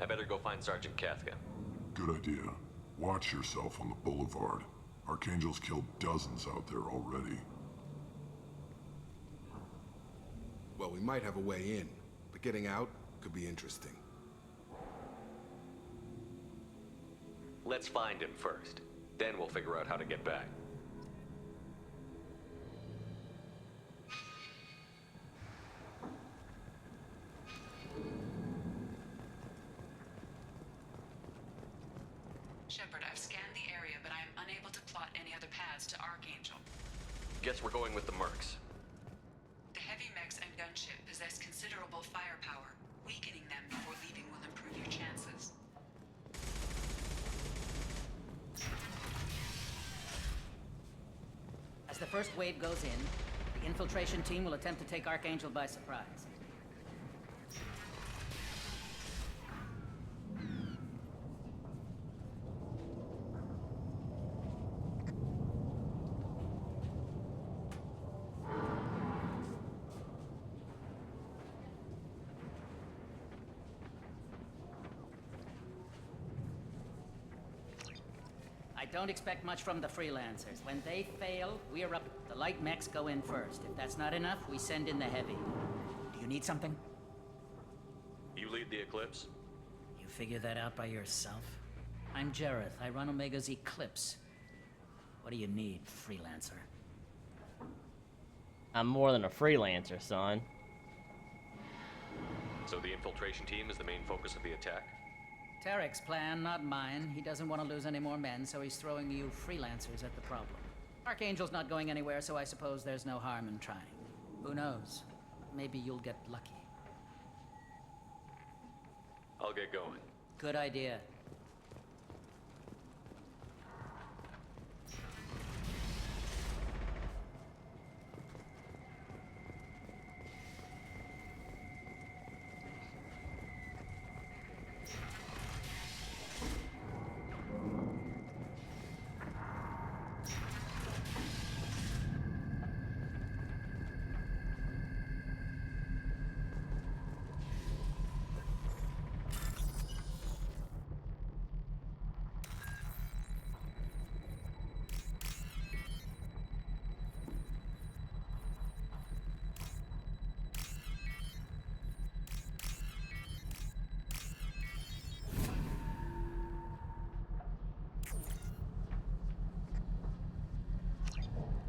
I better go find Sergeant Kathka. Good idea. Watch yourself on the boulevard. Archangel's killed dozens out there already. Well, we might have a way in, but getting out could be interesting. Let's find him first. Then we'll figure out how to get back. Shepard, I've scanned the area, but I am unable to plot any other paths to Archangel. Guess we're going with the mercs. The heavy mechs and gunship possess considerable firepower. Weakening them before leaving will improve your chances. As the first wave goes in, the infiltration team will attempt to take Archangel by surprise. I don't expect much from the freelancers. When they fail, we erupt. The light mechs go in first. If that's not enough, we send in the heavy. Do you need something? You lead the Eclipse? You figure that out by yourself? I'm Garrus. I run Omega's Eclipse. What do you need, freelancer? I'm more than a freelancer, son. So the infiltration team is the main focus of the attack? Tarek's plan, not mine. He doesn't want to lose any more men, so he's throwing you freelancers at the problem. Archangel's not going anywhere, so I suppose there's no harm in trying. Who knows? Maybe you'll get lucky. I'll get going. Good idea.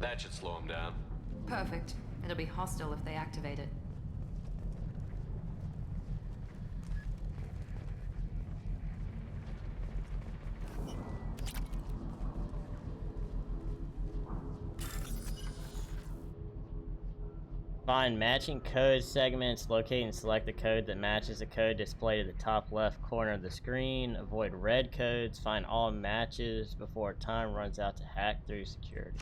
That should slow him down. Perfect. It'll be hostile if they activate it. Find matching code segments, locate and select the code that matches the code displayed at the top left corner of the screen. Avoid red codes. Find all matches before time runs out to hack through security.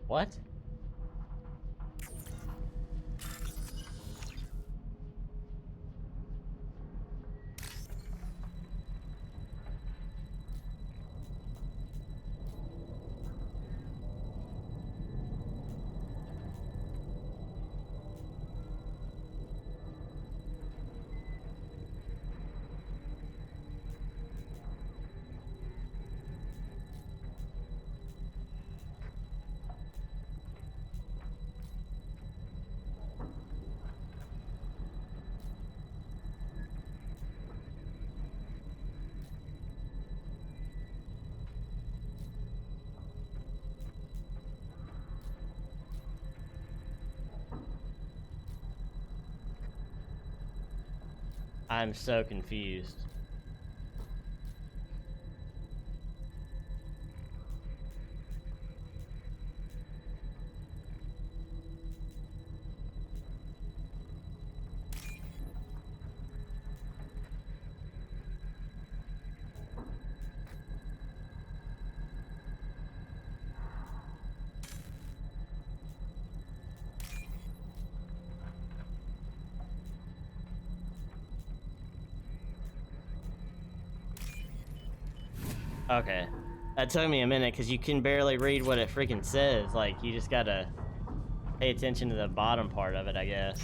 What? I'm so confused. Okay. That took me a minute because you can barely read what it freaking says. Like, you just gotta pay attention to the bottom part of it, I guess.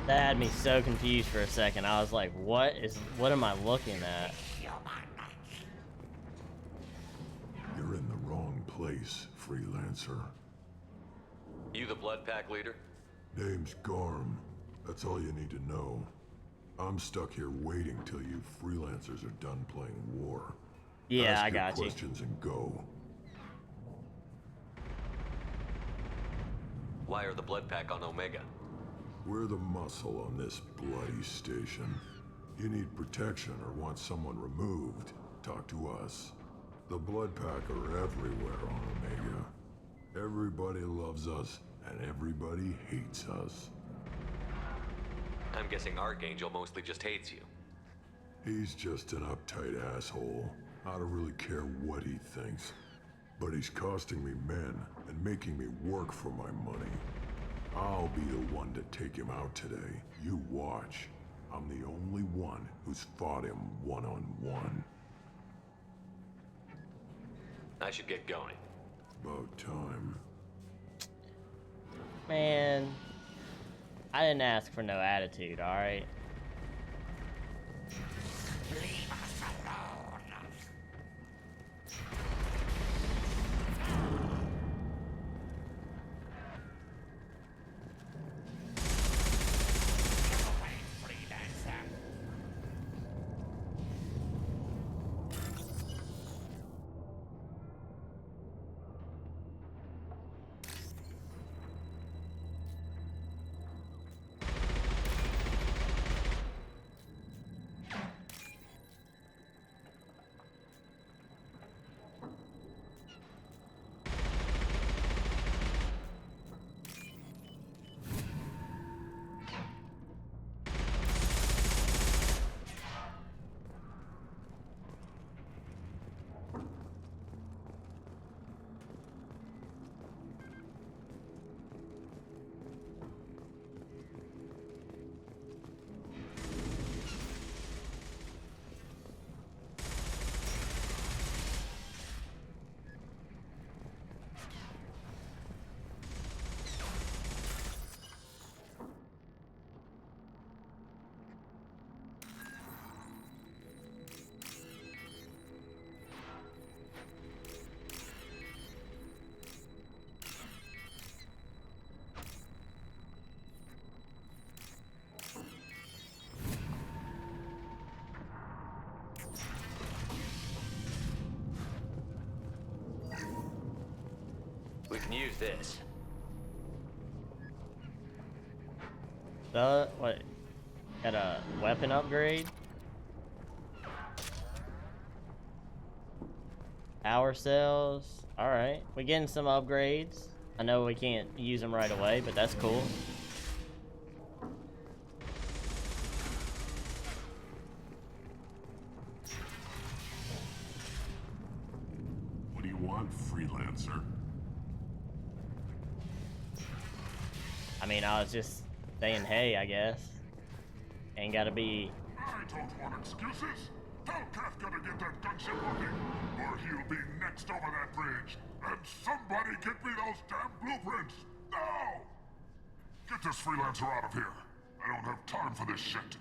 That had me so confused for a second. I was like, what am I looking at? You're in the wrong place, freelancer. You the Blood Pack leader? Name's Garm. That's all you need to know. I'm stuck here waiting till you freelancers are done playing war. Yeah, Ask I your got you. questions and go. Why are the Blood Pack on Omega? We're the muscle on this bloody station. You need protection or want someone removed, talk to us. The Blood Pack are everywhere on Omega. Everybody loves us, and everybody hates us. I'm guessing Archangel mostly just hates you. He's just an uptight asshole. I don't really care what he thinks. But he's costing me men and making me work for my money. I'll be the one to take him out today. You watch. I'm the only one who's fought him one-on-one. I should get going. About time. Man, I didn't ask for no attitude, alright? Leave us alone. Get away, freelancer. We can use this. What? Got a weapon upgrade? Power cells. Alright. We're getting some upgrades. I know we can't use them right away, but that's cool. What do you want, freelancer? I mean, I was just saying hey, I guess. Ain't gotta be... I don't want excuses. Tell Kafka to get that gunship working, or he'll be next over that bridge. And somebody get me those damn blueprints, now! Get this freelancer out of here. I don't have time for this shit.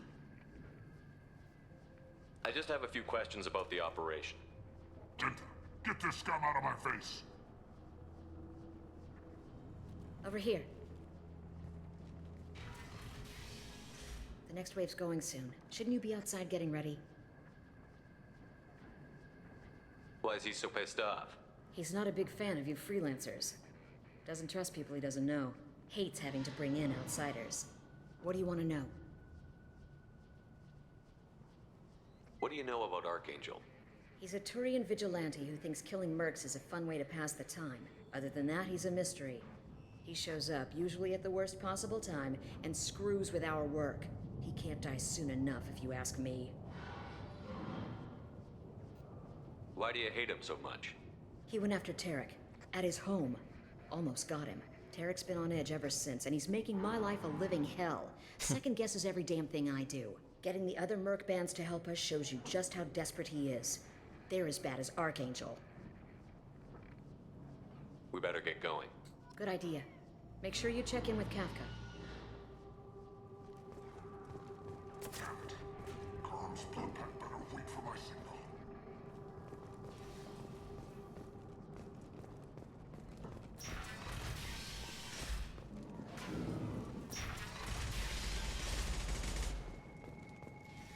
I just have a few questions about the operation. Genta, get this scum out of my face. Over here. The next wave's going soon. Shouldn't you be outside getting ready? Why is he so pissed off? He's not a big fan of you freelancers. Doesn't trust people he doesn't know. Hates having to bring in outsiders. What do you want to know? What do you know about Archangel? He's a Turian vigilante who thinks killing mercs is a fun way to pass the time. Other than that, he's a mystery. He shows up, usually at the worst possible time, and screws with our work. He can't die soon enough, if you ask me. Why do you hate him so much? He went after Tarek, at his home. Almost got him. Tarek's been on edge ever since, and he's making my life a living hell. Second guesses every damn thing I do. Getting the other merc bands to help us shows you just how desperate he is. They're as bad as Archangel. We better get going. Good idea. Make sure you check in with Kafka. Damn it. Comms blood pack better wait for my signal.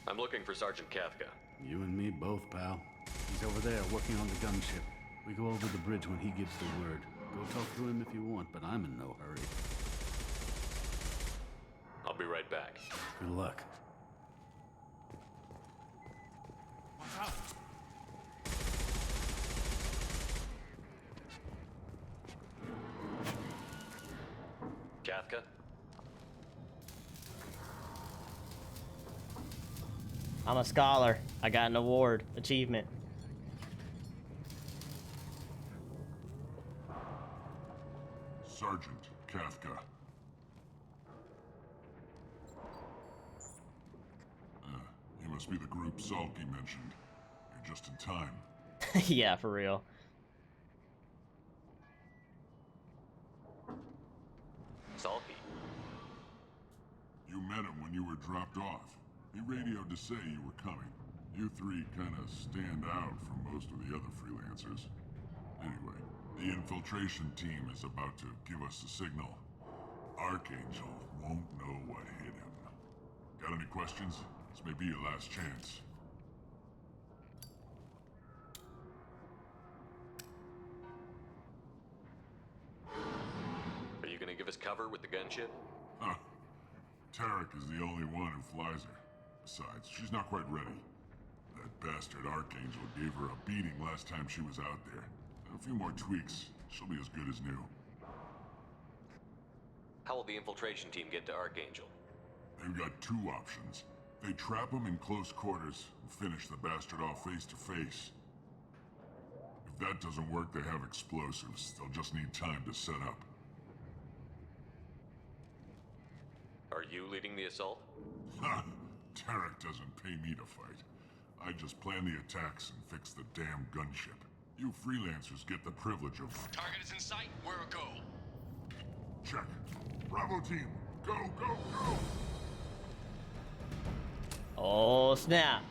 I'm looking for Sergeant Kafka. You and me both, pal. He's over there working on the gunship. We go over the bridge when he gives the word. Go talk to him if you want, but I'm in no hurry. I'll be right back. Good luck. Kafka? I'm a scholar. I got an award. Achievement. Sergeant Kafka. You must be the group Salky mentioned. You're just in time. Yeah, for real. Salky? You met him when you were dropped off. He radioed to say you were coming. You three kind of stand out from most of the other freelancers. Anyway, the infiltration team is about to give us the signal. Archangel won't know what hit him. Got any questions? This may be your last chance. Are you gonna give us cover with the gunship? Huh. Tarek is the only one who flies her. Besides, she's not quite ready. That bastard Archangel gave her a beating last time she was out there. A few more tweaks, she'll be as good as new. How will the infiltration team get to Archangel? They've got two options. They trap him in close quarters and finish the bastard off face to face. If that doesn't work, they have explosives. They'll just need time to set up. Are you leading the assault? Ha! Tarek doesn't pay me to fight. I just plan the attacks and fix the damn gunship. You freelancers get the privilege of... Target is in sight. We're a go. Check. Bravo team, go, go, go! Oh, snap.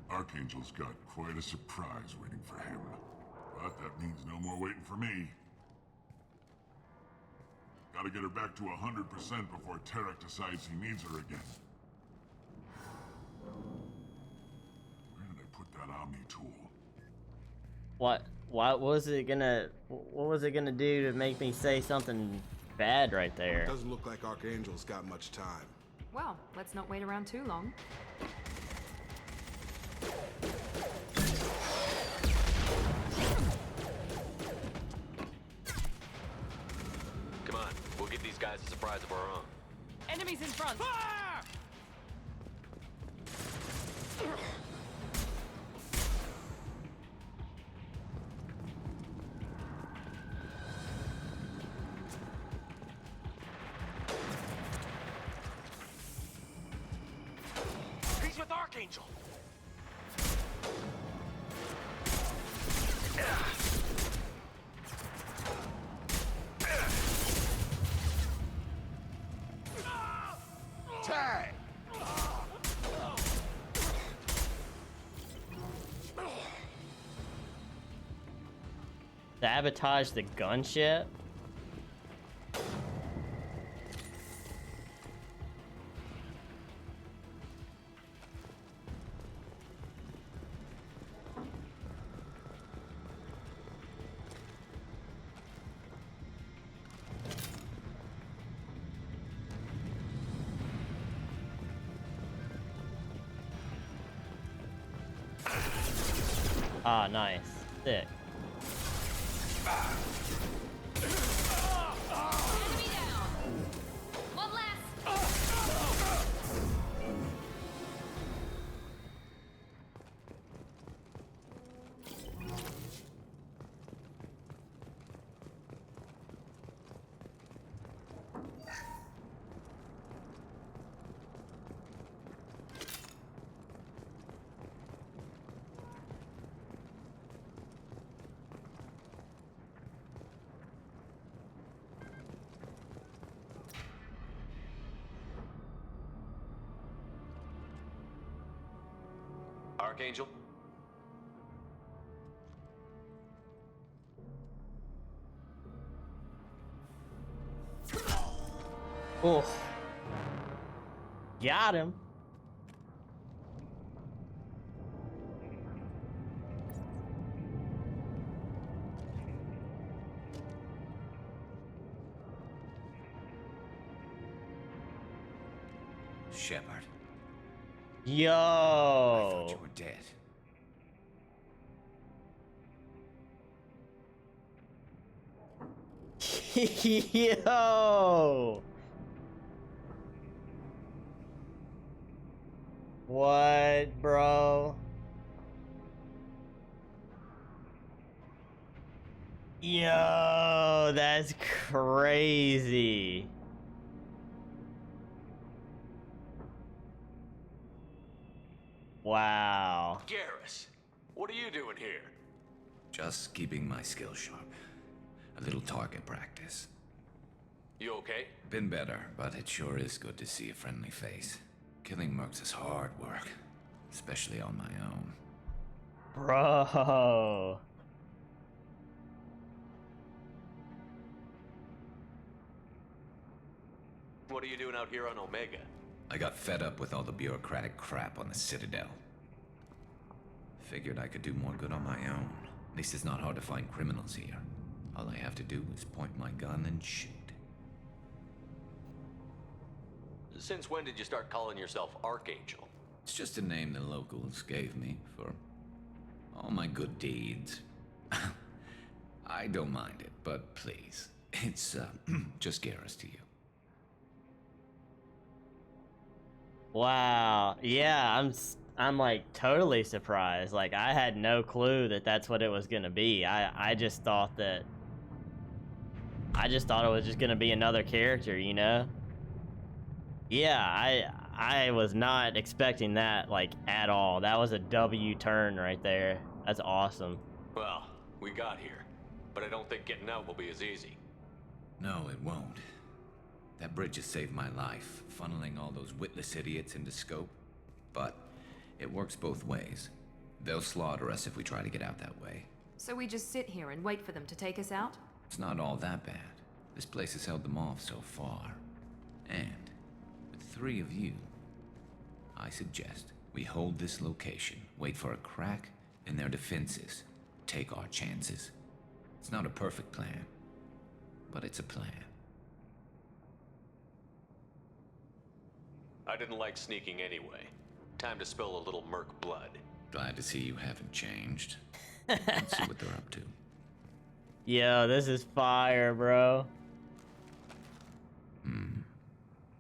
Archangel's got quite a surprise waiting for him. But that means no more waiting for me. Gotta get her back to 100% before Tarek decides he needs her again. Where did I put that Omni tool? What was it gonna do to make me say something bad right there? Doesn't look like Archangel's got much time. Well, let's not wait around too long. Come on, we'll give these guys a surprise of our own. Enemies in front! Fire! He's with Archangel. Tag! Sabotage the gunship? Ah, nice. Sick. Enemy down. One last. Archangel? Oh. Got him. Shepard. Yo. I thought you were dead. Yo. What, bro? Yo, that's crazy. Wow. Garrus, what are you doing here? Just keeping my skills sharp. A little target practice. You okay? Been better, but it sure is good to see a friendly face. Killing mercs is hard work, especially on my own. Bro. What are you doing out here on Omega? I got fed up with all the bureaucratic crap on the Citadel. Figured I could do more good on my own. At least it's not hard to find criminals here. All I have to do is point my gun and shoot. Since when did you start calling yourself Archangel? It's just a name the locals gave me for all my good deeds. I don't mind it, but please, it's just Garrus to you. Wow. Yeah, I'm like totally surprised. Like I had no clue that that's what it was gonna be. I just thought it was just gonna be another character, you know? Yeah, I was not expecting that like at all. That was a W turn right there. That's awesome. Well, we got here, but I don't think getting out will be as easy. No, it won't. That bridge has saved my life, funneling all those witless idiots into scope. But it works both ways. They'll slaughter us if we try to get out that way. So we just sit here and wait for them to take us out? It's not all that bad. This place has held them off so far. And with 3 of you, I suggest we hold this location, wait for a crack in their defenses, take our chances. It's not a perfect plan, but it's a plan. I didn't like sneaking anyway. Time to spill a little merc blood. Glad to see you haven't changed. Let's see what they're up to. Yo, this is fire, bro.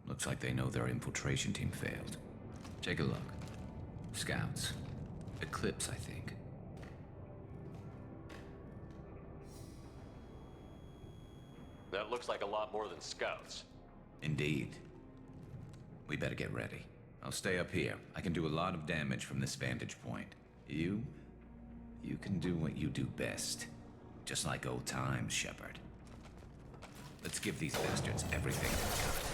Looks like they know their infiltration team failed. Take a look. Scouts. Eclipse, I think. That looks like a lot more than scouts. Indeed. We better get ready. I'll stay up here. I can do a lot of damage from this vantage point. You can do what you do best. Just like old times, Shepard. Let's give these bastards everything they've got.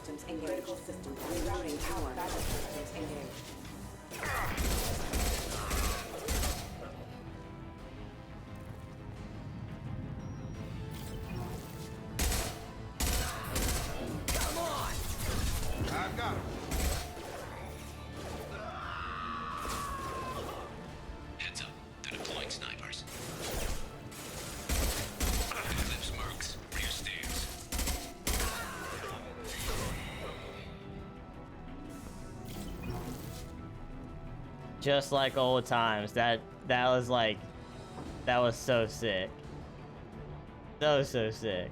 systems engaged. Critical systems rerouting power. Battle systems engaged. Come on! I've got him. Heads up. They're deploying snipers. Lips mercs. Rear stairs. Just like old times. That was like, that was so sick. So sick.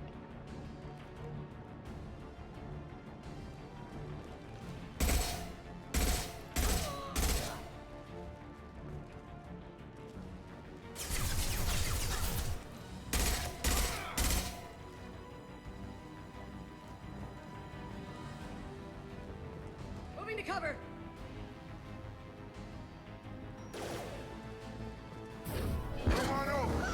Moving to cover. Come on over.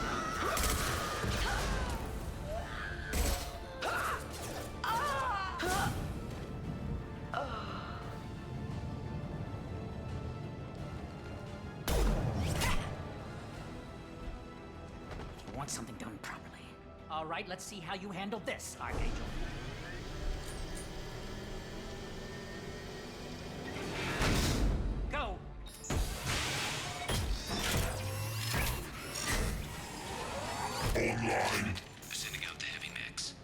You want something done properly. All right, let's see how you handle this, Archangel. Go! Online. Sending out the heavy mechs.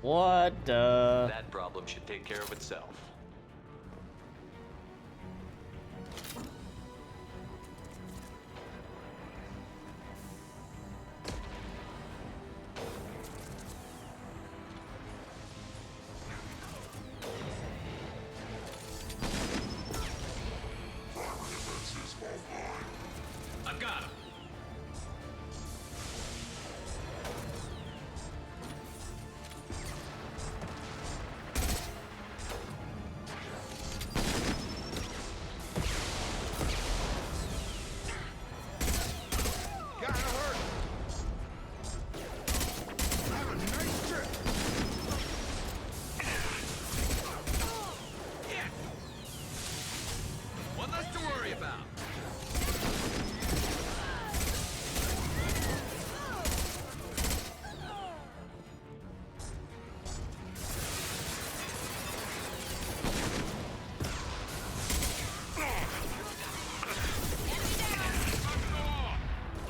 What the? That problem should take care of itself. I've got him. Gotta hurt. Have a nice trip. Yeah. One less to worry about.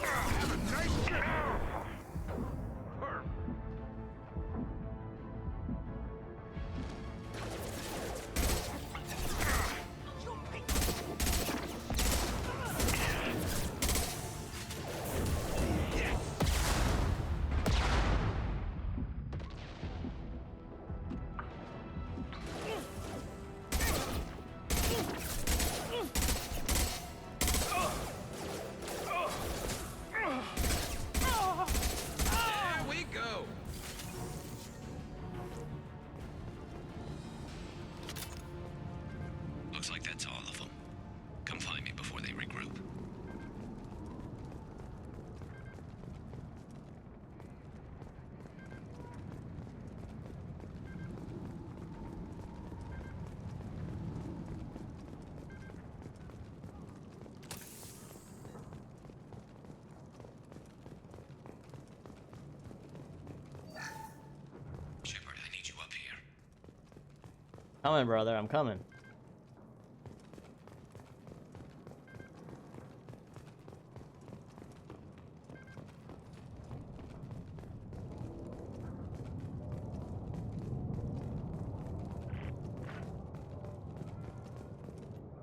Have a nice trip. There we go. Looks like that's all of them. Come find me before they regroup. Shepard, I need you up here. Coming, brother. I'm coming.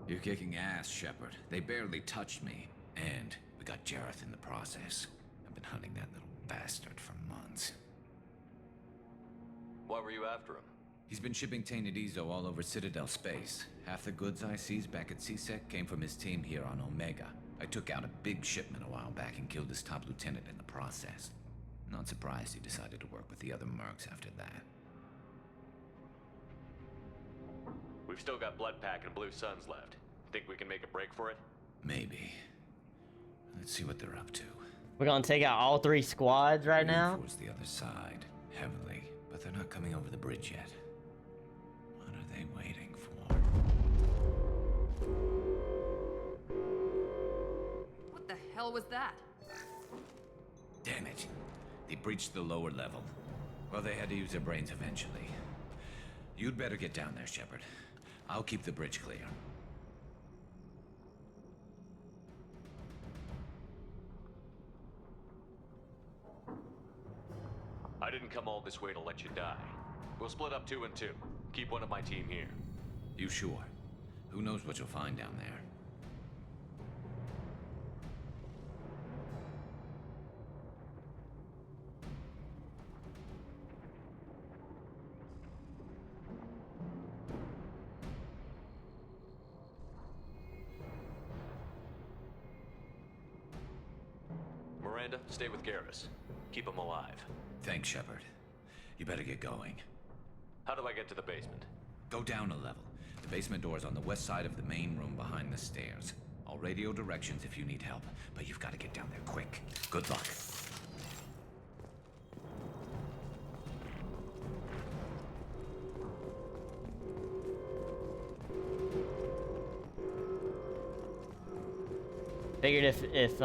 You're kicking ass, Shepard. They barely touched me. And we got Jareth in the process. I've been hunting that little bastard for months. Why were you after him? He's been shipping tainted Ezo all over Citadel space. Half the goods I seized back at CSEC came from his team here on Omega. I took out a big shipment a while back and killed his top lieutenant in the process. Not surprised he decided to work with the other mercs after that. We've still got Blood Pack and Blue Suns left. Think we can make a break for it? Maybe. Let's see what they're up to. We're gonna take out all 3 squads right now? Towards the other side, heavily, but they're not coming over the bridge yet. I waiting for? What the hell was that? Damn it. They breached the lower level. Well, they had to use their brains eventually. You'd better get down there, Shepard. I'll keep the bridge clear. I didn't come all this way to let you die. We'll split up 2 and 2. Keep one of my team here. You sure? Who knows what you'll find down there? Miranda, stay with Garrus. Keep him alive. Thanks, Shepard. You better get going. How do I get to the basement? Go down a level. The basement door's on the west side of the main room behind the stairs. I'll radio directions if you need help, but you've got to get down there quick. Good luck. Figured if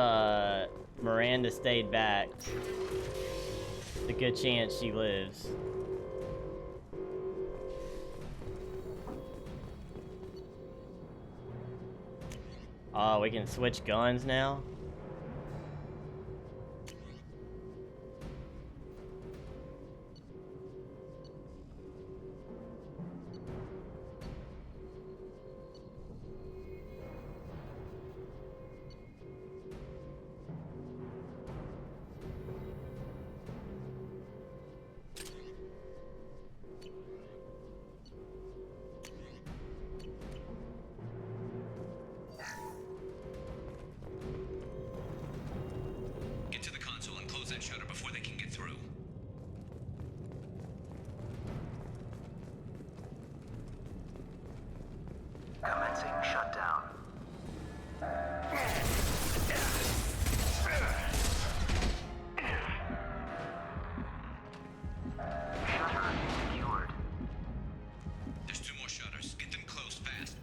Miranda stayed back, there's a good chance she lives. Oh, we can switch guns now? Get to the console and close that shutter before they can get through. Commencing shutdown. Shutter secured. There's 2 more shutters. Get them closed fast.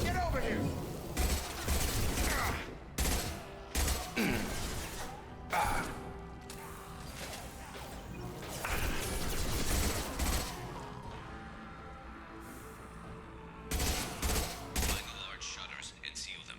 Get over here! Find the large shutters and seal them.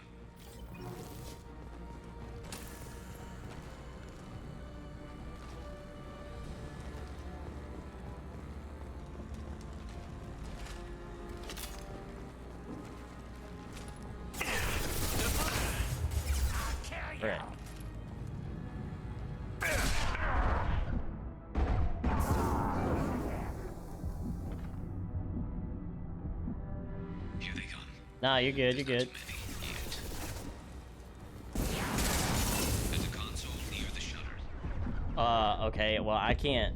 Right. Here they come. Nah, you're good, you're good. There's a console near the shutters. Okay, well, I can't.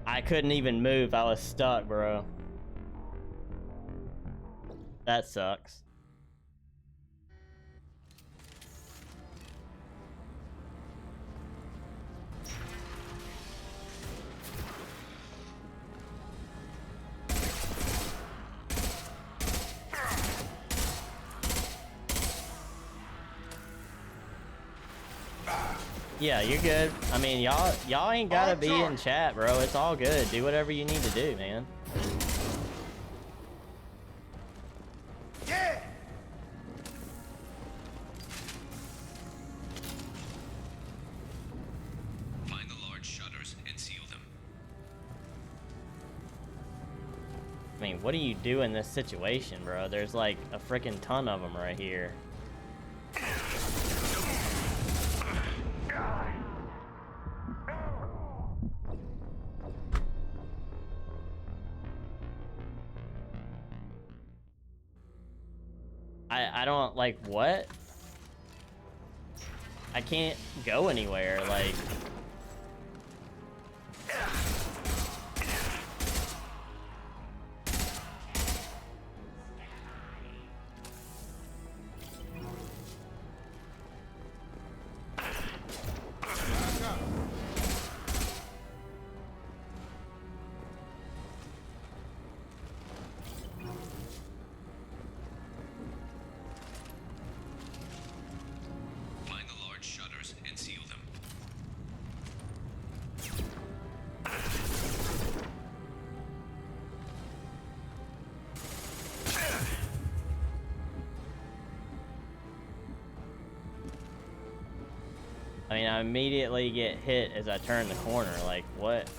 I couldn't even move, I was stuck, bro. That sucks. Yeah, you're good. I mean, y'all ain't gotta be in chat, bro. It's all good. Do whatever you need to do, man. Yeah! Find the large shutters and seal them. I mean, what do you do in this situation, bro? There's like a freaking ton of them right here. I don't like what? I can't go anywhere, like... Find the large shutters and seal them. I mean, I immediately get hit as I turn the corner, like, what?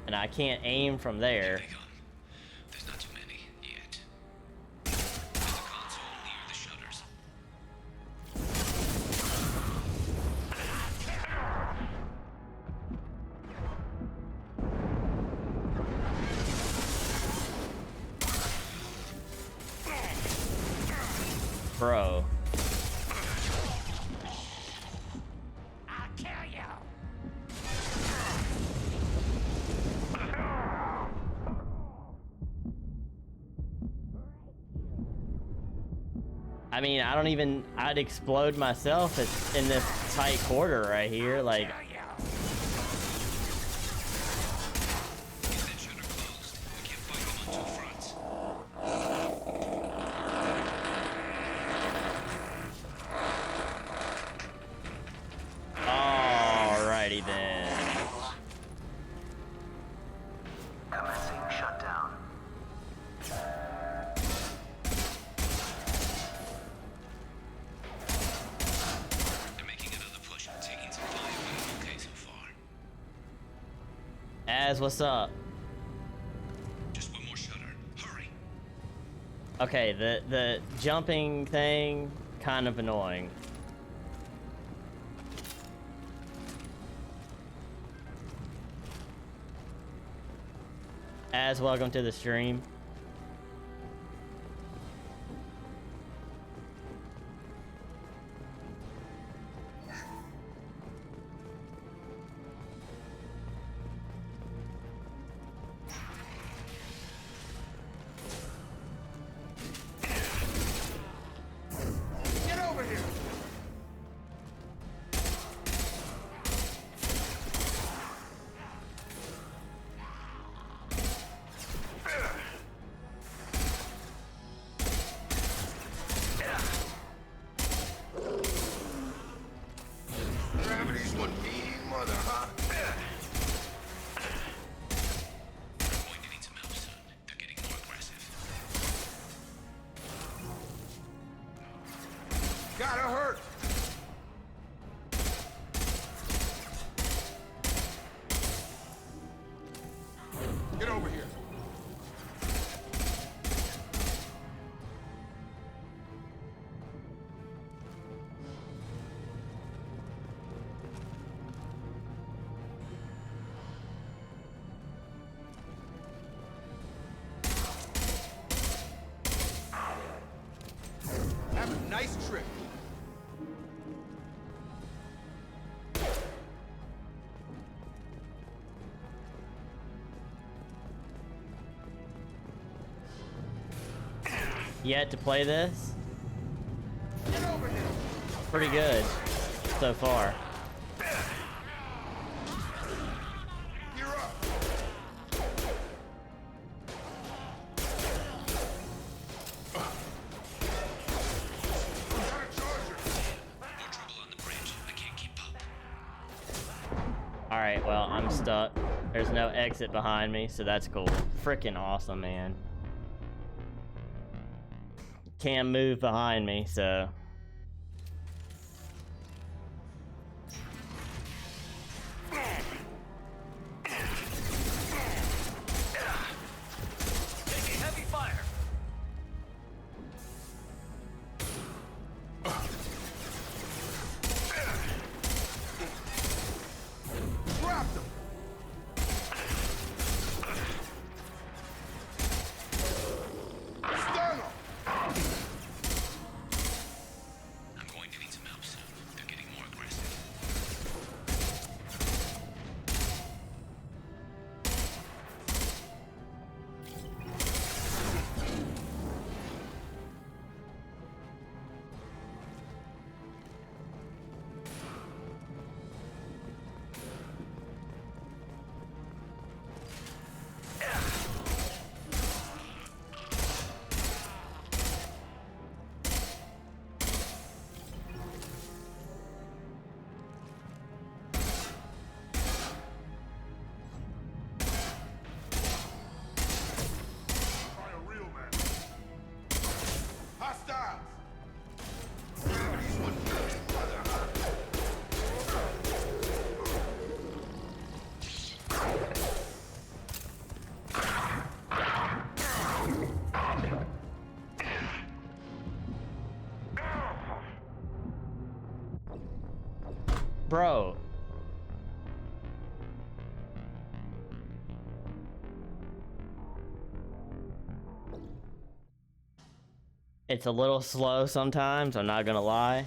And I can't aim from there. There's not too many yet. There's a console near the shutters. Bro. I'll kill you. I mean, I don't even... I'd explode myself in this tight quarter right here, like... Alrighty then. Commencing shutdown. They're making another push, taking some fire, but okay so far. Az, what's up? Just one more shutter. Hurry. Okay, the jumping thing, kind of annoying. Az, welcome to the stream. Get over here. Gravity's one mean mother, huh? Going to need some help soon. They're getting more aggressive. Gotta hurt. Get over here. Have a nice trip. Yet to play this? Get over here. Pretty good so far. You're up. More trouble on the bridge. I can't keep up. Alright, well, I'm stuck. There's no exit behind me, so that's cool. Freaking awesome, man. Can't move behind me, so... Taking heavy fire. Dropped him. Stun him. Bro. It's a little slow sometimes, I'm not gonna lie.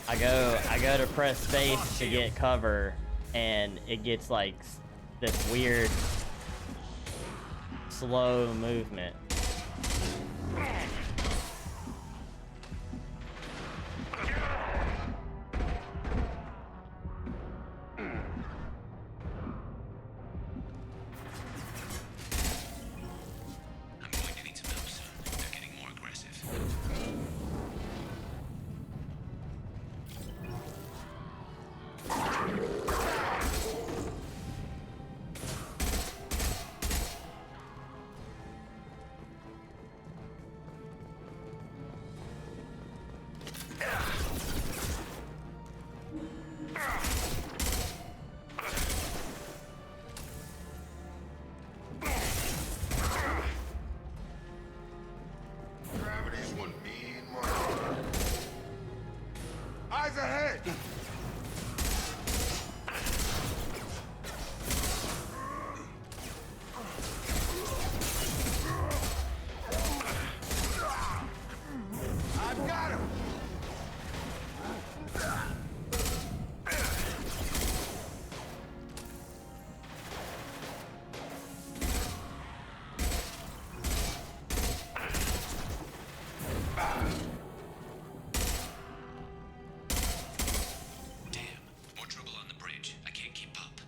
I go to press space to get cover, and it gets like this weird slow movement. Gravity's one mean mother. Eyes ahead! I've got him! More trouble on the bridge. I can't keep up.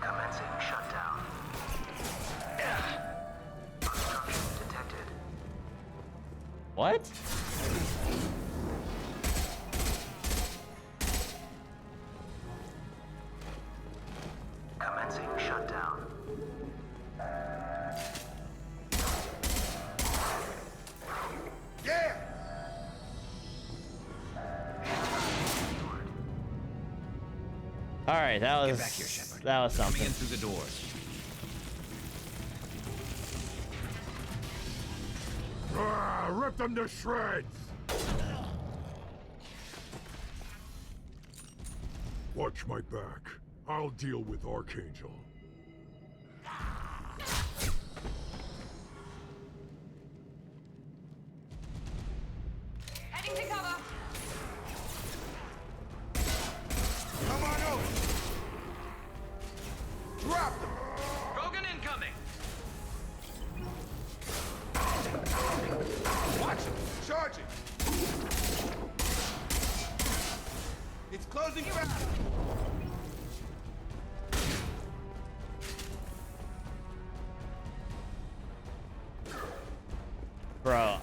Commencing shutdown. Obstruction detected. What? Commencing shutdown. Yeah! All right, that was Get back here, Shepard. that was Coming something. in through the doors. Rip them to shreds! Watch my back. I'll deal with Archangel. Heading to cover. Come on over! Drop them! Rogan incoming! Watch him! Charging! It's closing fast! Bro,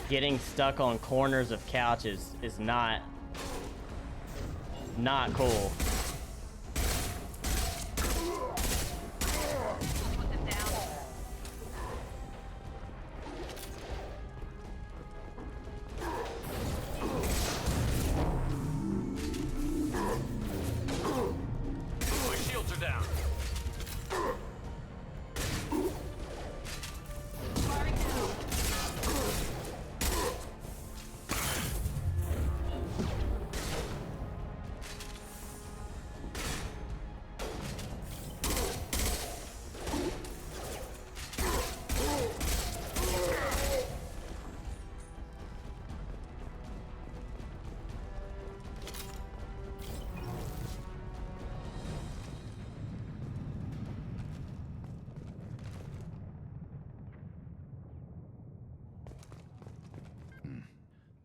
getting stuck on corners of couches is not cool. Put them down. My shields are down. Firing now.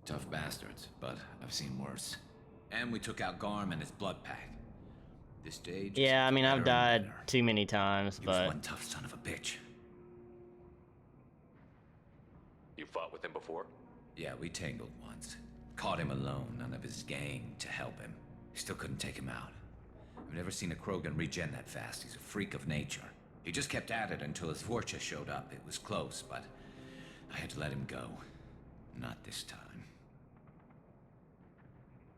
Tough bastards, but I've seen worse. And we took out Garm and his blood pack. This stage. Yeah, I mean, I've better and died better. too many times, He was but one tough son of a bitch. You fought with him before? Yeah, we tangled once. Caught him alone, none of his gang to help him. Still couldn't take him out. I've never seen a Krogan regen that fast. He's a freak of nature. He just kept at it until his Vorcha showed up. It was close, but I had to let him go. Not this time.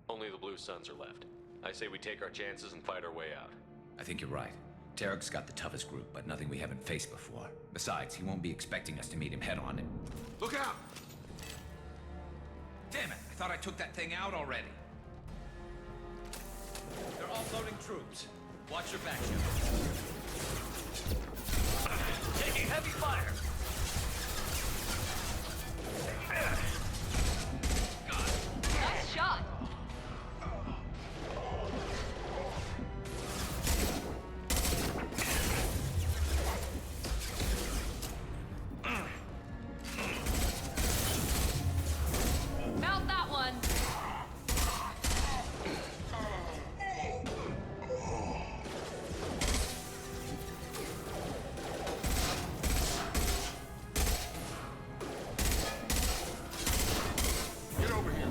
Only the Blue Suns are left. I say we take our chances and fight our way out. I think you're right. Tarek's got the toughest group, but nothing we haven't faced before. Besides, he won't be expecting us to meet him head-on. Look out! Damn it! I thought I took that thing out already. They're offloading troops. Watch your back, taking heavy fire. Nice shot. Mount that one. Get over here.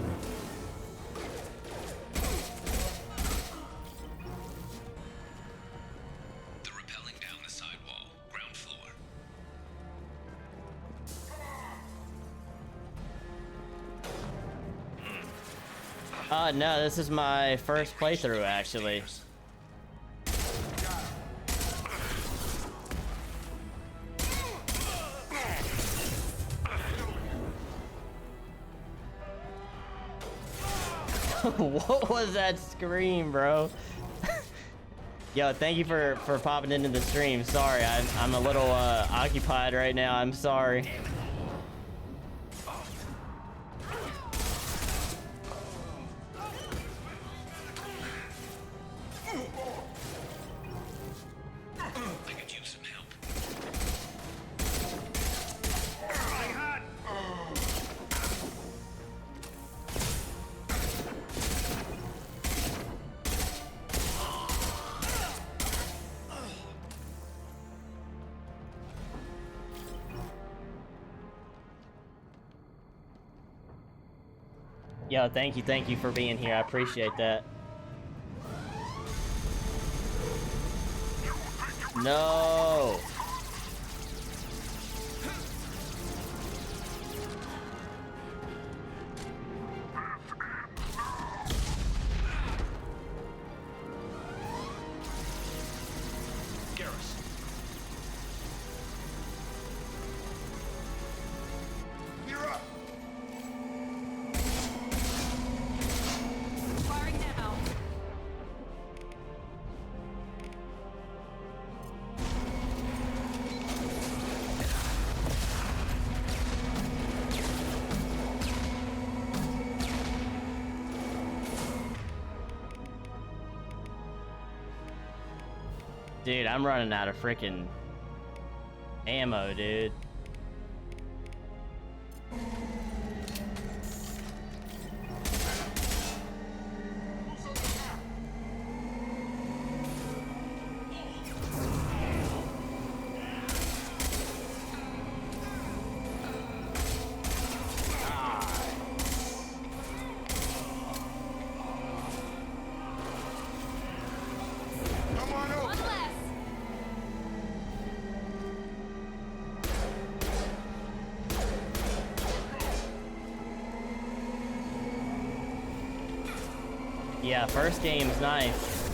They're rappelling down the sidewall, ground floor. No, this is my first playthrough, actually. What was that scream, bro? Yo, thank you for popping into the stream. Sorry, I'm a little occupied right now. I'm sorry. I could use some help. Yo, thank you for being here. I appreciate that. No. Garrus. You're up. Firing now. Dude, I'm running out of freaking ammo, dude. Come on over. One less. Yeah, first game's nice.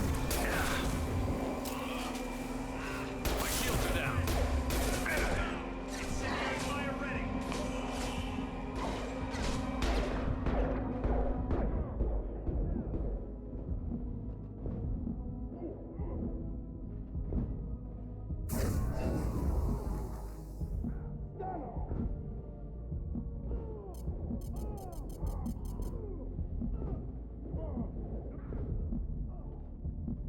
My shields are down. Incendiary fire ready.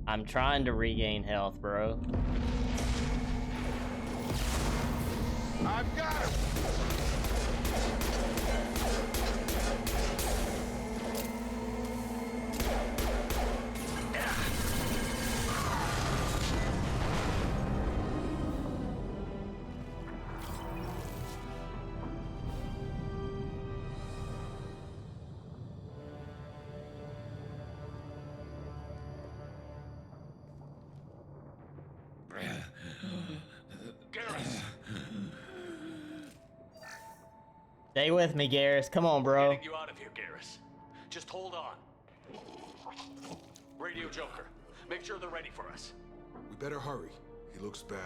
I'm trying to regain health, bro. I've got him. Garrus. Stay with me, Garrus. Come on, bro. Getting you out of here, Garrus. Just hold on. Radio Joker. Make sure they're ready for us. We better hurry. He looks bad.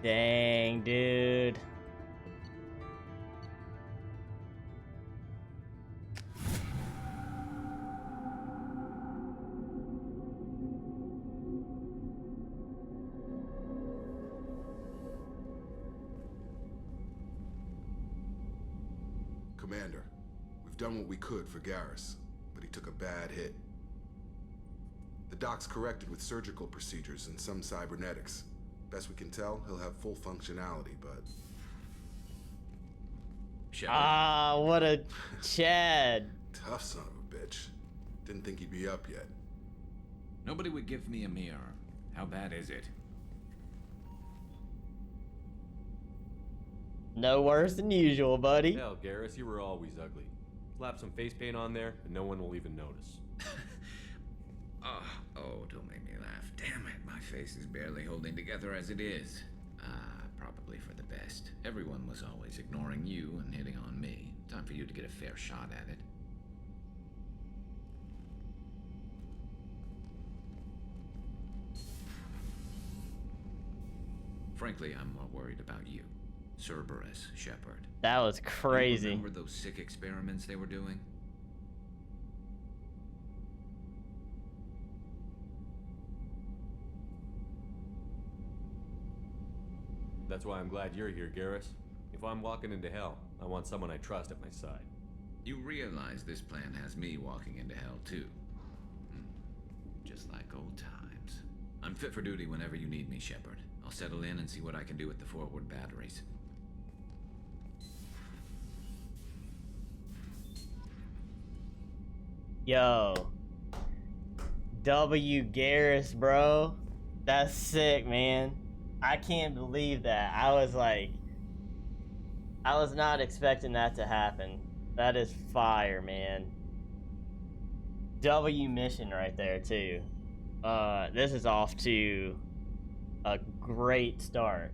Dang, dude. Commander, we've done what we could for Garrus, but he took a bad hit. The doc's corrected with surgical procedures and some cybernetics. Best we can tell, he'll have full functionality, but... Ah, what a Chad. Tough son of a bitch. Didn't think he'd be up yet. Nobody would give me a mirror. How bad is it? No worse than usual, buddy. Hell, Garrus, you were always ugly. Slap some face paint on there, and no one will even notice. Oh, don't make me laugh. Damn it, my face is barely holding together as it is. Probably for the best. Everyone was always ignoring you and hitting on me. Time for you to get a fair shot at it. Frankly, I'm more worried about you. Cerberus, Shepard. That was crazy. You remember those sick experiments they were doing? That's why I'm glad you're here, Garrus. If I'm walking into hell, I want someone I trust at my side. You realize this plan has me walking into hell, too. Just like old times. I'm fit for duty whenever you need me, Shepard. I'll settle in and see what I can do with the forward batteries. Yo. W. Garrus, bro. That's sick, man. I can't believe that. I was not expecting that to happen. That is fire, man. W mission right there, too. This is off to a great start.